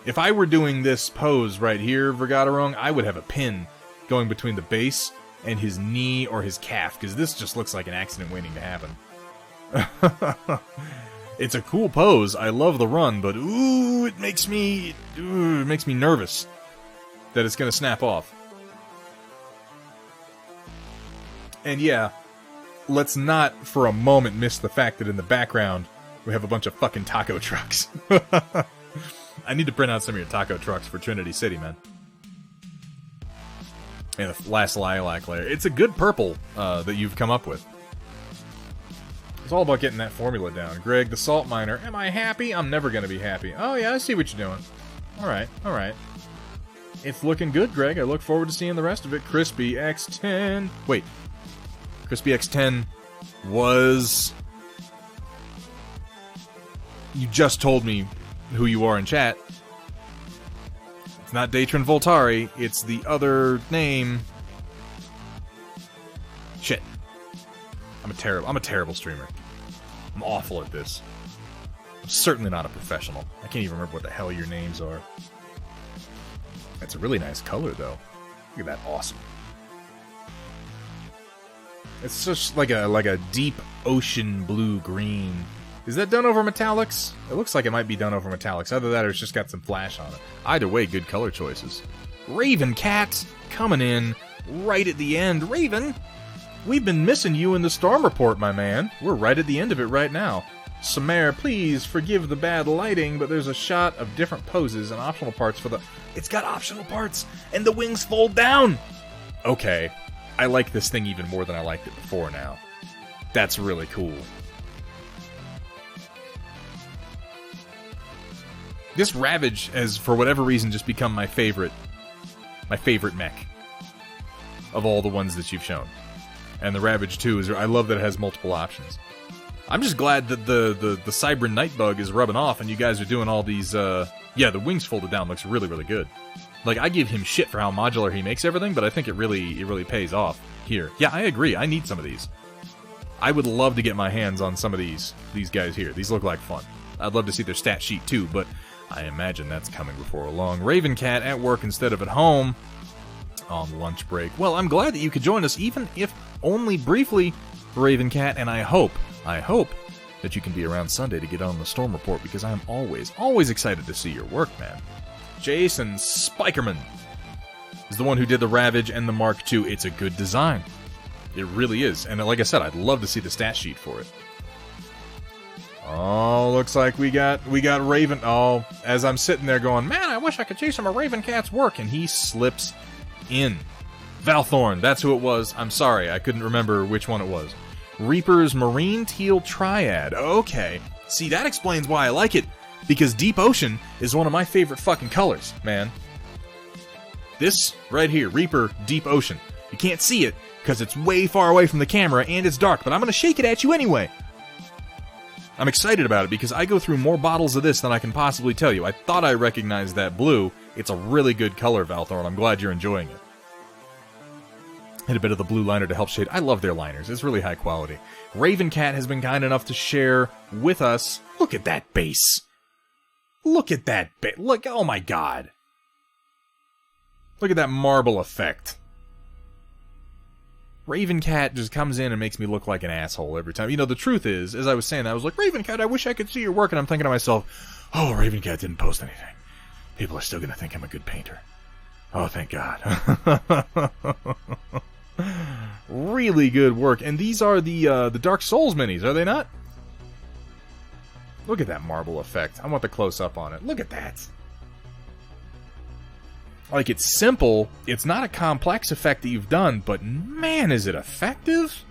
If I were doing this pose right here, Vergaderung, I would have a pin going between the base and his knee or his calf, because this just looks like an accident waiting to happen. It's a cool pose. I love the run, but it makes me nervous that it's going to snap off. And yeah, let's not for a moment miss the fact that in the background we have a bunch of fucking taco trucks. I need to print out some of your taco trucks for Trinity City, man. And the last lilac layer. It's a good purple that you've come up with. It's all about getting that formula down. Greg, the salt miner. Am I happy? I'm never going to be happy. Oh, yeah, I see what you're doing. Alright, alright. It's looking good, Greg. I look forward to seeing the rest of it. Crispy X10. Wait. Crispy X10 was... You just told me who you are in chat. It's not Datron Voltari. It's the other name. Shit. I'm a terrible streamer. I'm awful at this. I'm certainly not a professional. I can't even remember what the hell your names are. That's a really nice color, though. Look at that, awesome. It's such like a deep ocean blue-green. Is that done over metallics? It looks like it might be done over metallics. Either that or it's just got some flash on it. Either way, good color choices. Raven Cat coming in right at the end. Raven! We've been missing you in the storm report, my man. We're right at the end of it right now. Samare, please forgive the bad lighting, but there's a shot of different poses and optional parts for the... It's got optional parts, and the wings fold down! Okay, I like this thing even more than I liked it before now. That's really cool. This Ravage has, for whatever reason, just become my favorite mech of all the ones that you've shown. And the Ravage 2 is... I love that it has multiple options. I'm just glad that the Cybran Nightbug is rubbing off and you guys are doing all these... Yeah, the wings folded down looks really, really good. Like, I give him shit for how modular he makes everything, but I think it really pays off here. Yeah, I agree. I need some of these. I would love to get my hands on some of these guys here. These look like fun. I'd love to see their stat sheet too, but I imagine that's coming before long. Raven Cat at work instead of at home on lunch break. Well, I'm glad that you could join us, even if only briefly, Raven Cat, and I hope that you can be around Sunday to get on the Storm Report, because I'm always excited to see your work, man. Jason Spikerman is the one who did the Ravage and the Mark II. It's a good design. It really is. And like I said, I'd love to see the stat sheet for it. Oh, looks like we got Raven. Oh, as I'm sitting there going, man, I wish I could see some of Raven Cat's work, and he slips in. Valthorn, that's who it was. I'm sorry, I couldn't remember which one it was. Reaper's Marine Teal Triad. Okay. See, that explains why I like it. Because Deep Ocean is one of my favorite fucking colors, man. This right here, Reaper Deep Ocean. You can't see it because it's way far away from the camera and it's dark, but I'm going to shake it at you anyway. I'm excited about it because I go through more bottles of this than I can possibly tell you. I thought I recognized that blue. It's a really good color, Valthorn. I'm glad you're enjoying it. Hit a bit of the blue liner to help shade. I love their liners. It's really high quality. Raven Cat has been kind enough to share with us. Look at that base. Look at that base. Look, oh my god. Look at that marble effect. Raven Cat just comes in and makes me look like an asshole every time. You know, the truth is, as I was saying, I was like, Raven Cat, I wish I could see your work. And I'm thinking to myself, oh, Raven Cat didn't post anything. People are still going to think I'm a good painter. Oh, thank God. Really good work. And these are the Dark Souls minis, are they not? Look at that marble effect. I want the close-up on it. Look at that. Like, it's simple. It's not a complex effect that you've done, but man, is it effective?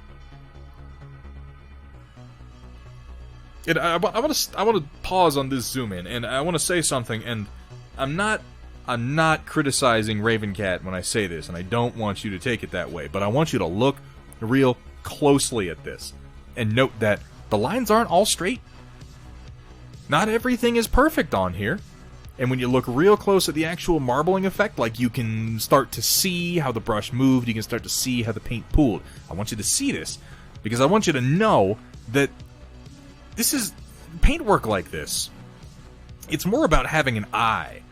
I want to pause on this zoom in, and I want to say something, and I'm not criticizing Raven Cat when I say this, and I don't want you to take it that way, but I want you to look real closely at this and note that the lines aren't all straight. Not everything is perfect on here. And when you look real close at the actual marbling effect, like you can start to see how the brush moved, you can start to see how the paint pooled. I want you to see this, because I want you to know that this is paintwork like this. It's more about having an eye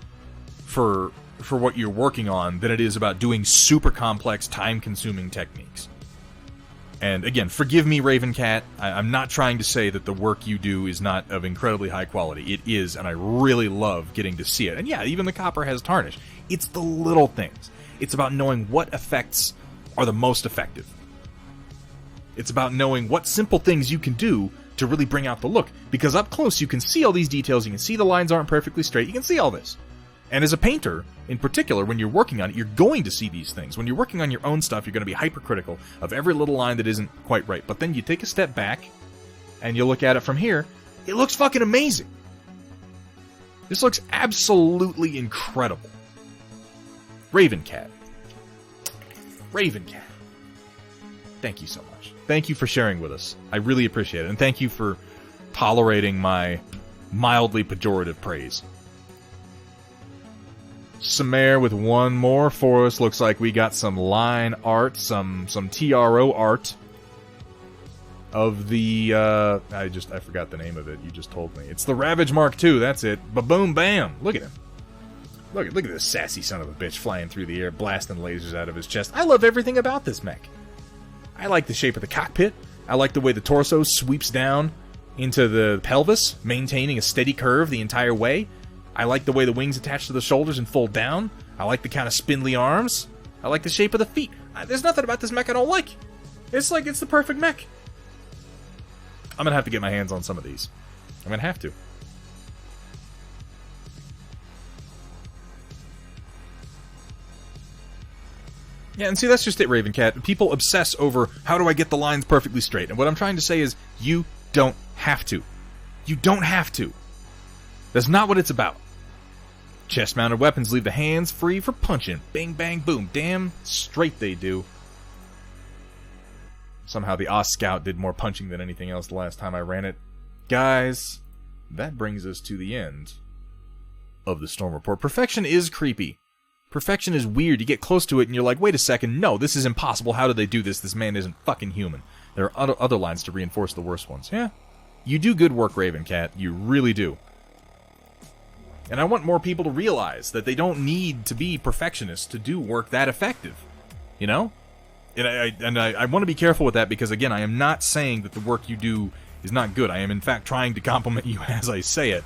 for what you're working on than it is about doing super complex, time-consuming techniques. And again, forgive me, Ravencat, I'm not trying to say that the work you do is not of incredibly high quality. It is, and I really love getting to see it. And yeah, even the copper has tarnish. It's the little things. It's about knowing what effects are the most effective. It's about knowing what simple things you can do to really bring out the look. Because up close, you can see all these details, you can see the lines aren't perfectly straight, you can see all this. And as a painter, in particular, when you're working on it, you're going to see these things. When you're working on your own stuff, you're going to be hypercritical of every little line that isn't quite right. But then you take a step back, and you look at it from here, it looks fucking amazing. This looks absolutely incredible. Ravencat. Ravencat. Thank you so much. Thank you for sharing with us. I really appreciate it. And thank you for tolerating my mildly pejorative praise. Samare with one more for us. Looks like we got some line art, some TRO art of the, I forgot the name of it. You just told me. It's the Ravage Mark II. That's it. Ba-boom, bam. Look at him. Look at this sassy son of a bitch flying through the air, blasting lasers out of his chest. I love everything about this mech. I like the shape of the cockpit. I like the way the torso sweeps down into the pelvis, maintaining a steady curve the entire way. I like the way the wings attach to the shoulders and fold down. I like the kind of spindly arms. I like the shape of the feet. There's nothing about this mech I don't like. It's like it's the perfect mech. I'm going to have to get my hands on some of these. I'm going to have to. Yeah, and see, that's just it, Ravencat. People obsess over, how do I get the lines perfectly straight? And what I'm trying to say is, you don't have to. You don't have to. That's not what it's about. Chest-mounted weapons leave the hands free for punching. Bang, bang, boom. Damn straight they do. Somehow the Oz Scout did more punching than anything else the last time I ran it. Guys, that brings us to the end of the Storm Report. Perfection is creepy. Perfection is weird. You get close to it and you're like, wait a second, no, this is impossible. How did they do this? This man isn't fucking human. There are other lines to reinforce the worst ones. Yeah, you do good work, Ravencat. You really do. And I want more people to realize that they don't need to be perfectionists to do work that effective. You know? And I want to be careful with that because, again, I am not saying that the work you do is not good. I am, in fact, trying to compliment you as I say it.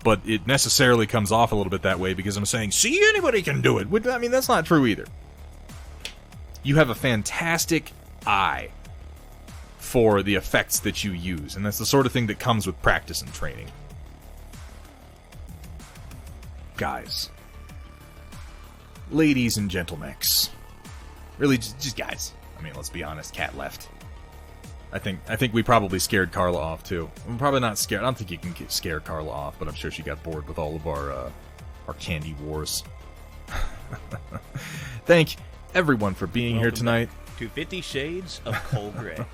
But it necessarily comes off a little bit that way because I'm saying, see, anybody can do it. I mean, that's not true either. You have a fantastic eye for the effects that you use. And that's the sort of thing that comes with practice and training. Guys. Ladies and gentlemen. Really, just guys. I mean, let's be honest. Cat left. I think we probably scared Carla off, too. I'm probably not scared. I don't think you can scare Carla off, but I'm sure she got bored with all of our candy wars. Thank everyone for being here tonight. To 50 Shades of Cold Gray.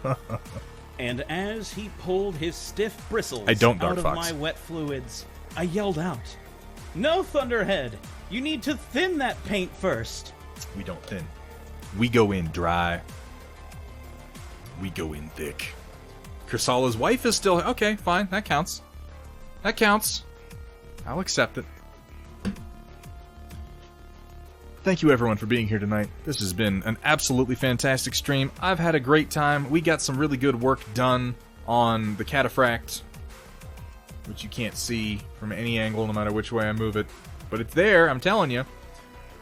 And as he pulled his stiff bristles out of my wet fluids, I yelled out, "No, Thunderhead! You need to thin that paint first!" We don't thin. We go in dry. We go in thick. Kursala's wife is still... Okay, fine. That counts. That counts. I'll accept it. Thank you, everyone, for being here tonight. This has been an absolutely fantastic stream. I've had a great time. We got some really good work done on the Cataphract, which you can't see from any angle, no matter which way I move it. But it's there, I'm telling you.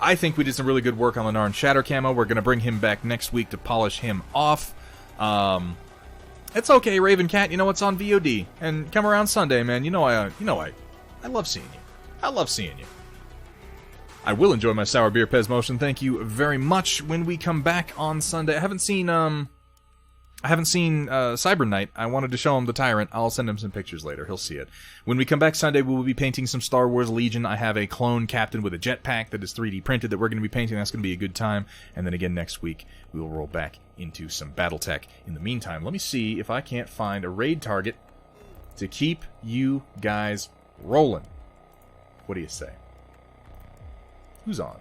I think we did some really good work on the Narn Shatter Camo. We're going to bring him back next week to polish him off. It's okay, Ravencat. You know it's on VOD, and come around Sunday, man. I love seeing you. I love seeing you. I will enjoy my sour beer Pez motion. Thank you very much. When we come back on Sunday, I haven't seen Cyber Knight. I wanted to show him the Tyrant. I'll send him some pictures later. He'll see it. When we come back Sunday, we will be painting some Star Wars Legion. I have a clone captain with a jetpack that is 3D printed that we're going to be painting. That's going to be a good time. And then again next week, we will roll back into some Battletech. In the meantime, let me see if I can't find a raid target to keep you guys rolling. What do you say? Who's on?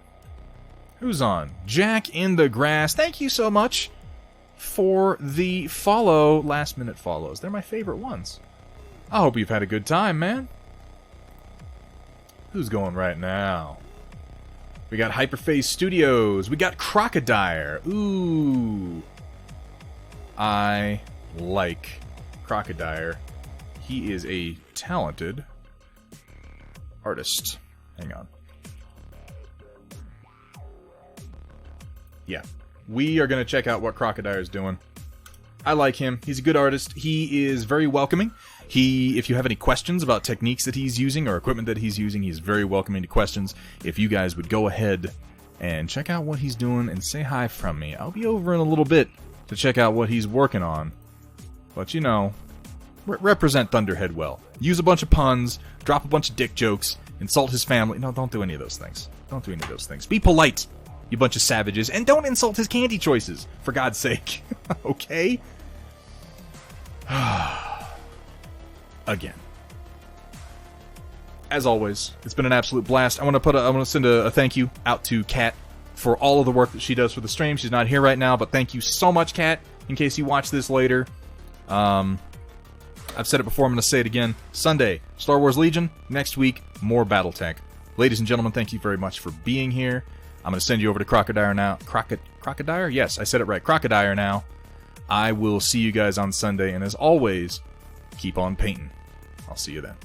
Who's on? Jack in the Grass. Thank you so much for the follow. Last minute follows. They're my favorite ones. I hope you've had a good time, man. Who's going right now? We got Hyperphase Studios. We got Crocodile. Ooh. I like Crocodile. He is a talented artist. Hang on. Yeah. We are going to check out what Crocodile is doing. I like him. He's a good artist. He is very welcoming. If you have any questions about techniques that he's using or equipment that he's using, he's very welcoming to questions. If you guys would go ahead and check out what he's doing and say hi from me. I'll be over in a little bit to check out what he's working on. But, you know, represent Thunderhead well. Use a bunch of puns, drop a bunch of dick jokes, insult his family. No, don't do any of those things. Don't do any of those things. Be polite, you bunch of savages, and don't insult his candy choices, for God's sake. Okay? Again. As always, it's been an absolute blast. I want to send a thank you out to Kat for all of the work that she does for the stream. She's not here right now, but thank you so much, Kat, in case you watch this later. I've said it before, I'm going to say it again. Sunday, Star Wars Legion. Next week, more Battletech. Ladies and gentlemen, thank you very much for being here. I'm going to send you over to Crocodile now. Crocodile? Yes, I said it right. Crocodile now. I will see you guys on Sunday, and as always, keep on painting. I'll see you then.